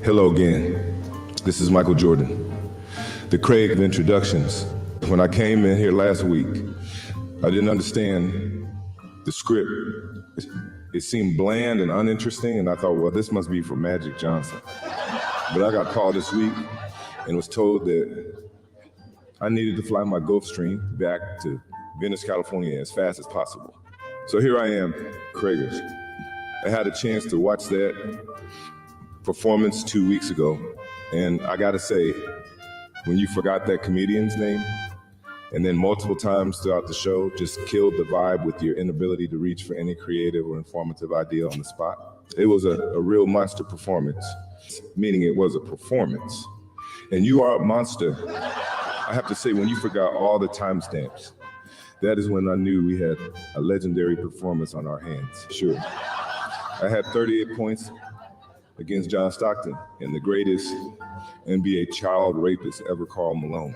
Hello again. This is Michael Jordan, the Craig of introductions. When I came in here last week, I didn't understand the script. It seemed bland and uninteresting, and I thought, well, this must be for Magic Johnson. But I got called this week and was told that I needed to fly my Gulfstream back to Venice, California as fast as possible. So here I am, Craigers. I had a chance to watch that performance 2 weeks ago, and I gotta say, when you forgot that comedian's name, and then multiple times throughout the show just killed the vibe with your inability to reach for any creative or informative idea on the spot. It was a real monster performance, meaning it was a performance. And you are a monster. I have to say, when you forgot all the timestamps, that is when I knew we had a legendary performance on our hands. Sure. I had 38 points against John Stockton and the greatest NBA child rapist ever, Karl Malone.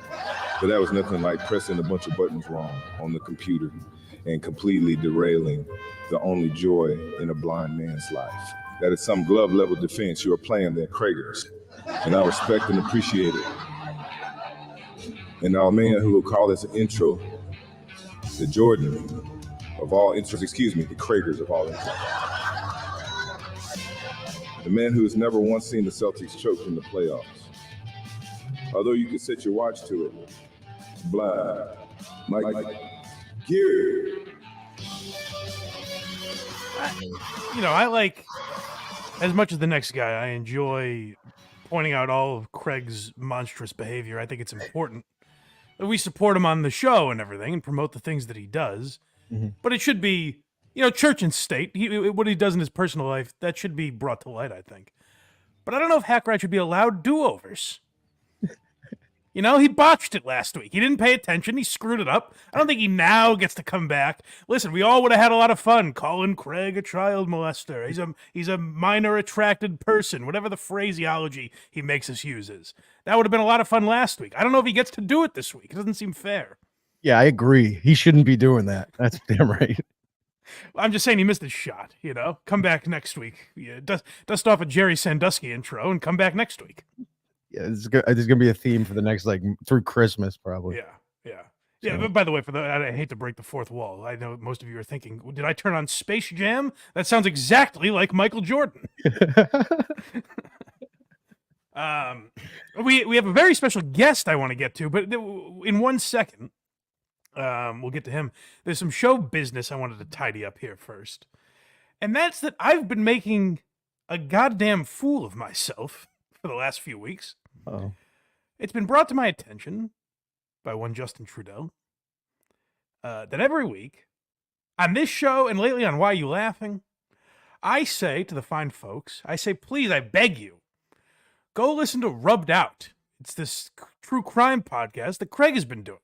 But that was nothing like pressing a bunch of buttons wrong on the computer and completely derailing the only joy in a blind man's life. That is some glove level defense you are playing there, Craigers. And I respect and appreciate it. And our man who will call this an intro, the Jordan of all intros, the Craigers of all intros. The man who has never once seen the Celtics choke in the playoffs. Although you could set your watch to it. Blind Mike Gear. I like, as much as the next guy, I enjoy pointing out all of Craig's monstrous behavior. I think it's important that we support him on the show and everything and promote the things that he does. Mm-hmm. But it should be, church and state, what he does in his personal life, that should be brought to light, I think. But I don't know if Hackrat should be allowed do-overs. He botched it last week. He didn't pay attention. He screwed it up. I don't think he now gets to come back. Listen, we all would have had a lot of fun calling Craig a child molester. He's a minor attracted person, whatever the phraseology he makes us use is. That would have been a lot of fun last week. I don't know if he gets to do it this week. It doesn't seem fair. Yeah, I agree. He shouldn't be doing that. That's damn right. I'm just saying he missed his shot, Come back next week. Yeah, dust off a Jerry Sandusky intro and come back next week. Yeah, there's gonna be a theme for the next, through Christmas, probably. Yeah. But by the way, I hate to break the fourth wall. I know most of you are thinking, did I turn on Space Jam? That sounds exactly like Michael Jordan. We have a very special guest I want to get to, but in 1 second, we'll get to him. There's some show business I wanted to tidy up here first, and that's that I've been making a goddamn fool of myself for the last few weeks. Oh, it's been brought to my attention by one Justin Trudell that every week on this show and lately on Why You Laughing, I say to the fine folks, please, I beg you, go listen to Rubbed Out. It's this true crime podcast that Craig has been doing.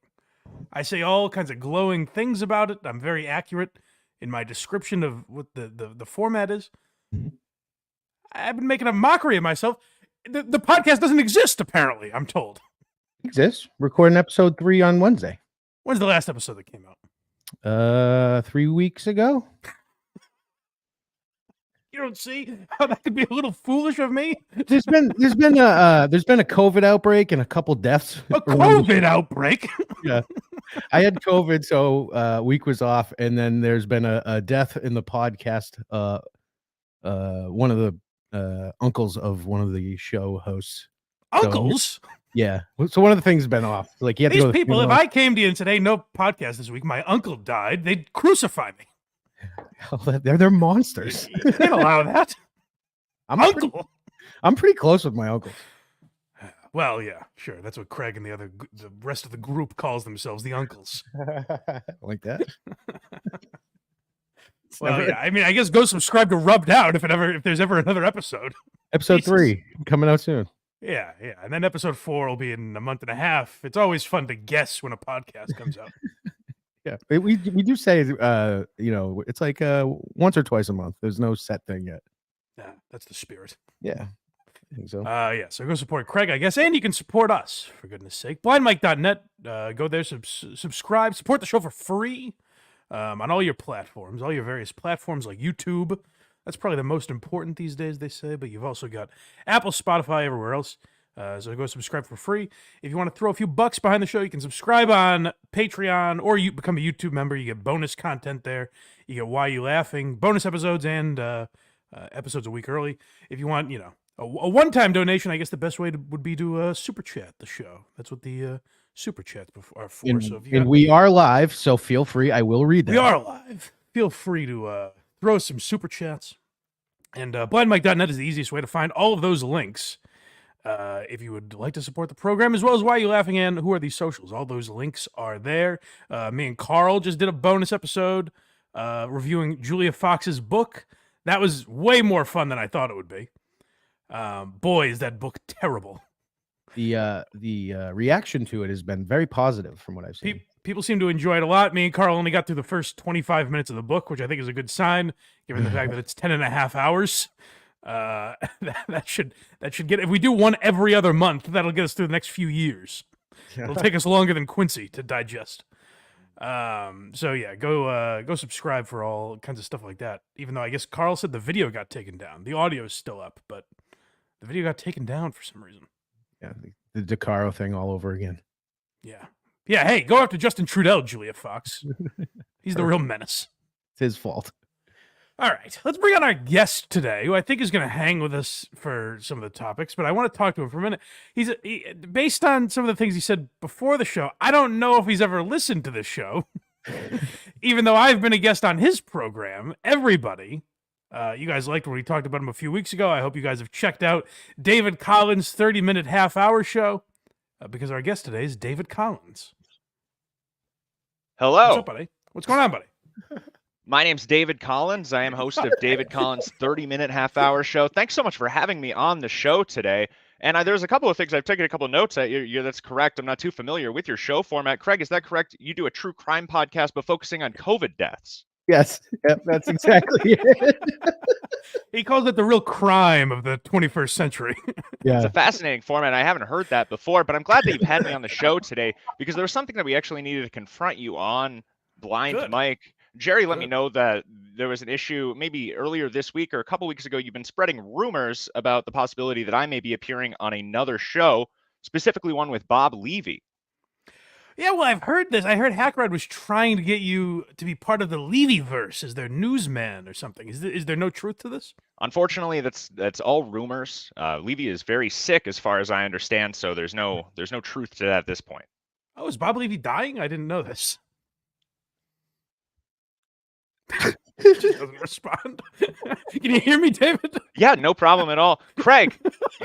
I say all kinds of glowing things about it. I'm very accurate in my description of what the format is. Mm-hmm. I've been making a mockery of myself. The podcast doesn't exist, apparently, I'm told. It exists. Recording episode 3 on Wednesday. When's the last episode that came out? 3 weeks ago. You don't see how that could be a little foolish of me? There's been a COVID outbreak and a couple deaths. A COVID outbreak? Yeah. I had COVID, so week was off, and then there's been a death in the podcast. One of the uncles of one of the show hosts. Uncles? So, yeah. So one of the things has been off. Like, you have these to go people, if I came to you and said, hey, no podcast this week, my uncle died, they'd crucify me. They're monsters. You can't allow that. I'm pretty close with my uncle. Well, yeah, sure. That's what Craig and the rest of the group calls themselves, the uncles. Like that? Well, yeah. I mean, I guess go subscribe to Rubbed Out if there's ever another episode. Episode 3 coming out soon. Yeah. And then episode 4 will be in a month and a half. It's always fun to guess when a podcast comes out. Yeah, we do say, it's like once or twice a month. There's no set thing yet. Yeah, that's the spirit. Yeah. I think so. So go support Craig, I guess, and you can support us, for goodness sake. BlindMike.net. Go there, subscribe, support the show for free on all your platforms, all your various platforms like YouTube. That's probably the most important these days, they say, but you've also got Apple, Spotify, everywhere else. So go subscribe for free. If you want to throw a few bucks behind the show, you can subscribe on Patreon, or you become a YouTube member. You get bonus content there. You get Why You Laughing, bonus episodes, and episodes a week early. If you want, a one-time donation, I guess the best way would be to super chat the show. That's what the super chats are for. And we are live, so feel free. I will read that. We are live. Feel free to throw some super chats. And blindmike.net is the easiest way to find all of those links. If you would like to support the program, as well as Why Are You Laughing and Who Are These Socials, all those links are there. Me and Carl just did a bonus episode reviewing Julia Fox's book. That was way more fun than I thought it would be. Boy, is that book terrible. The reaction to it has been very positive from what I've seen. People seem to enjoy it a lot. Me and Carl only got through the first 25 minutes of the book, which I think is a good sign, given the fact that it's 10 and a half hours. That should get, if we do one every other month, that'll get us through the next few years. It'll take us longer than Quincy to digest. So yeah, go subscribe for all kinds of stuff like that. Even though I guess Carl said the video got taken down. The audio is still up, but the video got taken down for some reason. Yeah, the DeCaro thing all over again. Yeah. Yeah, hey, go after Justin Trudeau, Julia Fox. He's the real menace. It's his fault. All right, let's bring on our guest today, who I think is going to hang with us for some of the topics, but I want to talk to him for a minute. Based on some of the things he said before the show, I don't know if he's ever listened to this show, even though I've been a guest on his program. Everybody, you guys liked when we talked about him a few weeks ago. I hope you guys have checked out David Collins' 30-minute half-hour show, because our guest today is David Collins. Hello. What's up, buddy? What's going on, buddy? My name's David Collins. I am host of David Collins' 30-minute half-hour show. Thanks so much for having me on the show today. And there's a couple of things. I've taken a couple of notes. That's correct. I'm not too familiar with your show format. Craig, is that correct? You do a true crime podcast, but focusing on COVID deaths. Yes, yep, that's exactly it. He calls it the real crime of the 21st century. Yeah. It's a fascinating format. I haven't heard that before, but I'm glad that you've had me on the show today because there was something that we actually needed to confront you on Blind Good. Mike. Jerry let me know that there was an issue maybe earlier this week or a couple weeks ago. You've been spreading rumors about the possibility that I may be appearing on another show, specifically one with Bob Levy. Yeah, well, I've heard this. I heard Hackrod was trying to get you to be part of the Levy-verse as their newsman or something. Is there no truth to this? Unfortunately, that's all rumors. Levy is very sick, as far as I understand, so there's no truth to that at this point. Oh, is Bob Levy dying? I didn't know this. Just doesn't respond. Can you hear me, David? Yeah, no problem at all. Craig,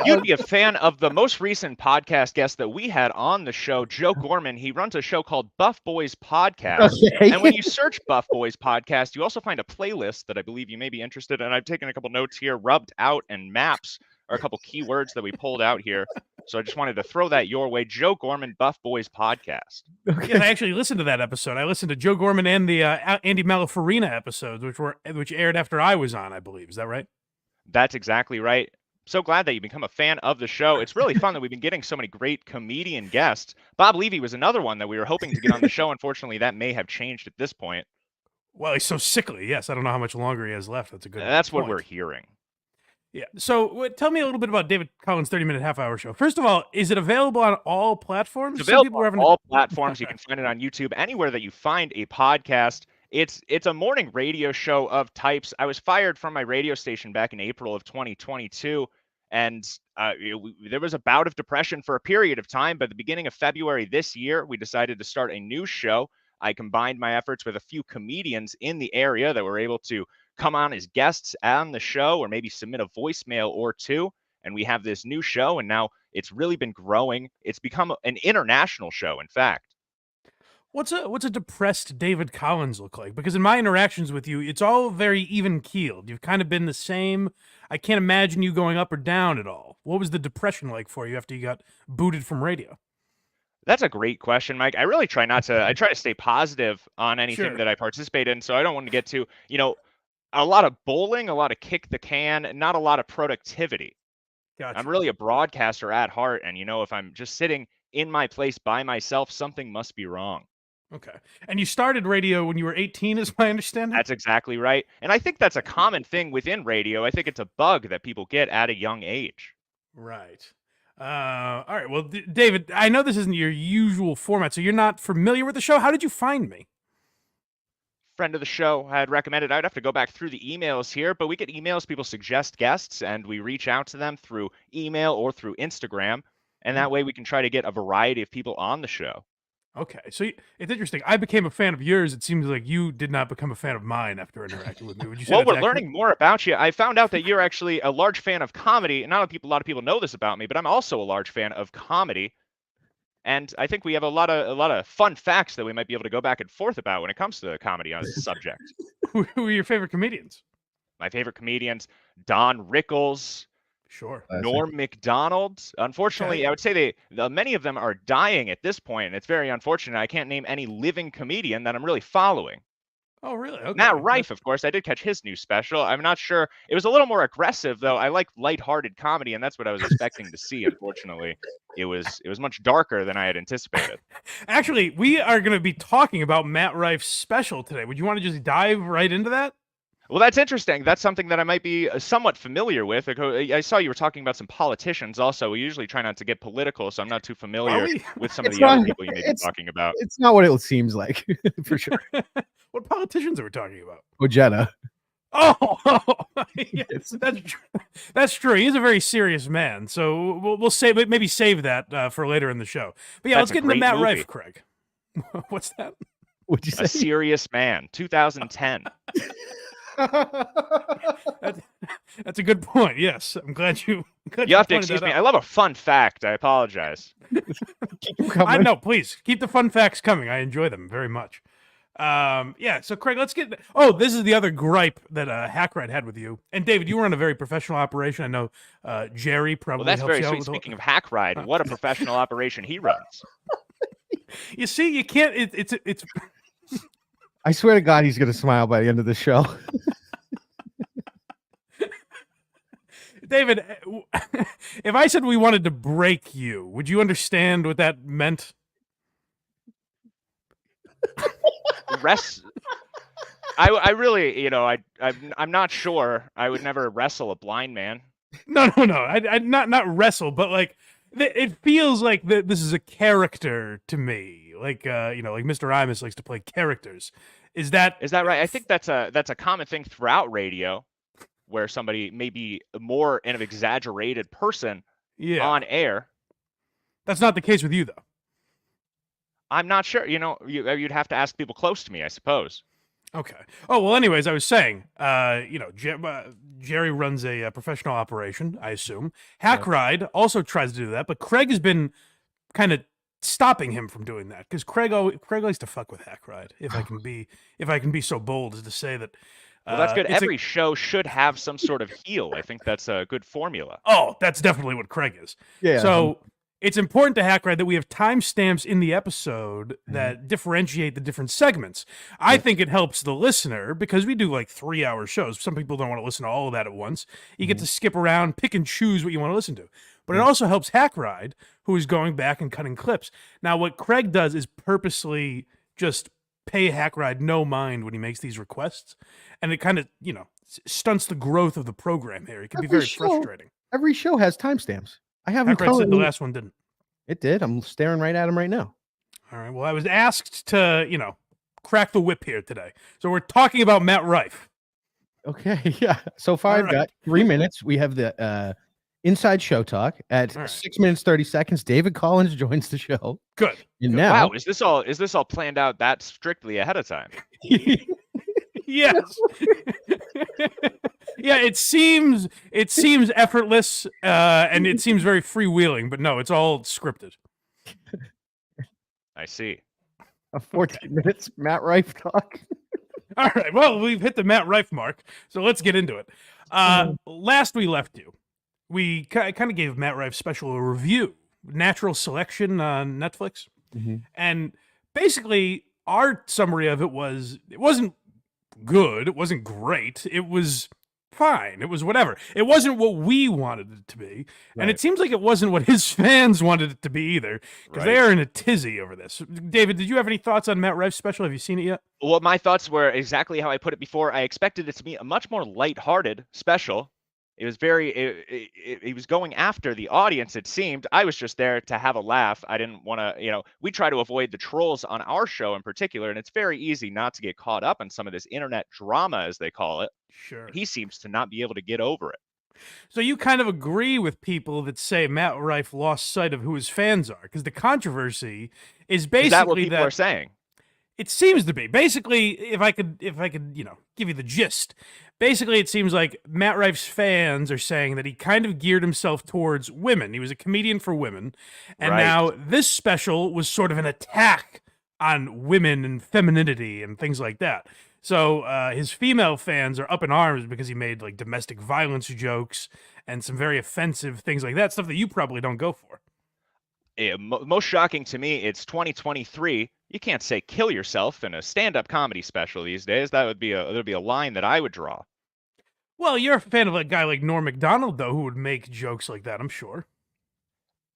you'd be a fan of the most recent podcast guest that we had on the show, Joe Gorman. He runs a show called Buff Boys Podcast. Okay. And when you search Buff Boys Podcast, you also find a playlist that I believe you may be interested in. I've taken a couple notes here. Rubbed out and maps are a couple keywords that we pulled out here. So I just wanted to throw that your way. Joe Gorman, Buff Boys Podcast. Yeah, I actually listened to that episode. I listened to Joe Gorman and the Andy Malafarina episodes, which aired after I was on, I believe. Is that right? That's exactly right. So glad that you become a fan of the show. It's really fun that we've been getting so many great comedian guests. Bob Levy was another one that we were hoping to get on the show. Unfortunately, that may have changed at this point. Well, he's so sickly. Yes, I don't know how much longer he has left. That's a good That's point. what we're hearing. Yeah. So tell me a little bit about David Collins' 30-minute half-hour show. First of all, is it available on all platforms? It's available on all platforms. You can find it on YouTube, anywhere that you find a podcast. It's a morning radio show of types. I was fired from my radio station back in April of 2022, and there was a bout of depression for a period of time. But at the beginning of February this year, we decided to start a new show. I combined my efforts with a few comedians in the area that were able to come on as guests on the show or maybe submit a voicemail or two. And we have this new show, and now it's really been growing. It's become an international show, in fact. What's a depressed David Collins look like? Because in my interactions with you, it's all very even-keeled. You've kind of been the same. I can't imagine you going up or down at all. What was the depression like for you after you got booted from radio? That's a great question, Mike. I really try I try to stay positive on anything that I participate in. So I don't want to get to, a lot of bowling, a lot of kick the can, not a lot of productivity. Gotcha. I'm really a broadcaster at heart. And, if I'm just sitting in my place by myself, something must be wrong. Okay. And you started radio when you were 18, is my understanding? That's exactly right. And I think that's a common thing within radio. I think it's a bug that people get at a young age. Right. All right. Well, David, I know this isn't your usual format, so you're not familiar with the show. How did you find me? Friend of the show had recommended. I'd have to go back through the emails here, but we get emails, people suggest guests, and we reach out to them through email or through Instagram. And that way we can try to get a variety of people on the show. Okay, so it's interesting. I became a fan of yours. It seems like you did not become a fan of mine after interacting with me. Would you say Well, that's we're accurate? learning more about you. I found out that you're actually a large fan of comedy. Not a lot of people know this about me, but I'm also a large fan of comedy. And I think we have a lot of fun facts that we might be able to go back and forth about when it comes to comedy on this subject. Who are your favorite comedians? My favorite comedians, Don Rickles, Sure. Norm Macdonald. Unfortunately, Okay. I would say many of them are dying at this point, and it's very unfortunate. I can't name any living comedian that I'm really following. Oh, really? Okay. Matt Rife, of course, I did catch his new special. I'm not sure. It was a little more aggressive, though. I like lighthearted comedy, and that's what I was expecting to see. Unfortunately, it was much darker than I had anticipated. Actually, we are going to be talking about Matt Rife's special today. Would you want to just dive right into that? Well, that's interesting. That's something that I might be somewhat familiar with. I saw you were talking about some politicians also. We usually try not to get political, so I'm not too familiar with some of the other people you may be talking about. It's not what it seems like, for sure. What politicians are we talking about? Ojeda. Oh, yes, that's true. He's a very serious man. So we'll maybe save that for later in the show. But yeah, let's get into Matt Rife, Craig. What's that? What'd you say? A Serious Man, 2010. That's a good point. Yes, I'm glad you. You have to excuse me. I love a fun fact. I apologize. Keep them coming. I know. Please keep the fun facts coming. I enjoy them very much. Yeah. So Craig, let's get. Oh, this is the other gripe that Hackride had with you. And David, you run a very professional operation. I know Jerry probably. Well, that's helps very you out sweet. with Speaking of Hackride, what a professional operation he runs. You see, you can't. It's. I swear to God, he's going to smile by the end of the show. David, if I said we wanted to break you, would you understand what that meant? I really, I'm not sure. I would never wrestle a blind man. No. I not wrestle, but like it feels like this is a character to me. Like like Mr. Imus likes to play characters. Is that right? I think that's a common thing throughout radio, where somebody may be more an exaggerated person on air. That's not the case with you, though. I'm not sure. You'd have to ask people close to me, I suppose. Okay. Oh, well, anyways, I was saying, Jerry runs a professional operation, I assume. Hackride also tries to do that, but Craig has been kind of stopping him from doing that because Craig likes to fuck with Hackride. If I can be so bold as to say that. Well, that's good. Every show should have some sort of heel. I think that's a good formula. Oh, that's definitely what Craig is. Yeah. So it's important to Hackride that we have timestamps in the episode that differentiate the different segments. I think it helps the listener because we do like 3-hour shows. Some people don't want to listen to all of that at once. You get to skip around, pick and choose what you want to listen to. But it also helps Hackride, who is going back and cutting clips. Now, what Craig does is purposely just pay Hackride no mind when he makes these requests. And it kind of, stunts the growth of the program here. It can be very frustrating. Every show has timestamps. I haven't Hackride said the last one didn't. It did. I'm staring right at him right now. All right. Well, I was asked to, crack the whip here today. So we're talking about Matt Rife. Okay. Yeah. So far, I've got 3 minutes. We have the Inside Show Talk at 6 minutes 30 seconds. David Collins joins the show. Good. And now, wow, is this all planned out that strictly ahead of time? Yes. Yeah, it seems effortless and it seems very freewheeling, but no, it's all scripted. I see. A 14 minutes Matt Rife talk. All right. Well, we've hit the Matt Rife mark, so let's get into it. Last we left you, we kind of gave Matt Rife special a review, Natural Selection on Netflix, and basically our summary of it wasn't good, it wasn't great, it was fine. It was whatever. It wasn't what we wanted it to be. And Right. it seems like it wasn't what his fans wanted it to be either, because they Right. are in a tizzy over this. David, did you have any thoughts on Matt Rife's special? Have you seen it yet? Well, my thoughts were exactly how I put it before. I expected it to be a much more lighthearted special. It was he was going after the audience, it seemed. I was just there to have a laugh. I didn't want to, we try to avoid the trolls on our show in particular, and it's very easy not to get caught up in some of this internet drama, as they call it. Sure. He seems to not be able to get over it. So you kind of agree with people that say Matt Rife lost sight of who his fans are, because the controversy is Is that what basically people are saying? it seems to be. Basically, if I could, give you the gist. Basically, it seems like Matt Rife's fans are saying that he kind of geared himself towards women. He was a comedian for women, and Right. now this special was sort of an attack on women and femininity and things like that. So his female fans are up in arms because he made like domestic violence jokes and some very offensive things like that, stuff that you probably don't go for. Most shocking to me, it's 2023. You can't say kill yourself in a stand-up comedy special these days. There'd be a line that I would draw. Well, you're a fan of a guy like Norm Macdonald, though, who would make jokes like that, I'm sure.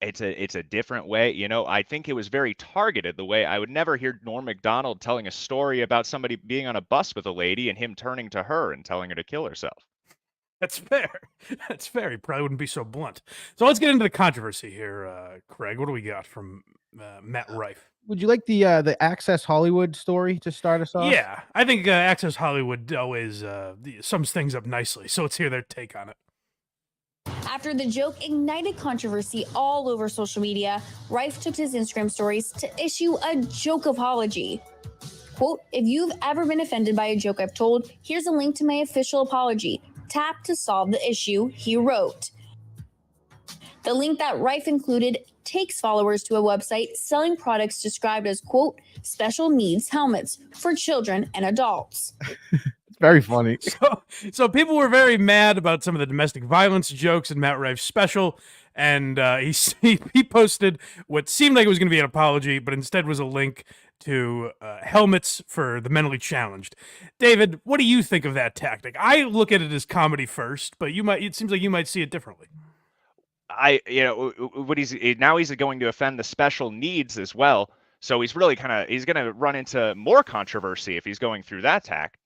It's a different way. I think it was very targeted the way I would never hear Norm Macdonald telling a story about somebody being on a bus with a lady and him turning to her and telling her to kill herself. That's fair. That's fair. He probably wouldn't be so blunt. So let's get into the controversy here, Craig. What do we got from Matt Rife? Would you like the Access Hollywood story to start us off? Yeah, I think Access Hollywood always sums things up nicely. So let's hear their take on it. After the joke ignited controversy all over social media, Rife took to his Instagram stories to issue a joke apology. Quote, "If you've ever been offended by a joke I've told, here's a link to my official apology. Tap to solve the issue," he wrote. The link that Rife included takes followers to a website selling products described as, quote, "special needs helmets for children and adults." It's very funny. So people were very mad about some of the domestic violence jokes in Matt Rife's special, and he posted what seemed like it was going to be an apology, but instead was a link to helmets for the mentally challenged. David, what do you think of that tactic? I look at it as comedy first, but it seems like you might see it differently. What he's going to offend the special needs as well. So he's really he's going to run into more controversy if he's going through that tack.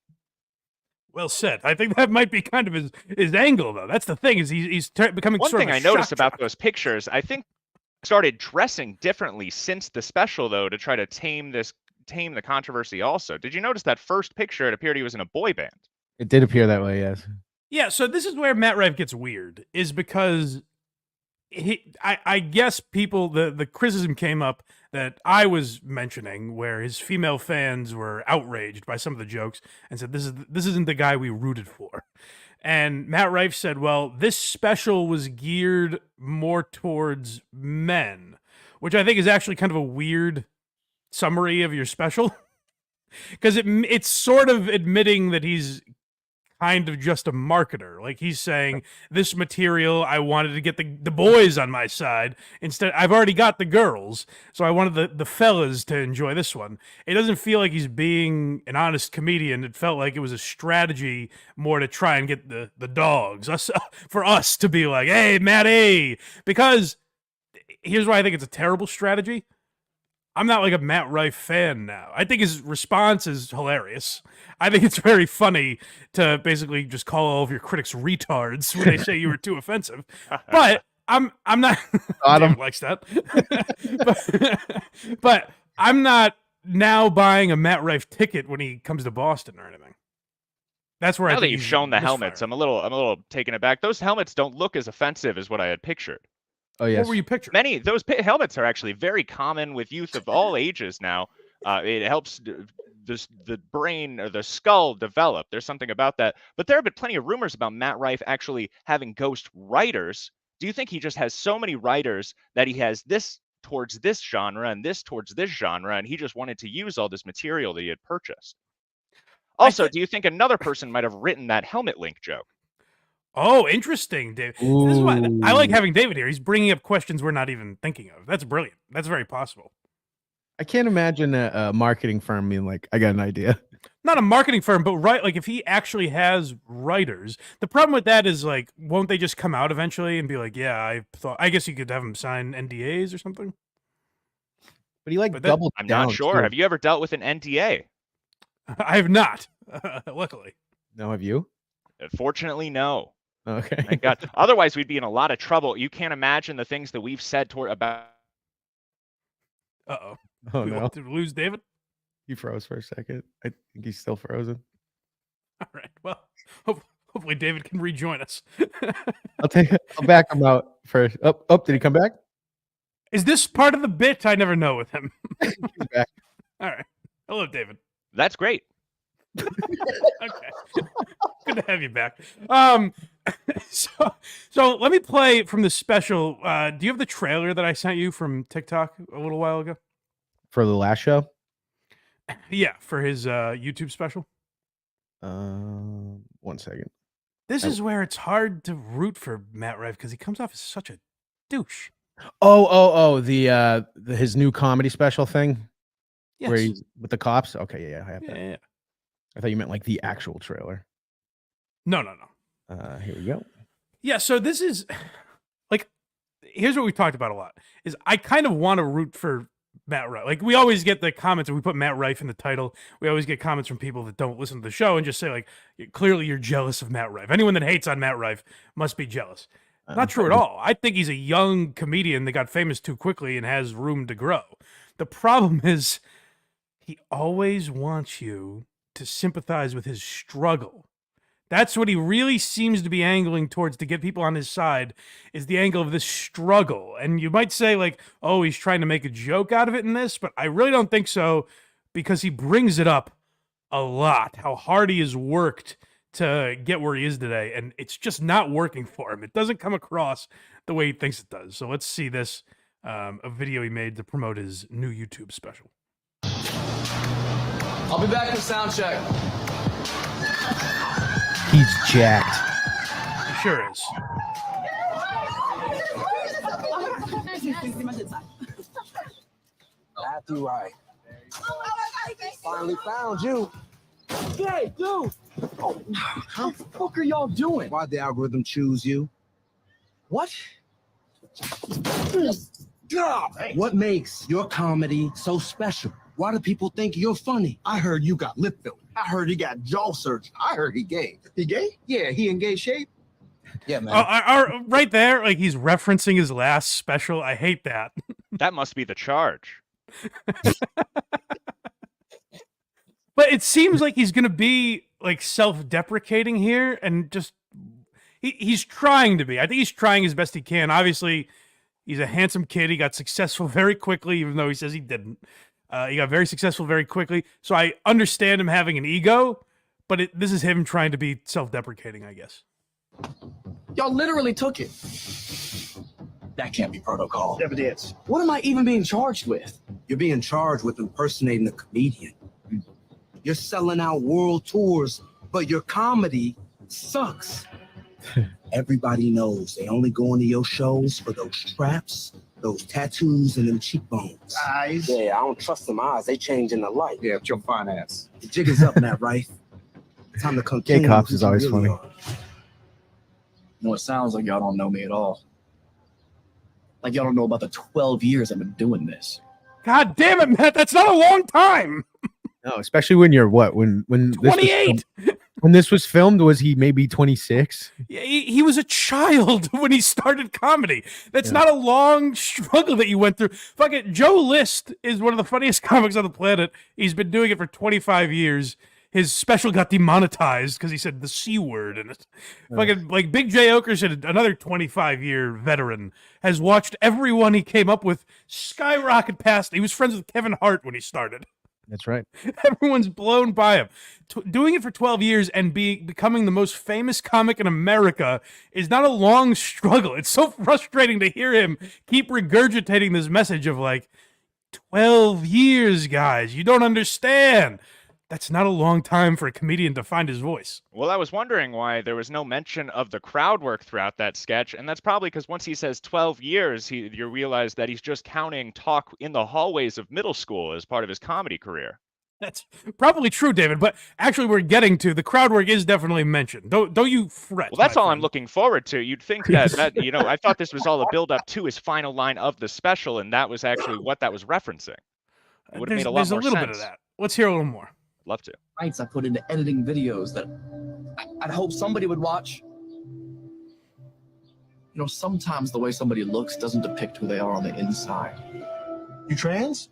Well said. I think that might be kind of his angle, though. That's the thing, is he's becoming One sort thing of a I noticed shock about jock. those pictures, I think started dressing differently since the special, though, to try to tame the controversy also. Did you notice that first picture? It appeared he was in a boy band. It did appear that way, yes. Yeah, so this is where Matt Rife gets weird, is because I guess people, the criticism came up that I was mentioning, where his female fans were outraged by some of the jokes and said, this isn't the guy we rooted for. And Matt Rife said, well, this special was geared more towards men, which I think is actually kind of a weird summary of your special, because it's sort of admitting that he's kind of just a marketer. Like, he's saying, this material, I wanted to get the boys on my side. Instead, I've already got the girls, so I wanted the fellas to enjoy this one. It doesn't feel like he's being an honest comedian. It felt like it was a strategy more to try and get the dogs, for us to be like, hey, Matty. Because here's why I think it's a terrible strategy. I'm not like a Matt Rife fan now. I think his response is hilarious. I think it's very funny to basically just call all of your critics retards when they say you were too offensive. But I'm not. David likes that. but I'm not now buying a Matt Rife ticket when he comes to Boston or anything. That's where Now I that think you've he's shown the misfiring. helmets, I'm a little taken aback. Those helmets don't look as offensive as what I had pictured. Oh, yes. What were you picturing? Those helmets are actually very common with youth of all ages now. It helps the brain or the skull develop. There's something about that. But there have been plenty of rumors about Matt Rife actually having ghost writers. Do you think he just has so many writers that he has this towards this genre and this towards this genre, and he just wanted to use all this material that he had purchased? Also, do you think another person might have written that helmet link joke? Oh, interesting, David. This is why I like having David here. He's bringing up questions we're not even thinking of. That's brilliant. That's very possible. I can't imagine a marketing firm being like, I got an idea. Not a marketing firm, but like if he actually has writers, the problem with that is like, won't they just come out eventually and be like, yeah, I guess you could have him sign NDAs or something. But he But doubled I'm down. not sure. too. Have you ever dealt with an NDA? I have not, luckily. No, have you? Fortunately, no. Okay. Thank God. Otherwise, we'd be in a lot of trouble. You can't imagine the things that we've said about. Uh-oh. Oh no, Did we lose David? he froze for a second. I think he's still frozen. All right. Well, hopefully David can rejoin us. I'll back him out first. Oh, did he come back? Is this part of the bit? I never know with him. He's back. All right. Hello, David. That's great. Okay. Good to have you back. So let me play from the special. Do you have the trailer that I sent you from TikTok a little while ago? For the last show? Yeah, for his YouTube special. 1 second. This is where it's hard to root for Matt Rife because he comes off as such a douche. Oh, the his new comedy special thing Yes. where he's with the cops. Okay, yeah, I have that. Yeah. I thought you meant like the actual trailer. No. Here we go. Yeah, so this is like, here's what we talked about a lot is I kind of want to root for Matt Rife. Like we always get the comments, and we put Matt Rife in the title. We always get comments from people that don't listen to the show and just say like, clearly you're jealous of Matt Rife. Anyone that hates on Matt Rife must be jealous. Not true at all. I think he's a young comedian that got famous too quickly and has room to grow. The problem is he always wants you to sympathize with his struggle. That's what he really seems to be angling towards to get people on his side, is the angle of this struggle. And you might say like, oh, he's trying to make a joke out of it in this, but I really don't think so, because he brings it up a lot, how hard he has worked to get where he is today, and it's just not working for him. It doesn't come across the way he thinks it does. So let's see this, a video he made to promote his new YouTube special. I'll be back for sound check. He's jacked. He sure is. Matthew Rife. Finally found you. Hey, dude. Oh, how the fuck are y'all doing? Why'd the algorithm choose you? What? What makes your comedy so special? Why do people think you're funny? I heard you got lip filler. I heard he got jaw surgery. I heard he gay. He gay? Yeah, he in gay shape. Yeah, man. Right there, like he's referencing his last special. I hate that. That must be the charge. But it seems like he's gonna be like self-deprecating here, and just he's trying to be. I think he's trying as best he can. Obviously, he's a handsome kid. He got successful very quickly, even though he says he didn't. He got very successful very quickly. So I understand him having an ego, but this is him trying to be self-deprecating, I guess. Y'all literally took it. That can't be protocol. Evidence. What am I even being charged with? You're being charged with impersonating a comedian. You're selling out world tours, but your comedy sucks. Everybody knows they only go into your shows for those straps, those tattoos, and them cheekbones. Eyes. Yeah, I don't trust them eyes. They change in the light. Yeah, with your fine ass. The jig is up, Matt Rife. Time to come Gay clean cops with is who you always really funny. are. No, it sounds like y'all don't know me at all. Like y'all don't know about the 12 years I've been doing this. God damn it, Matt! That's not a long time. No, especially when you're what? When 28. When this was filmed, was he maybe 26? Yeah, he was a child when he started comedy. That's not a long struggle that you went through. Fuck it. Joe List is one of the funniest comics on the planet. He's been doing it for 25 years. His special got demonetized because he said the C word in it. Fucking like Big J Okerson, another 25-year veteran, has watched everyone he came up with skyrocket past. He was friends with Kevin Hart when he started. That's right. Everyone's blown by him. Doing it for 12 years and becoming the most famous comic in America is not a long struggle. It's so frustrating to hear him keep regurgitating this message of like, 12 years, guys. You don't understand. That's not a long time for a comedian to find his voice. Well, I was wondering why there was no mention of the crowd work throughout that sketch, and that's probably because once he says 12 years, you realize that he's just counting talk in the hallways of middle school as part of his comedy career. That's probably true, David, but actually we're getting to the crowd work is definitely mentioned. Don't you fret. Well, that's my all I'm friend. looking forward to. You'd think that I thought this was all a build up to his final line of the special, and that was actually what that was referencing. It would have made a lot There's more a little sense. bit of that. Let's hear a little more. Love to. Nights I put into editing videos that I'd hope somebody would watch. You know, sometimes the way somebody looks doesn't depict who they are on the inside. You trans?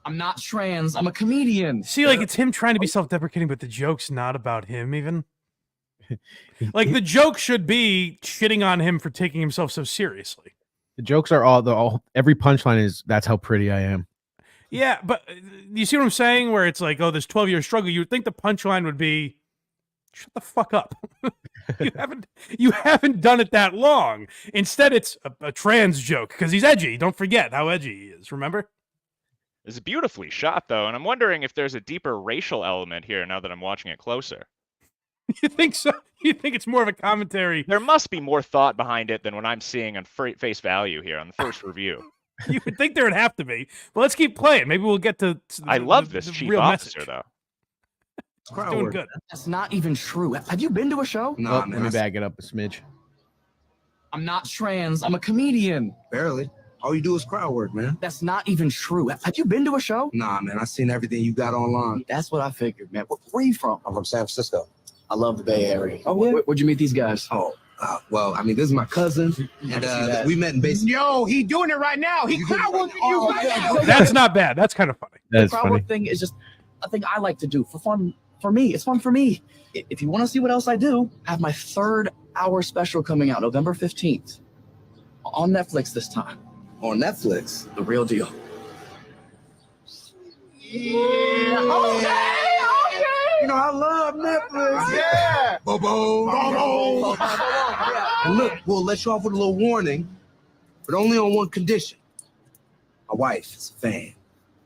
I'm not trans. I'm a comedian. See, like, it's him trying to be self-deprecating, but the joke's not about him even. Like, the joke should be shitting on him for taking himself so seriously. The jokes are all every punchline is that's how pretty I am. Yeah, but you see what I'm saying? Where it's like, oh, this 12-year struggle. You would think the punchline would be, shut the fuck up. you haven't done it that long. Instead, it's a trans joke because he's edgy. Don't forget how edgy he is. Remember? It's beautifully shot, though, and I'm wondering if there's a deeper racial element here now that I'm watching it closer. You think so? You think it's more of a commentary? There must be more thought behind it than what I'm seeing on face value here on the first review. You would think there would have to be. But let's keep playing. Maybe we'll get to I love this chief real officer, message. though. It's doing good. That's not even true. Have you been to a show? Nah, Let man. me back it up a smidge. I'm not trans. I'm a comedian. Barely. All you do is crowd work, man. That's not even true. Have you been to a show? Nah, man. I seen everything you got online. That's what I figured, man. Where are you from? I'm from San Francisco. I love the Bay Area. Oh, yeah? Where'd you meet these guys? Oh, well, I mean, this is my cousin, and we met in basic. Yo, he doing it right now. He crowd working you right now. That's not bad. That's kind of funny. That's crowd funny. work thing is just a thing I like to do for fun. For me, it's fun for me. If you want to see what else I do, I have my 3rd hour special coming out November 15th on Netflix this time. On Netflix. The real deal. Yeah. Okay. You know, I love Netflix. Yeah. Boom. And look, we'll let you off with a little warning, but only on one condition. My wife is a fan.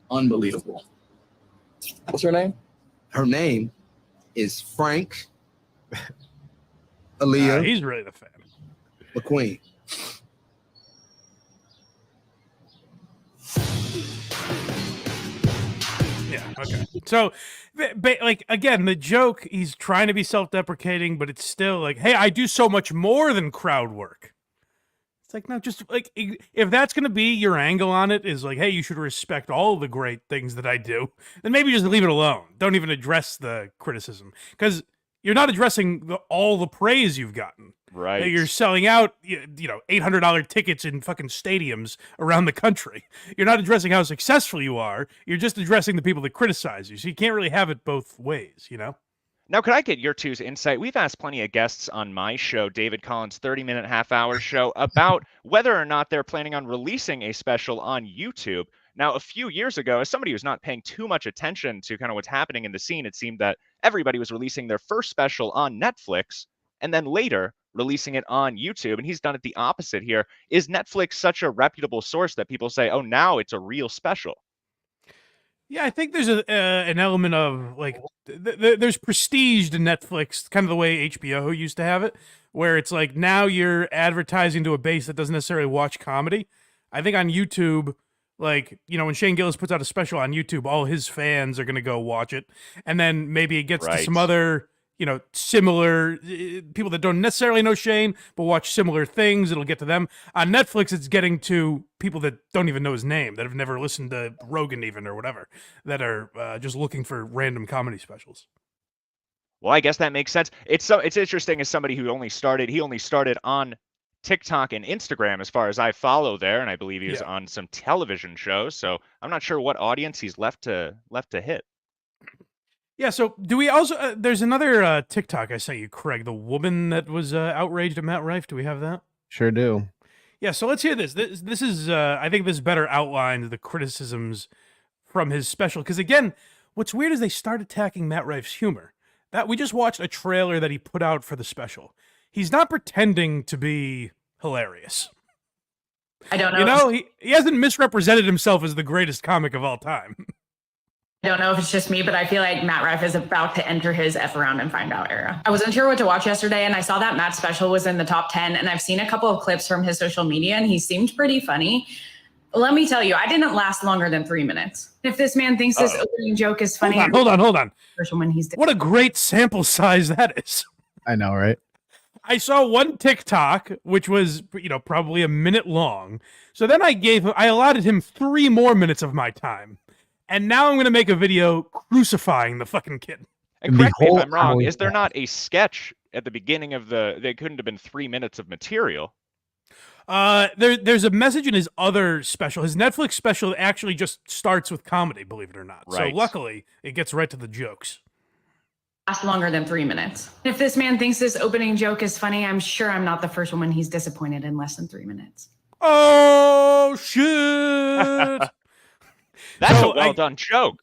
Unbelievable. What's her name? Her name is Frank Aaliyah He's really the fan. McQueen. Yeah. Okay. So, like, again, the joke, he's trying to be self-deprecating, but it's still like, hey, I do so much more than crowd work. It's like, no, just like, if that's going to be your angle on it, is like, hey, you should respect all the great things that I do, then maybe just leave it alone. Don't even address the criticism, because you're not addressing all the praise you've gotten. Right. You're selling out, $800 tickets in fucking stadiums around the country. You're not addressing how successful you are. You're just addressing the people that criticize you. So you can't really have it both ways, Now, could I get your two's insight? We've asked plenty of guests on my show, David Collins' 30-minute half-hour show, about whether or not they're planning on releasing a special on YouTube. Now, a few years ago, as somebody who's not paying too much attention to kind of what's happening in the scene, it seemed that everybody was releasing their first special on Netflix and then later releasing it on YouTube. And he's done it the opposite here. Is Netflix such a reputable source that people say, oh, now it's a real special? Yeah, I think there's an element of, like, there's prestige to Netflix, kind of the way HBO used to have it, where it's like now you're advertising to a base that doesn't necessarily watch comedy. I think on YouTube, like, when Shane Gillis puts out a special on YouTube, all his fans are going to go watch it. And then maybe it gets to some other, similar people that don't necessarily know Shane, but watch similar things. It'll get to them. On Netflix, it's getting to people that don't even know his name, that have never listened to Rogan even or whatever, that are just looking for random comedy specials. Well, I guess that makes sense. It's interesting as somebody who only started on TikTok and Instagram as far as I follow there, and I believe he was on some television shows. So I'm not sure what audience he's left to hit. Yeah, so do we also, there's another TikTok I sent you, Craig, the woman that was outraged at Matt Rife. Do we have that? Sure do. Yeah, so let's hear this. This is, I think this better outlines the criticisms from his special. Because again, what's weird is they start attacking Matt Rife's humor. That we just watched a trailer that he put out for the special. He's not pretending to be hilarious. I don't know. He hasn't misrepresented himself as the greatest comic of all time. I don't know if it's just me, but I feel like Matt Rife is about to enter his F around and find out era. I wasn't sure what to watch yesterday, and I saw that Matt special was in the top 10, and I've seen a couple of clips from his social media, and he seemed pretty funny. Let me tell you, I didn't last longer than 3 minutes. If this man thinks this opening joke is funny, Hold on. When he's What a great sample size that is. I know, right? I saw one TikTok, which was, probably a minute long. So then I allotted him 3 more minutes of my time. And now I'm going to make a video crucifying the fucking kid. And correct me if I'm wrong, is there not a sketch at the beginning of there couldn't have been 3 minutes of material? There's a message in his other special. His Netflix special actually just starts with comedy, believe it or not. Right. So luckily, it gets right to the jokes. last longer than 3 minutes. If this man thinks this opening joke is funny, I'm sure I'm not the first one when he's disappointed in less than 3 minutes. Oh, shit. That's a well-done joke.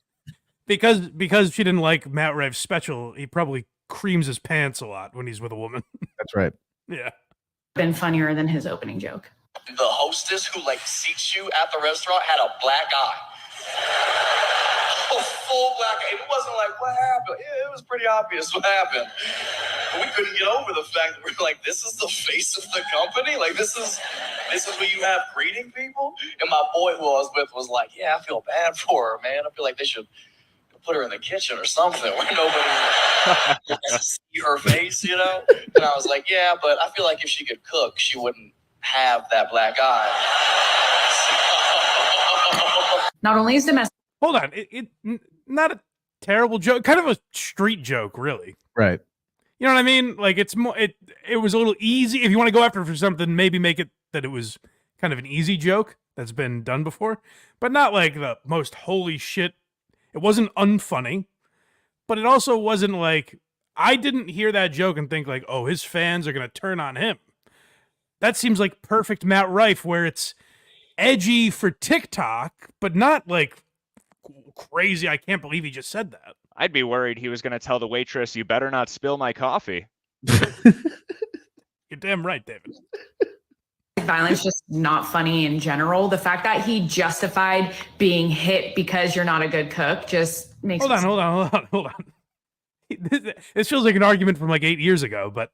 Because she didn't like Matt Rife's special, he probably creams his pants a lot when he's with a woman. That's right. Yeah. Been funnier than his opening joke. The hostess who seats you at the restaurant had a black eye. A full black eye. It wasn't what happened? Yeah, it was pretty obvious what happened. But we couldn't get over the fact that we're this is the face of the company? This is what you have greeting people? And my boy who I was with was yeah, I feel bad for her, man. I feel like they should put her in the kitchen or something where nobody can see her face, And I was yeah, but I feel like if she could cook, she wouldn't have that black eye. Not only is domestic. Hold on. It not a terrible joke, kind of a street joke, really. Right. You know what I mean? It's more. It was a little easy. If you want to go after it for something, maybe make it that it was kind of an easy joke that's been done before, but not the most holy shit. It wasn't unfunny, but it also wasn't I didn't hear that joke and think oh, his fans are gonna turn on him. That seems like perfect Matt Rife, where it's edgy for TikTok, but not crazy. I can't believe he just said that. I'd be worried he was going to tell the waitress, "You better not spill my coffee." You're damn right, David. Violence just not funny in general. The fact that he justified being hit because you're not a good cook just makes Hold on. This feels like an argument from 8 years ago, but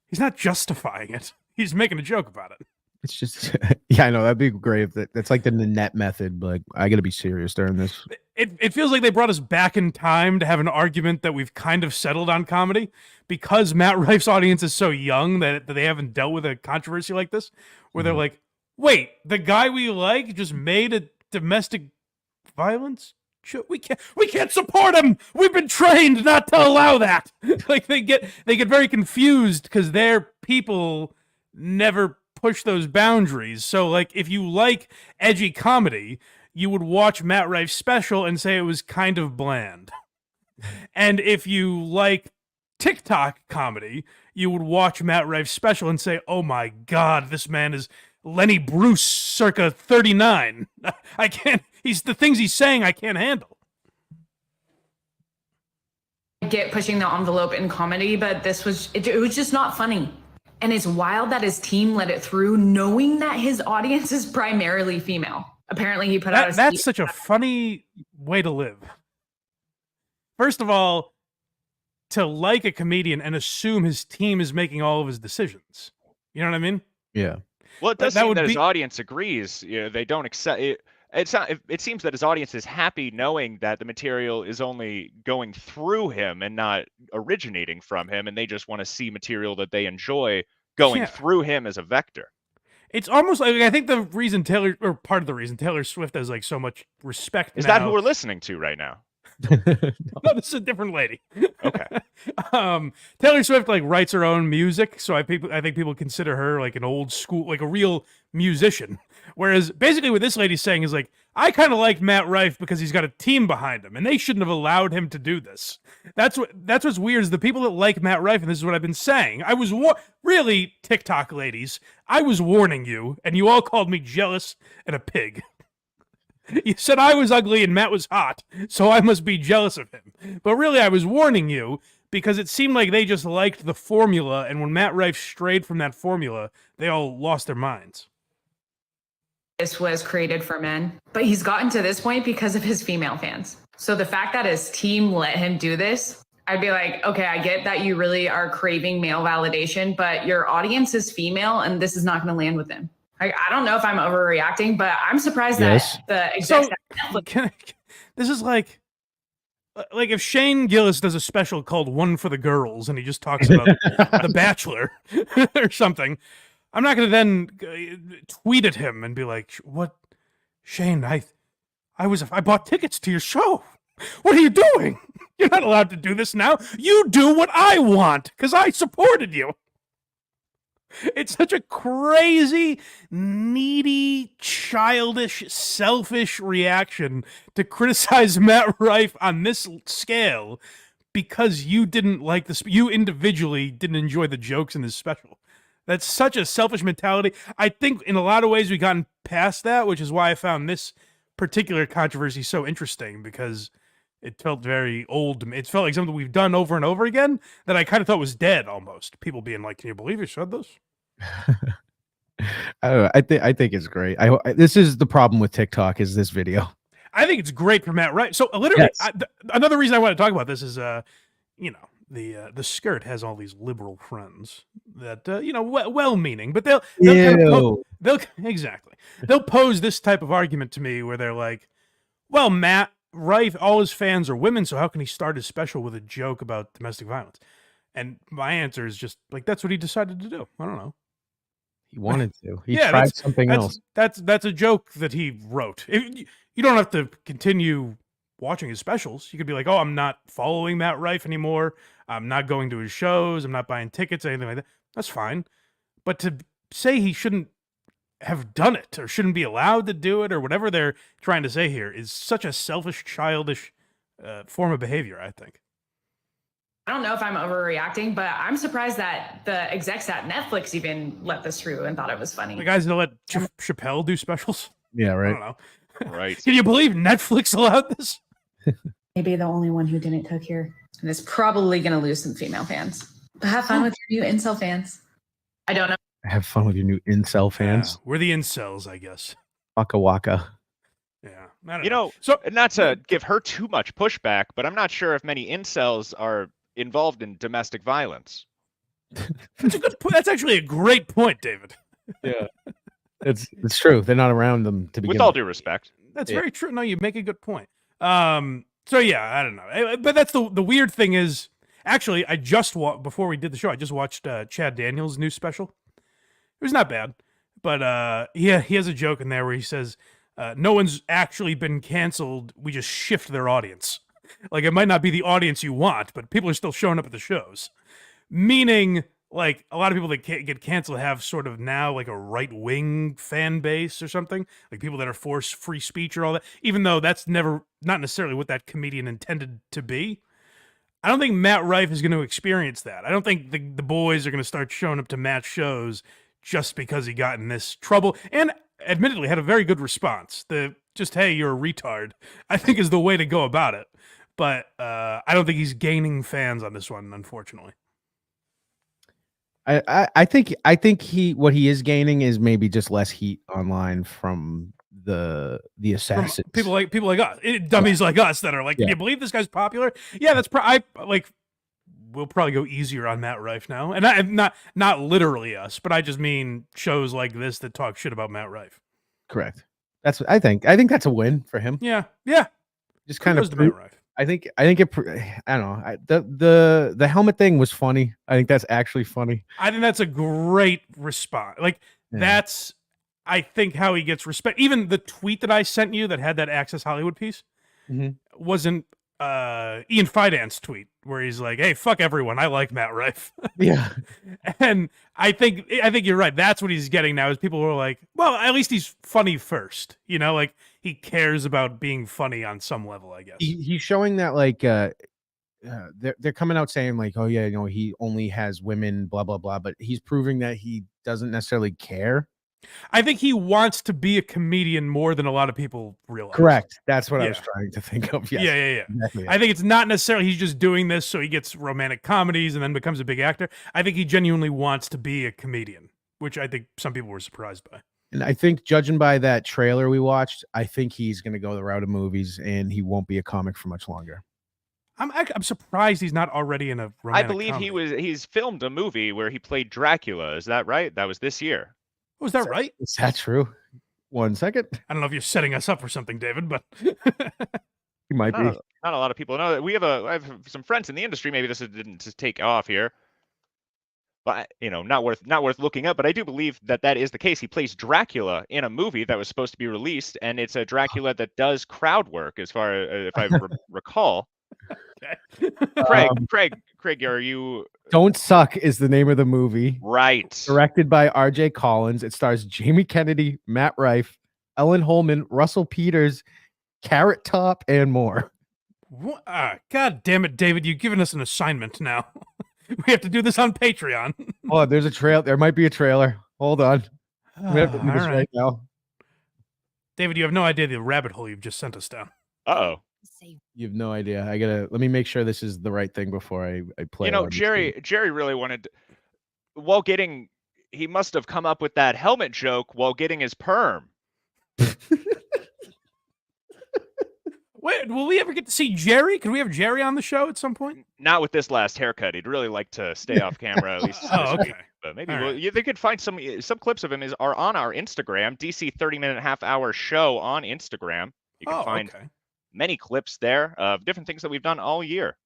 he's not justifying it. He's making a joke about it. It's just, yeah, I know that'd be great. That's like the Nanette method, but I got to be serious during this. It feels like they brought us back in time to have an argument that we've kind of settled on comedy because Matt Rife's audience is so young that they haven't dealt with a controversy like this, where they're wait, the guy we like just made a domestic violence show? We can't support him. We've been trained not to allow that. They get very confused because their people never push those boundaries. So if you like edgy comedy, you would watch Matt Rife's special and say it was kind of bland. And if you like TikTok comedy, you would watch Matt Rife's special and say, "Oh my God, this man is Lenny Bruce circa 39. I can't, the things he's saying I can't handle." Get pushing the envelope in comedy, but it was just not funny. And it's wild that his team let it through, knowing that his audience is primarily female. Apparently, he put out that's such a funny way to live. First of all, to like a comedian and assume his team is making all of his decisions. You know what I mean? Yeah. Well, it does seem that his audience agrees. They don't accept it. It seems that his audience is happy knowing that the material is only going through him and not originating from him, and they just want to see material that they enjoy going through him as a vector. It's almost I think the reason part of the reason Taylor Swift has so much respect is now, that who we're listening to right now? No, this is a different lady. Okay. Taylor Swift writes her own music, so I think people consider her an old school, a real musician. Whereas basically what this lady's saying is I kind of like Matt Rife because he's got a team behind him, and they shouldn't have allowed him to do this. That's what's weird is the people that like Matt Rife, and this is what I've been saying. I was really TikTok ladies. I was warning you, and you all called me jealous and a pig. You said I was ugly and Matt was hot, so I must be jealous of him. But really, I was warning you because it seemed like they just liked the formula, and when Matt Rife strayed from that formula, they all lost their minds. This was created for men, but he's gotten to this point because of his female fans. So the fact that his team let him do this, I'd be like, okay, I get that you really are craving male validation, but your audience is female and this is not going to land with him. I don't know if I'm overreacting, but I'm surprised that the execs this is like if Shane Gillis does a special called One for the Girls and he just talks about The Bachelor or something, I'm not going to then tweet at him and be like, what, Shane, I bought tickets to your show. What are you doing? You're not allowed to do this now. You do what I want because I supported you. It's such a crazy, needy, childish, selfish reaction to criticize Matt Rife on this scale because you didn't like this. You individually didn't enjoy the jokes in this special. That's such a selfish mentality. I think in a lot of ways we've gotten past that, which is why I found this particular controversy so interesting because it felt very old. It felt like something we've done over and over again that I kind of thought was dead almost. People being like, "Can you believe you said this?" I don't know. I think it's great. This is the problem with TikTok is this video. I think it's great for Matt Rife. So literally, Yes. another reason I want to talk about this is, the skirt has all these liberal friends that well-meaning, but they'll exactly they'll pose this type of argument to me where they're like, "Well, Matt Rife, all his fans are women, so how can he start his special with a joke about domestic violence?" And my answer is just like, that's what he decided to do. I don't know. He wanted to. He tried something else. That's a joke that he wrote. You don't have to continue watching his specials. You could be like, "Oh, I'm not following Matt Rife anymore. I'm not going to his shows. I'm not buying tickets, anything like that." That's fine. But to say he shouldn't have done it or shouldn't be allowed to do it or whatever they're trying to say here is such a selfish, childish form of behavior, I think. I don't know if I'm overreacting, but I'm surprised that the execs at Netflix even let this through and thought it was funny. The guys that let Chappelle do specials? Yeah, right. I don't know. Right. Can you believe Netflix allowed this? Maybe the only one who didn't cook here. And it's probably going to lose some female fans. But have fun with your new incel fans. I don't know. Have fun with your new incel fans. We're the incels, I guess. Waka waka. Yeah. I don't You know, So not to give her too much pushback, but I'm not sure if many incels are involved in domestic violence. that's a good point. That's actually a great point, David. Yeah. It's true. They're not around them to begin With all due respect. That's very true. No, you make a good point. So yeah, I don't know. But that's the weird thing is, actually, I just before we did the show, I just watched Chad Daniels' new special. It was not bad, but he has a joke in there where he says, "No one's actually been canceled. We just shift their audience. Like it might not be the audience you want, but people are still showing up at the shows." Meaning, like a lot of people that get canceled have sort of now like a right-wing fan base or something, like people that are for free speech or all that, even though that's not necessarily what that comedian intended to be. I don't think Matt Rife is going to experience that. I don't think the boys are going to start showing up to Matt's shows just because he got in this trouble, and admittedly had a very good response. Hey, you're a retard, I think is the way to go about it. But I don't think he's gaining fans on this one, unfortunately. I think what he is gaining is maybe just less heat online from the assassins. From people like us, dummies like us that are like, "Can you believe this guy's popular?" Yeah, that's we'll probably go easier on Matt Rife now, and not literally us, but I just mean shows like this that talk shit about Matt Rife. Correct. That's what I think. I think that's a win for him. Yeah. Just kind of Matt Rife. I think I don't know. The helmet thing was funny. I think that's actually funny. I think that's a great response. That's, I think, how he gets respect. Even the tweet that I sent you that had that Access Hollywood piece wasn't Ian Fidan's tweet where he's like, "Hey, fuck everyone. I like Matt Rife." Yeah. And I think you're right. That's what he's getting now is people who are like, well, at least he's funny first. Like he cares about being funny on some level, I guess. He's showing that they're coming out saying like, "Oh yeah, he only has women, blah blah blah," but he's proving that he doesn't necessarily care. I think he wants to be a comedian more than a lot of people realize. Correct. That's what I was trying to think of. Yes. Yeah. Exactly. I think it's not necessarily he's just doing this so he gets romantic comedies and then becomes a big actor. I think he genuinely wants to be a comedian, which I think some people were surprised by. And I think, judging by that trailer we watched, I think he's going to go the route of movies, and he won't be a comic for much longer. I'm surprised he's not already in a I romantic believe comedy. he's filmed a movie where he played Dracula. Is that right? That was this year. Oh, is that right? Is that true? 1 second. I don't know if you're setting us up for something, David, but He might be. Not a lot of people know that. I have some friends in the industry. Maybe this didn't just take off here, but not worth looking up. But I do believe that is the case. He plays Dracula in a movie that was supposed to be released, and it's a Dracula that does crowd work, as far as if I recall. Craig, are you? Don't Suck is the name of the movie. Right. Directed by R.J. Collins. It stars Jamie Kennedy, Matt Rife, Ellen Holman, Russell Peters, Carrot Top, and more. God damn it, David! You've given us an assignment now. We have to do this on Patreon. Oh, there's a trail. There might be a trailer. Hold on. We have to do this all right now. David, you have no idea the rabbit hole you've just sent us down. Uh-oh. You have no idea. Let me make sure this is the right thing before I play. Jerry really wanted, he must have come up with that helmet joke while getting his perm. Wait, will we ever get to see Jerry? Could we have Jerry on the show at some point? Not with this last haircut. He'd really like to stay off camera at least. Okay. But maybe they could find some clips of him are on our Instagram, DC 30-minute half-hour show on Instagram. You can find many clips there of different things that we've done all year.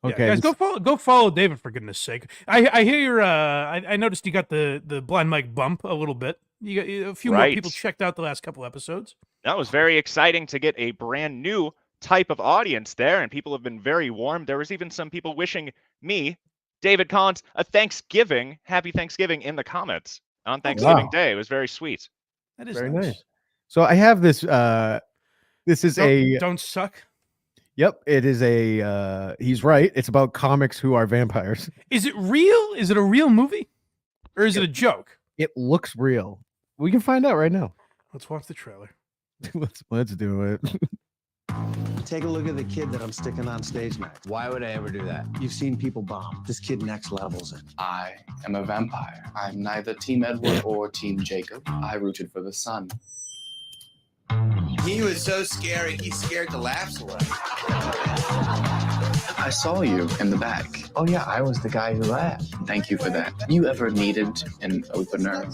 Okay, guys, go follow David, for goodness sake. I hear your I noticed you got the Blind Mike bump a little bit. You got a few more people checked out the last couple episodes. That was very exciting to get a brand new type of audience there, and people have been very warm. There was even some people wishing me, David Collins, happy Thanksgiving in the comments on Thanksgiving Day. It was very sweet. That is very nice. So I have this. This is Don't Suck. Yep, it is a. He's right. It's about comics who are vampires. Is it real? Is it a real movie, or is it a joke? It looks real. We can find out right now. Let's watch the trailer. Let's do it. Take a look at the kid that I'm sticking on stage next. Why would I ever do that? You've seen people bomb. This kid next levels it. I am a vampire. I'm neither Team Edward or Team Jacob. I rooted for the sun. He was so scary, he scared the laughs away. I saw you in the back. Oh yeah, I was the guy who laughed. Thank you for that. You ever needed an opener?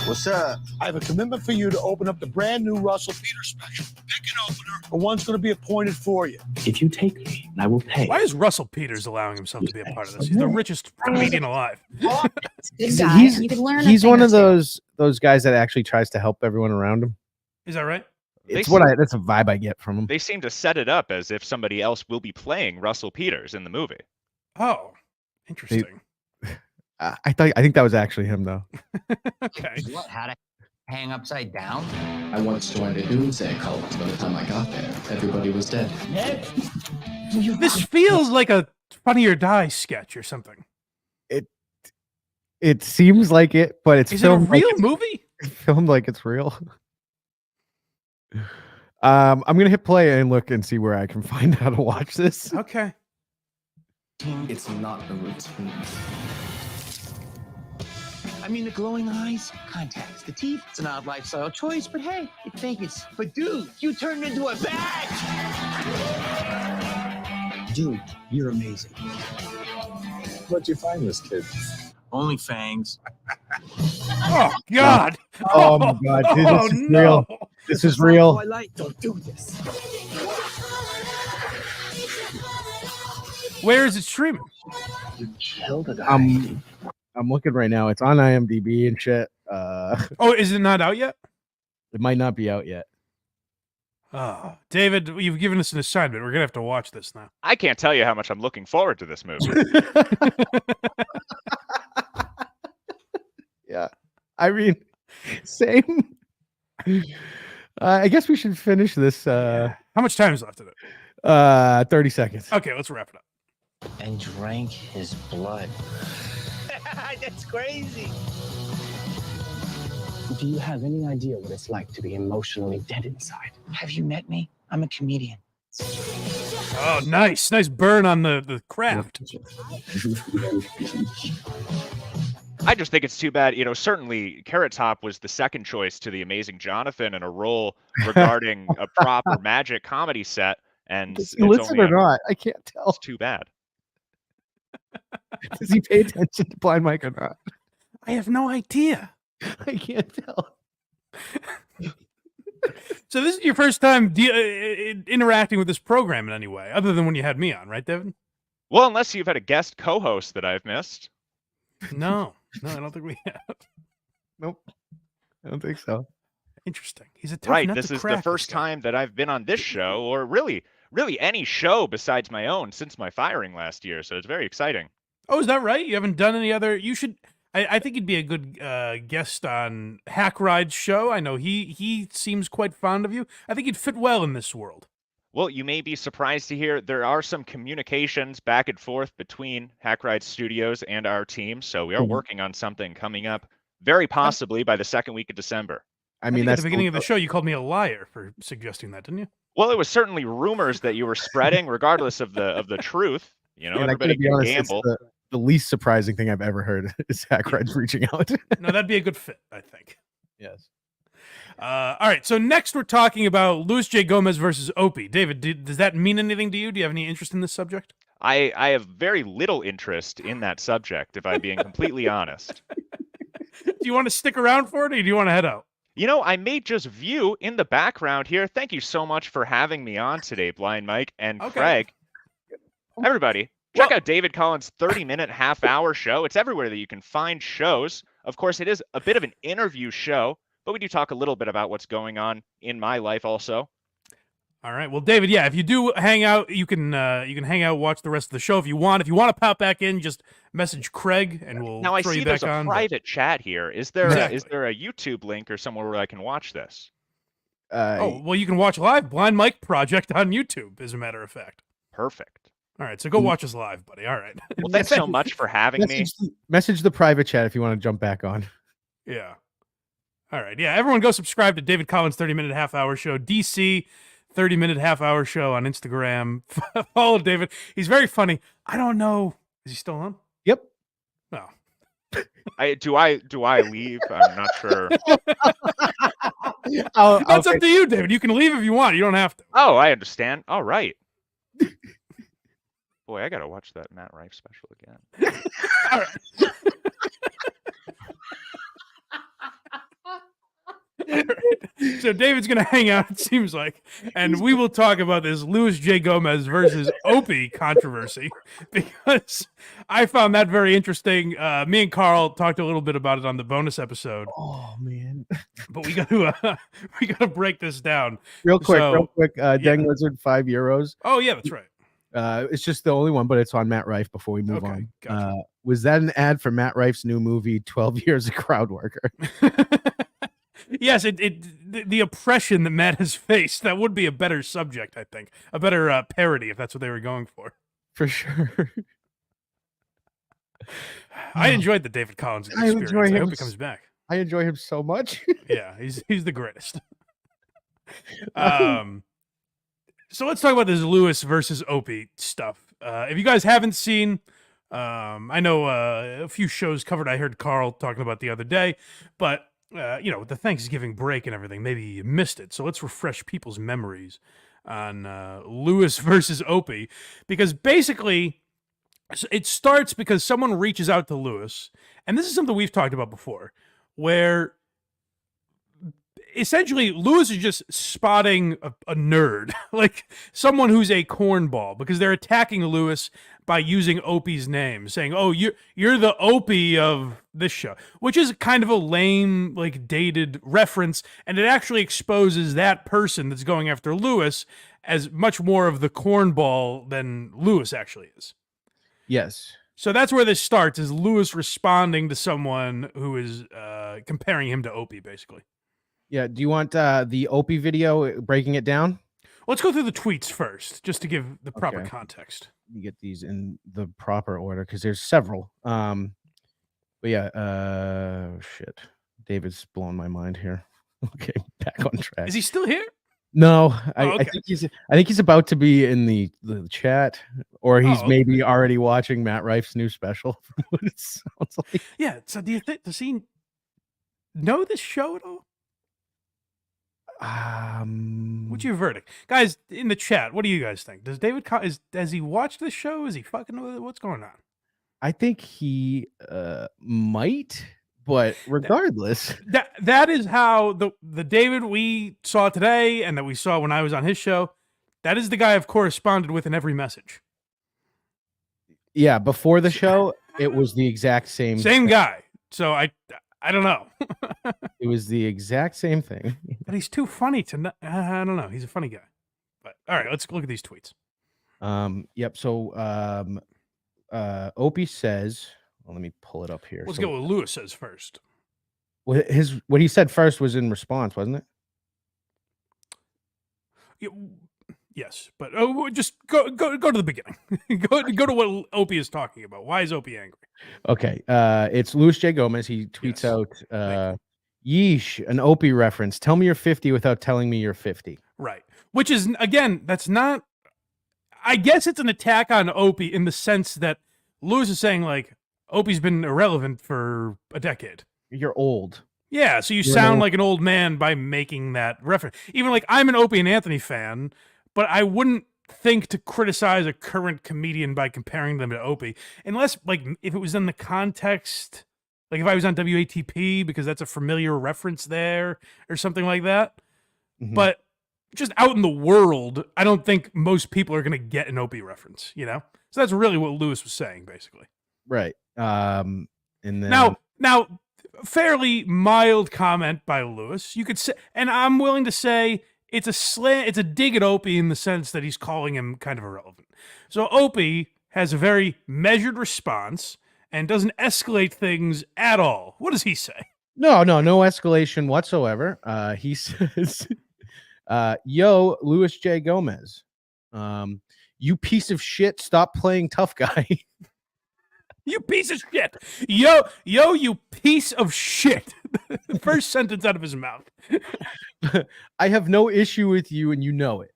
What's up? I have a commitment for you to open up the brand new Russell Peters special. Pick an opener, and one's going to be appointed for you. If you take me, I will pay. Why is Russell Peters allowing himself to be a part of this? He's the richest comedian alive. Good guy. You could learn. He's one of those guys that actually tries to help everyone around him. Is that right? That's a vibe I get from him. They seem to set it up as if somebody else will be playing Russell Peters in the movie. Oh, interesting. I think that was actually him, though. Okay. What? How to hang upside down? I once joined a doomsday cult. By the time I got there, everybody was dead. This feels like a Funny or Die sketch or something. It seems like it, but it's Is it a real movie? Filmed like it's real. I'm gonna hit play and look and see where I can find how to watch this. Okay. It's not a routine. I mean, the glowing eyes, contacts, the teeth. It's an odd lifestyle choice, but hey, you think it's. But dude, you turned into a bat! Dude, you're amazing. Where'd you find this kid? Only fangs. Oh God! Oh my God! Dude, this is real. This is real. Twilight, don't do this. Where is it streaming? You killed a guy. I'm looking right now. It's on IMDb and shit. Oh, is it not out yet? It might not be out yet. Oh, David, you've given us an assignment. We're gonna have to watch this now. I can't tell you how much I'm looking forward to this movie. Yeah, I mean, same. I guess we should finish this. How much time is left in it? 30 seconds. Okay, let's wrap it up. And drank his blood. That's crazy. Do you have any idea what it's like to be emotionally dead inside? Have you met me? I'm a comedian. Oh, nice burn on the craft. I just think it's too bad. Certainly Carrot Top was the second choice to the amazing Jonathan in a role regarding a prop or magic comedy set, and Does it's he listen only or not? I can't tell. it's too bad. Does he pay attention to Blind Mike or not? I have no idea. I can't tell. So this is your first time interacting with this program in any way, other than when you had me on, right, Devin? Well, unless you've had a guest co-host that I've missed. No, I don't think we have. Nope, I don't think so. Interesting. He's a tough Right. nut This to is the crack, first this guy. time that I've been on this show, or really any show besides my own since my firing last year. So it's very exciting. Oh, is that right? You haven't done any other? You should. I think he'd be a good guest on Hack Ride's show. I know he seems quite fond of you. I think he'd fit well in this world. Well, you may be surprised to hear there are some communications back and forth between Hack Ride Studios and our team. So we are working on something coming up, very possibly by the second week of December. I mean, at that's the beginning of the show. You called me a liar for suggesting that, didn't you? Well, it was certainly rumors that you were spreading, regardless of the truth. And Everybody be can honest, gamble. it's the least surprising thing I've ever heard is Hack Ride's reaching out. No, that'd be a good fit, I think. Yes. All right. So next we're talking about Luis J. Gomez versus Opie. David, does that mean anything to you? Do you have any interest in this subject? I have very little interest in that subject, if I'm being completely honest. Do you want to stick around for it, or do you want to head out? I may just view in the background here. Thank you so much for having me on today, Blind Mike and Craig. Everybody, check out David Collins' 30-minute half-hour show. It's everywhere that you can find shows. Of course, it is a bit of an interview show, but we do talk a little bit about what's going on in my life also. All right. Well, David, yeah, if you do hang out, you can hang out, watch the rest of the show if you want. If you want to pop back in, just message Craig and we'll Now I throw see you there's back a on. private chat here. Is there Exactly. is there a YouTube link or somewhere where I can watch this? Well, you can watch live Blind Mike Project on YouTube, as a matter of fact. Perfect. All right, so go watch us live, buddy. All right. Well, thanks so much for having me. Message the private chat if you want to jump back on. Yeah. All right. Yeah, everyone go subscribe to David Collins' 30-minute half-hour show, DC 30-minute half-hour show on Instagram. Follow David. He's very funny. I don't know. Is he still on? Yep. No. Do I leave? I'm not sure. That's up to you, David. You can leave if you want. You don't have to. Oh, I understand. All right. Boy, I gotta watch that Matt Rife special again. All right. So David's gonna hang out, it seems like, and we will talk about this Luis J. Gomez versus Opie controversy, because I found that very interesting. Me and Carl talked a little bit about it on the bonus episode. Oh man! But we got to break this down real quick. Dang Lizard, €5. Oh yeah, that's right. It's just the only one, but it's on Matt Rife before we move on. Gotcha. Was that an ad for Matt Rife's new movie, 12 Years a Crowd Worker? Yes, the oppression that Matt has faced, that would be a better subject, I think. A better parody, if that's what they were going for. For sure. I enjoyed the David Collins experience. I hope he comes back. I enjoy him so much. Yeah, he's the greatest. So let's talk about this Luis versus Opie stuff. If you guys haven't seen, I know a few shows covered. I heard Carl talking about the other day, but with the Thanksgiving break and everything, maybe you missed it. So let's refresh people's memories on Luis versus Opie, because basically it starts because someone reaches out to Luis, and this is something we've talked about before, where essentially Luis is just spotting a nerd, like someone who's a cornball, because they're attacking Luis by using Opie's name, saying, "Oh, you're the Opie of this show," which is kind of a lame, like, dated reference, and it actually exposes that person that's going after Luis as much more of the cornball than Luis actually is. Yes. So that's where this starts, is Luis responding to someone who is comparing him to Opie, basically. Yeah. Do you want the Opie video breaking it down? Let's go through the tweets first, just to give the proper context. You get these in the proper order because there's several. But yeah, shit. David's blowing my mind here. Okay, back on track. Is he still here? No, Oh, I think he's about to be in the chat, or he's maybe already watching Matt Rife's new special. What it sounds like. Yeah. So do you think does he know this show at all? What's your verdict, guys? In the chat, what do you guys think? Does David has he watched this show? Is he fucking with it? What's going on? I think he might, but regardless, that is how the David we saw today and that we saw when I was on his show. That is the guy I've corresponded with in every message. Yeah, before the show, it was the exact same guy. So I don't know. It was the exact same thing. But he's too funny to I don't know. He's a funny guy. But all right, let's look at these tweets. Yep. So Opie says, well, let me pull it up here. Let's go with Lewis says first. What he said first was in response, wasn't it? Yes, but just go to the beginning. go to what Opie is talking about. Why is Opie angry? Okay, it's Luis J. Gomez. He tweets out, "Yeesh, an Opie reference. Tell me you're 50 without telling me you're 50." Right, which is again, that's not. I guess it's an attack on Opie in the sense that Lewis is saying like Opie's been irrelevant for a decade. You're old. Yeah, so you sound like an old man by making that reference. Even like I'm an Opie and Anthony fan, but I wouldn't think to criticize a current comedian by comparing them to Opie, unless like if it was in the context, like if I was on WATP because that's a familiar reference there or something like that. Mm-hmm. But just out in the world, I don't think most people are going to get an Opie reference, you know? So that's really what Lewis was saying, basically. Right. And then now, fairly mild comment by Lewis. You could say, and I'm willing to say it's a dig at Opie in the sense that he's calling him kind of irrelevant. So Opie has a very measured response and doesn't escalate things at all. What does he say? No escalation whatsoever. He says, yo, Luis J. Gomez, you piece of shit, stop playing tough guy. You piece of shit. Yo, you piece of shit. The first sentence out of his mouth. I have no issue with you and you know it.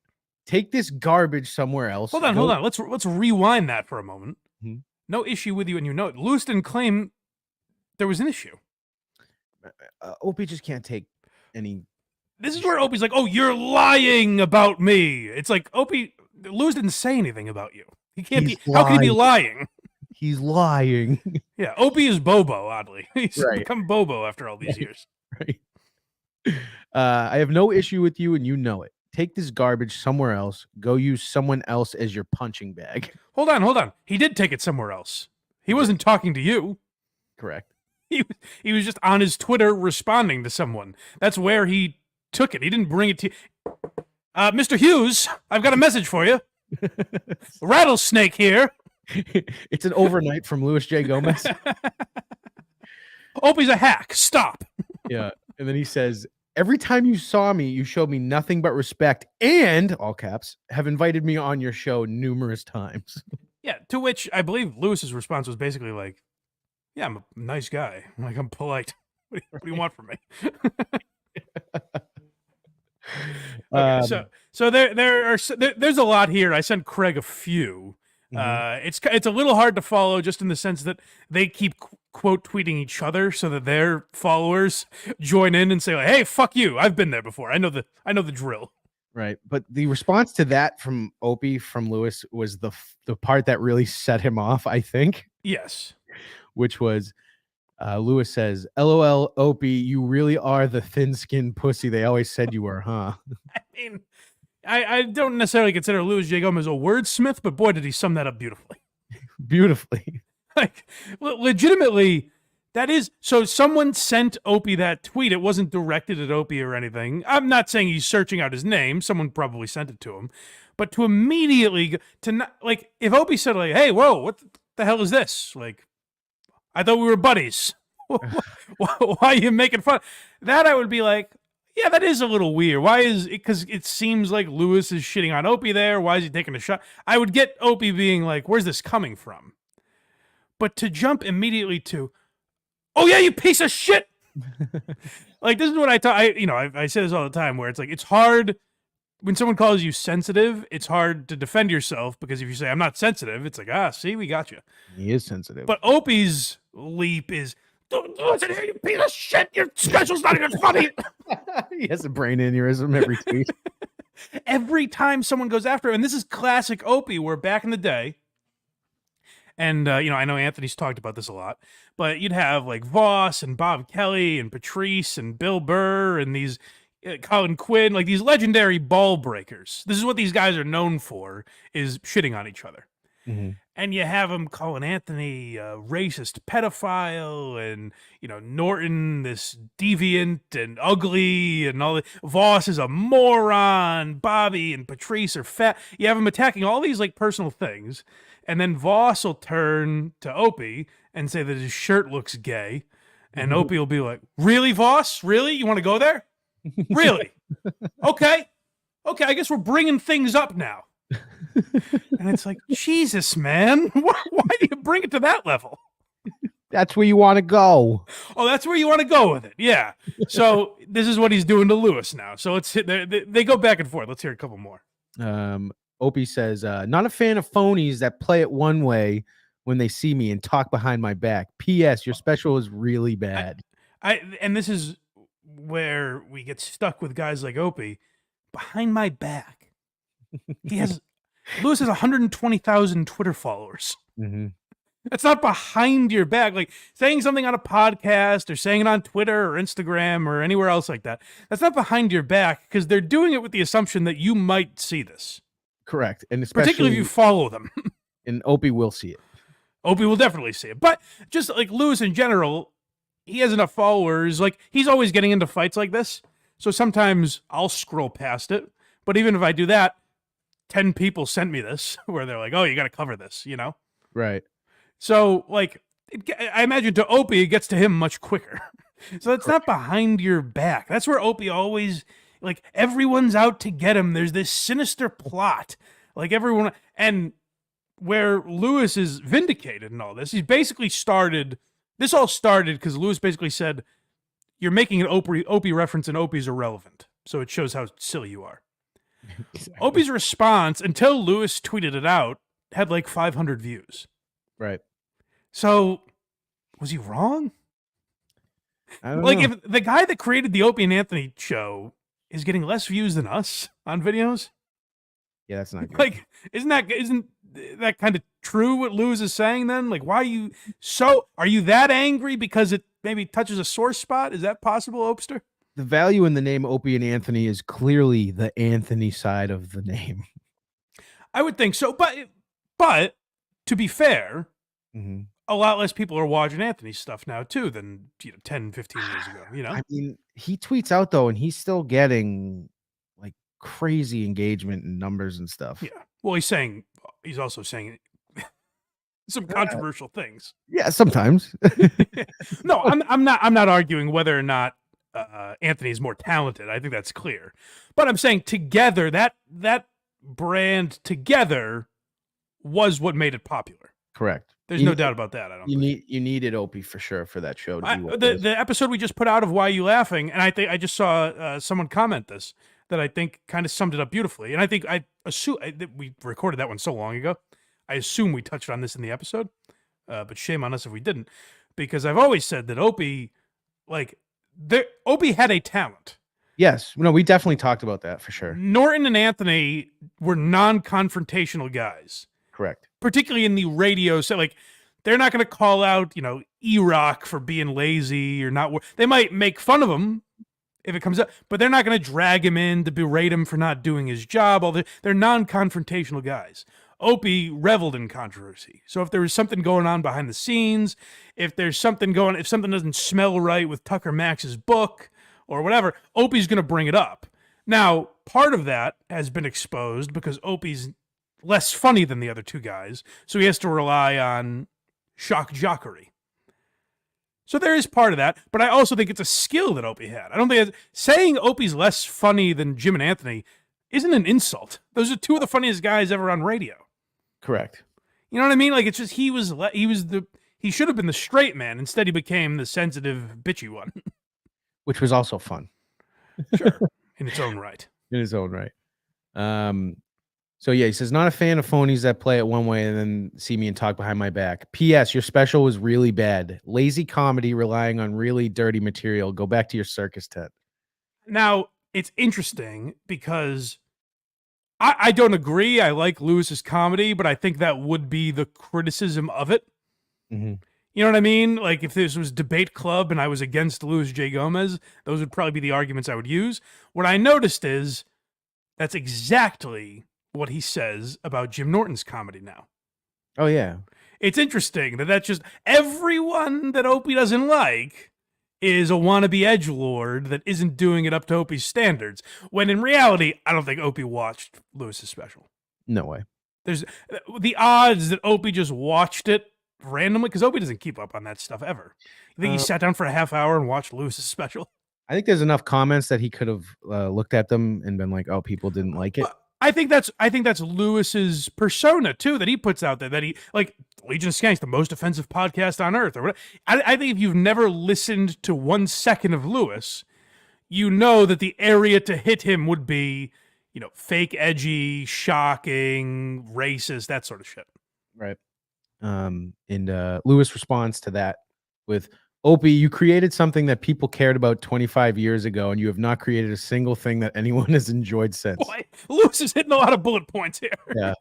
Take this garbage somewhere else. Hold on. Let's rewind that for a moment. Mm-hmm. No issue with you and you know it. Lewis didn't claim there was an issue. Opie just can't take any. This is where Opie's like, oh, you're lying about me. It's like, Lewis didn't say anything about you. He can't be. How can he be lying? He's lying. Yeah, Opie is Bobo, oddly. He's right. become Bobo after all these years. Right. I have no issue with you and you know it. Take this garbage somewhere else. Go use someone else as your punching bag. Hold on. He did take it somewhere else. He wasn't talking to you. Correct. He was just on his Twitter responding to someone. That's where he took it. He didn't bring it to Mr. Hughes, I've got a message for you. Rattlesnake here. It's an overnight from Luis J. Gomez. Opie's a hack. Stop. Yeah. And then he says, every time you saw me, you showed me nothing but respect and, all caps, have invited me on your show numerous times. Yeah. To which I believe Lewis's response was basically like, yeah, I'm a nice guy. Like, I'm polite. What do you want from me? Okay, so there's a lot here. I sent Craig a few. Mm-hmm. It's a little hard to follow just in the sense that they keep quote tweeting each other so that their followers join in and say like, hey, fuck you. I've been there before. I know the drill. Right. But the response to that from Opie from Lewis was the part that really set him off, I think. Yes. Which was Lewis says, LOL, Opie, you really are the thin-skinned pussy they always said you were, huh? I mean, I don't necessarily consider Luis J. Gomez a wordsmith, but boy, did he sum that up beautifully. Beautifully. Like, legitimately, that is... So someone sent Opie that tweet. It wasn't directed at Opie or anything. I'm not saying he's searching out his name. Someone probably sent it to him. But to immediately... to not, like, if Opie said, like, hey, whoa, what the hell is this? Like, I thought we were buddies. Why are you making fun? That I would be like... Yeah, that is a little weird. Why is it? Because it seems like Lewis is shitting on Opie there. Why is he taking a shot? I would get Opie being like, where's this coming from? But to jump immediately to, oh yeah, you piece of shit. Like, this is what I say this all the time, where it's like, it's hard when someone calls you sensitive, it's hard to defend yourself because if you say I'm not sensitive, it's like, see, we got you. He is sensitive. But Opie's leap is, don't listen here, you piece of shit. Your special's not even funny. He has a brain aneurysm every tweet. Every time someone goes after him, and this is classic Opie, where back in the day, and I know Anthony's talked about this a lot, but you'd have like Voss and Bob Kelly and Patrice and Bill Burr and these Colin Quinn, like these legendary ball breakers. This is what these guys are known for, is shitting on each other. Mm-hmm. And you have him calling Anthony a racist pedophile, and Norton this deviant and ugly, and all that. Voss is a moron. Bobby and Patrice are fat. You have him attacking all these like personal things, and then Voss will turn to Opie and say that his shirt looks gay, and Opie will be like, "Really, Voss? Really? You want to go there? Really? Okay, I guess we're bringing things up now." And it's like, Jesus, man, why do you bring it to that level? That's where you want to go. Oh, that's where you want to go with it. Yeah. So this is what he's doing to Lewis now. So let's hit. They go back and forth. Let's hear a couple more. Opie says, not a fan of phonies that play it one way when they see me and talk behind my back. P.S. Your special is really bad. And this is where we get stuck with guys like Opie. Behind my back. Lewis has 120,000 Twitter followers. Mm-hmm. That's not behind your back. Like saying something on a podcast or saying it on Twitter or Instagram or anywhere else like that. That's not behind your back because they're doing it with the assumption that you might see this. Correct. And especially particularly if you follow them. And Opie will see it. Opie will definitely see it. But just like Lewis in general, he has enough followers. Like he's always getting into fights like this. So sometimes I'll scroll past it. But even if I do that, 10 people sent me this where they're like, oh, you got to cover this, Right. So, like, I imagine to Opie, it gets to him much quicker. So it's not behind your back. That's where Opie always, like, everyone's out to get him. There's this sinister plot. Like, everyone, and where Lewis is vindicated in all this, he's basically this all started because Lewis basically said, you're making an Opie reference and Opie's irrelevant. So it shows how silly you are. Exactly. Opie's response, until Lewis tweeted it out, had like 500 views. Right. So, was he wrong? I don't know. If the guy that created the Opie and Anthony show is getting less views than us on videos, yeah, that's not good. Like, isn't that kind of true what Lewis is saying then? Like, are you that angry because it maybe touches a sore spot? Is that possible, Opster? The value in the name Opie and Anthony is clearly the Anthony side of the name. I would think so, but to be fair, mm-hmm. a lot less people are watching Anthony's stuff now too than 10, 15 years ago. I mean, he tweets out though, and he's still getting like crazy engagement and numbers and stuff. Yeah. Well, he's also saying some controversial things. Yeah, sometimes. No, I'm not arguing whether or not Anthony's more talented. I think that's clear. But I'm saying together, that brand together was what made it popular. Correct. There's no doubt about that. You needed Opie for sure for that show to be what the episode we just put out of Why You Laughing, and I think I just saw someone comment this that I think kind of summed it up beautifully. And I assume we recorded that one so long ago. I assume we touched on this in the episode, but shame on us if we didn't, because I've always said that Opie had a talent. Yes. No, we definitely talked about that for sure. Norton and Anthony were non-confrontational guys. Correct. Particularly in the radio. So, like, they're not going to call out, E-Rock for being lazy or not. They might make fun of him if it comes up, but they're not going to drag him in to berate him for not doing his job. They're non-confrontational guys. Opie reveled in controversy. So if there was something going on behind the scenes, if something doesn't smell right with Tucker Max's book or whatever, Opie's going to bring it up. Now, part of that has been exposed because Opie's less funny than the other two guys, so he has to rely on shock jockery. So there is part of that, but I also think it's a skill that Opie had. I don't think saying Opie's less funny than Jim and Anthony isn't an insult. Those are two of the funniest guys ever on radio. Correct. You know what I mean? Like, it's just he should have been the straight man. Instead, he became the sensitive, bitchy one. Which was also fun. Sure. In its own right. In its own right. So yeah, he says, not a fan of phonies that play it one way and then see me and talk behind my back. P.S. Your special was really bad. Lazy comedy relying on really dirty material. Go back to your circus tent. Now, it's interesting because I don't agree. I like Lewis's comedy, but I think that would be the criticism of it. Mm-hmm. You know what I mean? Like if this was Debate Club and I was against Louis J. Gomez, those would probably be the arguments I would use. What I noticed is that's exactly what he says about Jim Norton's comedy now. Oh, yeah. It's interesting that that's just everyone that Opie doesn't like is a wannabe edgelord that isn't doing it up to Opie's standards. When in reality, I don't think Opie watched Lewis's special. No way. There's the odds that Opie just watched it randomly, because Opie doesn't keep up on that stuff ever. You think he sat down for a half hour and watched Lewis's special? I think there's enough comments that he could have looked at them and been like, "Oh, people didn't like it." I think that's Lewis's persona too that he puts out there. That he like Legion of Skanks, the most offensive podcast on earth, or whatever. I think if you've never listened to 1 second of Lewis, you know that the area to hit him would be, you know, fake, edgy, shocking, racist, that sort of shit. Right. And Lewis responds to that with, Opie, you created something that people cared about 25 years ago, and you have not created a single thing that anyone has enjoyed since. Boy, Lewis is hitting a lot of bullet points here. Yeah.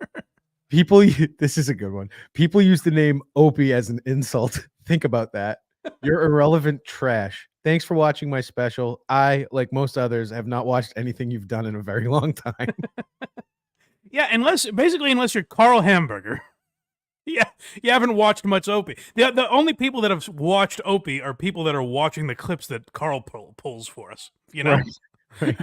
This is a good one. People use the name Opie as an insult. Think about that. You're irrelevant trash. Thanks for watching my special. I, like most others, have not watched anything you've done in a very long time. Yeah, unless you're Carl Hamburger. Yeah, you haven't watched much Opie. The only people that have watched Opie are people that are watching the clips that Carl pulls for us, you know? Right.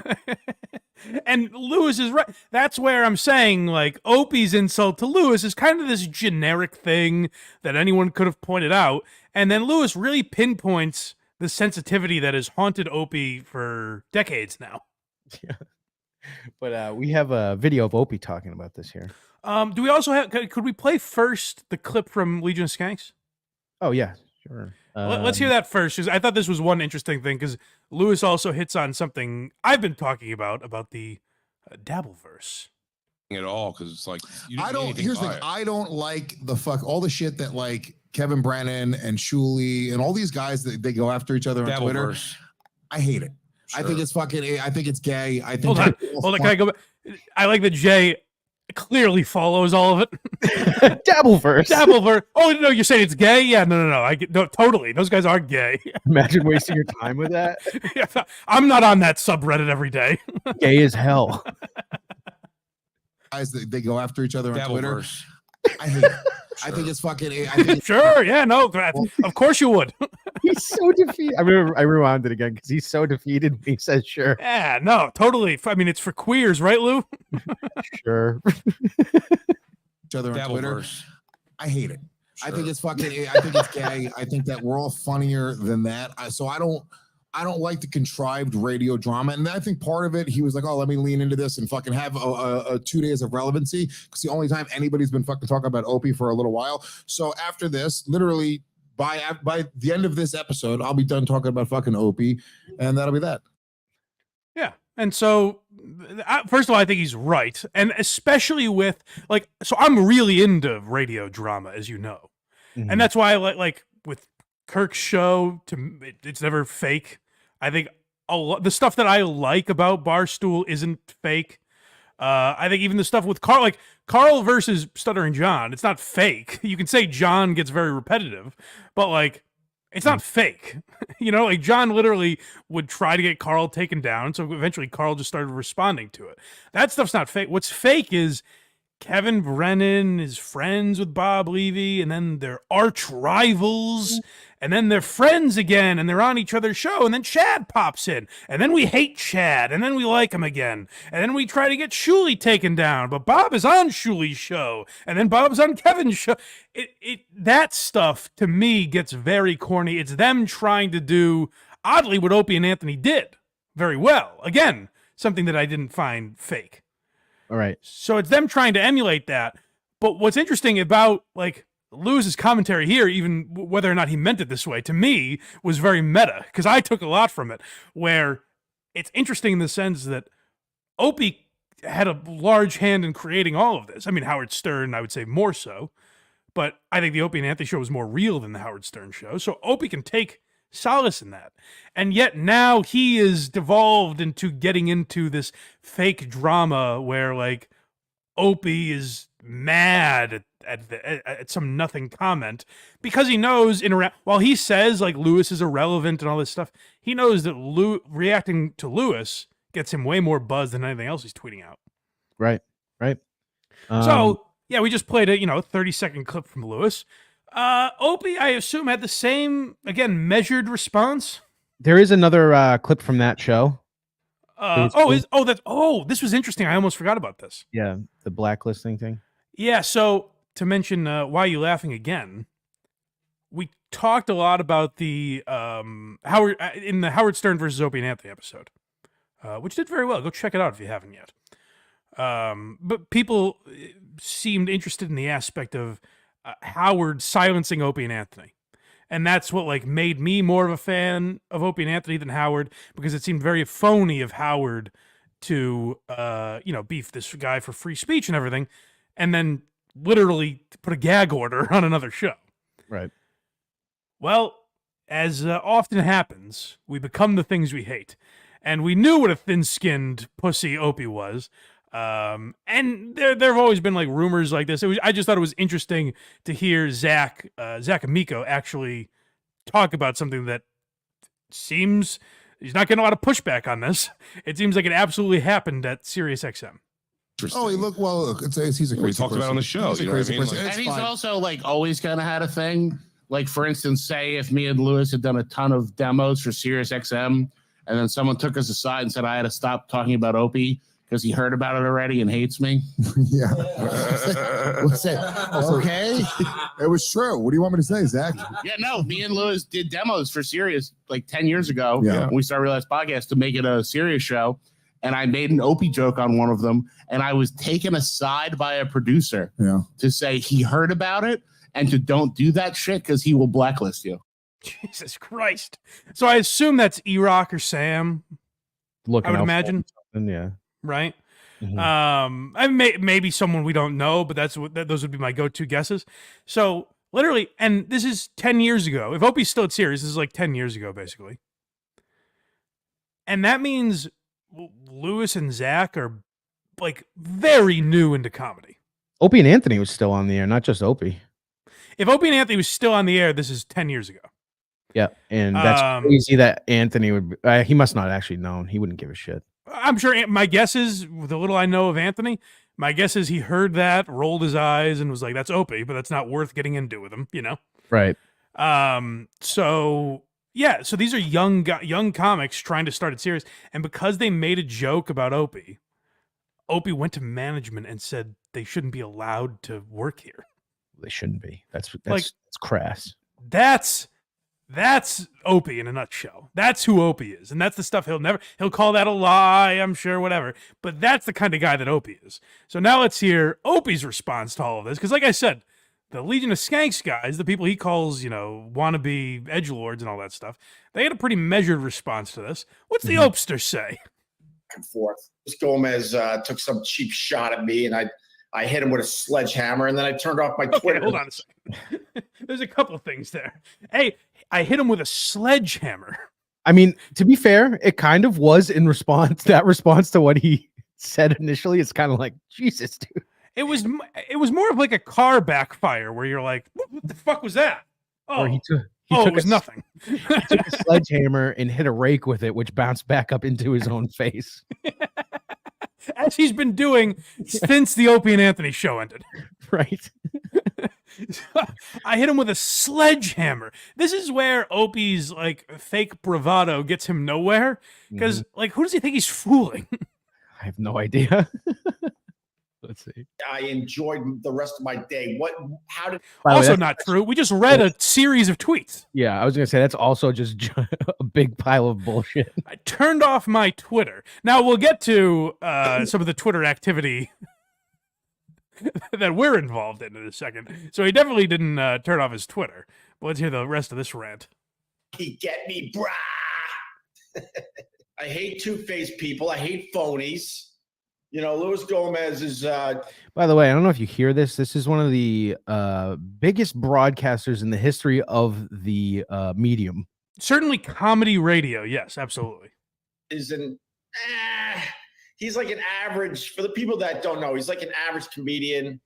And Lewis is right. That's where I'm saying, like, Opie's insult to Lewis is kind of this generic thing that anyone could have pointed out. And then Lewis really pinpoints the sensitivity that has haunted Opie for decades now. Yeah. But we have a video of Opie talking about this here. Do we also have? Could we play first the clip from Legion of Skanks? Oh yeah, sure. Let's hear that first, because I thought this was one interesting thing. Because Lewis also hits on something I've been talking about the Dabbleverse. At all, because it's like Here's the thing. I don't like all the shit that like Kevin Brennan and Shuley and all these guys that they go after each other on Twitter. I hate it. Sure. I think it's fucking. I think it's gay. I think. Hold on. Can I go back? I like that Jay clearly follows all of it. Dabbleverse. Oh no, you're saying it's gay? Yeah, no, totally. Those guys are gay. Imagine wasting your time with that. Yeah, I'm not on that subreddit every day. Gay as hell. Guys, they go after each other on Twitter. I hate it. Sure. I think it's fucking. Sure, yeah, no, of course you would. He's so defeated. I rewound it again because he's so defeated. He says, "Sure." Yeah, no, totally. I mean, it's for queers, right, Lou? Sure. Each other on Twitter. I hate it. Sure. I think it's fucking. I think it's gay. I think that we're all funnier than that. So I don't like the contrived radio drama. And I think part of it, he was like, oh, let me lean into this and fucking have a 2 days of relevancy. Because the only time anybody's been fucking talking about Opie for a little while. So after this, literally by the end of this episode, I'll be done talking about fucking Opie. And that'll be that. Yeah. And so, first of all, I think he's right. And especially with, like, so I'm really into radio drama, as you know. Mm-hmm. And that's why I like with Kirk's show, it's never fake. I think the stuff that I like about Barstool isn't fake. I think even the stuff with Carl, like Carl versus Stuttering John, it's not fake. You can say John gets very repetitive, but like it's not fake. You know, like John literally would try to get Carl taken down, so eventually Carl just started responding to it. That stuff's not fake. What's fake is Kevin Brennan is friends with Bob Levy, and then they're arch rivals, and then they're friends again, and they're on each other's show, and then Chad pops in, and then we hate Chad, and then we like him again, and then we try to get Shuley taken down, but Bob is on Shuley's show, and then Bob's on Kevin's show. That stuff, to me, gets very corny. It's them trying to do, oddly, what Opie and Anthony did very well. Again, something that I didn't find fake. All right. So it's them trying to emulate that. But what's interesting about like Lewis's commentary here, even whether or not he meant it this way, to me was very meta, because I took a lot from it, where it's interesting in the sense that Opie had a large hand in creating all of this. I mean, Howard Stern, I would say more so, but I think the Opie and Anthony show was more real than the Howard Stern show. So Opie can take solace in that. And yet now he is devolved into getting into this fake drama where like Opie is mad at some nothing comment because he knows while he says like Lewis is irrelevant and all this stuff, he knows that reacting to Lewis gets him way more buzz than anything else he's tweeting out. Right. So yeah, we just played a 30-second clip from Lewis. Opie, I assume, had the same, again, measured response. There is another clip from that show. This was interesting. I almost forgot about this. Yeah, the blacklisting thing. Yeah, so to mention Why You Laughing Again, we talked a lot about the in the Howard Stern versus Opie and Anthony episode, which did very well. Go check it out if you haven't yet. But people seemed interested in the aspect of Howard silencing Opie and Anthony. And that's what like made me more of a fan of Opie and Anthony than Howard, because it seemed very phony of Howard to beef this guy for free speech and everything, and then literally put a gag order on another show. Right. Well, as often happens, we become the things we hate. And we knew what a thin-skinned pussy Opie was. And there have always been like rumors like this. I just thought it was interesting to hear Zach Amico actually talk about something that seems he's not getting a lot of pushback on this. It seems like it absolutely happened at SiriusXM. Oh, look, he's a crazy We talked about it on the show. He's a You know what I crazy mean? person. Like- And he's also like always kind of had a thing. Like, for instance, say if me and Lewis had done a ton of demos for SiriusXM, and then someone took us aside and said I had to stop talking about Opie because he heard about it already and hates me. Yeah. What's that? Okay. It was true. What do you want me to say, Zach? Yeah, no, me and Lewis did demos for Sirius like 10 years ago. Yeah. When we started Real Life Podcast to make it a Sirius show. And I made an Opie joke on one of them. And I was taken aside by a producer to say he heard about it and to don't do that shit because he will blacklist you. Jesus Christ. So I assume that's E-Rock or Sam. I would imagine. Yeah. Right? Mhm. Maybe someone we don't know, but those would be my go-to guesses. So literally, and this is 10 years ago. If Opie's still at Sirius, this is like 10 years ago, basically. And that means Lewis and Zach are like very new into comedy. Opie and Anthony was still on the air, not just Opie. If Opie and Anthony was still on the air, this is 10 years ago. Yeah, and that's crazy that Anthony would. He must not actually known. He wouldn't give a shit. I'm sure. My guess is, with the little I know of Anthony, my guess is he heard that, rolled his eyes, and was like, "That's Opie, but that's not worth getting into with him," you know? Right. So yeah. So these are young comics trying to start at Sirius, and because they made a joke about Opie went to management and said they shouldn't be allowed to work here. They shouldn't be. That's Like- crass. That's Opie in a nutshell. That's who Opie is. And that's the stuff he'll call that a lie, I'm sure, whatever. But that's the kind of guy that Opie is. So now let's hear Opie's response to all of this. Because like I said, the Legion of Skanks guys, the people he calls, wannabe edgelords and all that stuff, they had a pretty measured response to this. What's the Opster say? And forth. This Gomez took some cheap shot at me, and I hit him with a sledgehammer, and then I turned off my Twitter. Hold on a second. There's a couple of things there. Hey, I hit him with a sledgehammer. I mean, to be fair, it kind of was in response to what he said initially. It's kind of like, Jesus, dude. It was more of like a car backfire where you're like, what the fuck was that? Oh, it was nothing. He took a sledgehammer and hit a rake with it, which bounced back up into his own face. As he's been doing since the Opie and Anthony show ended. Right. I hit him with a sledgehammer. This is where Opie's like fake bravado gets him nowhere. Because like, who does he think he's fooling? I have no idea. Let's see. I enjoyed the rest of my day. How did? Also not true. We just read a series of tweets. Yeah, I was gonna say that's also just a big pile of bullshit. I turned off my Twitter. Now we'll get to some of the Twitter activity that we're involved in a second. So he definitely didn't turn off his Twitter. But let's hear the rest of this rant. He get me, brah. I hate two-faced people. I hate phonies. Luis Gomez is. By the way, I don't know if you hear this. This is one of the biggest broadcasters in the history of the medium. Certainly comedy radio. Yes, absolutely. He's like an average, for the people that don't know, he's like an average comedian.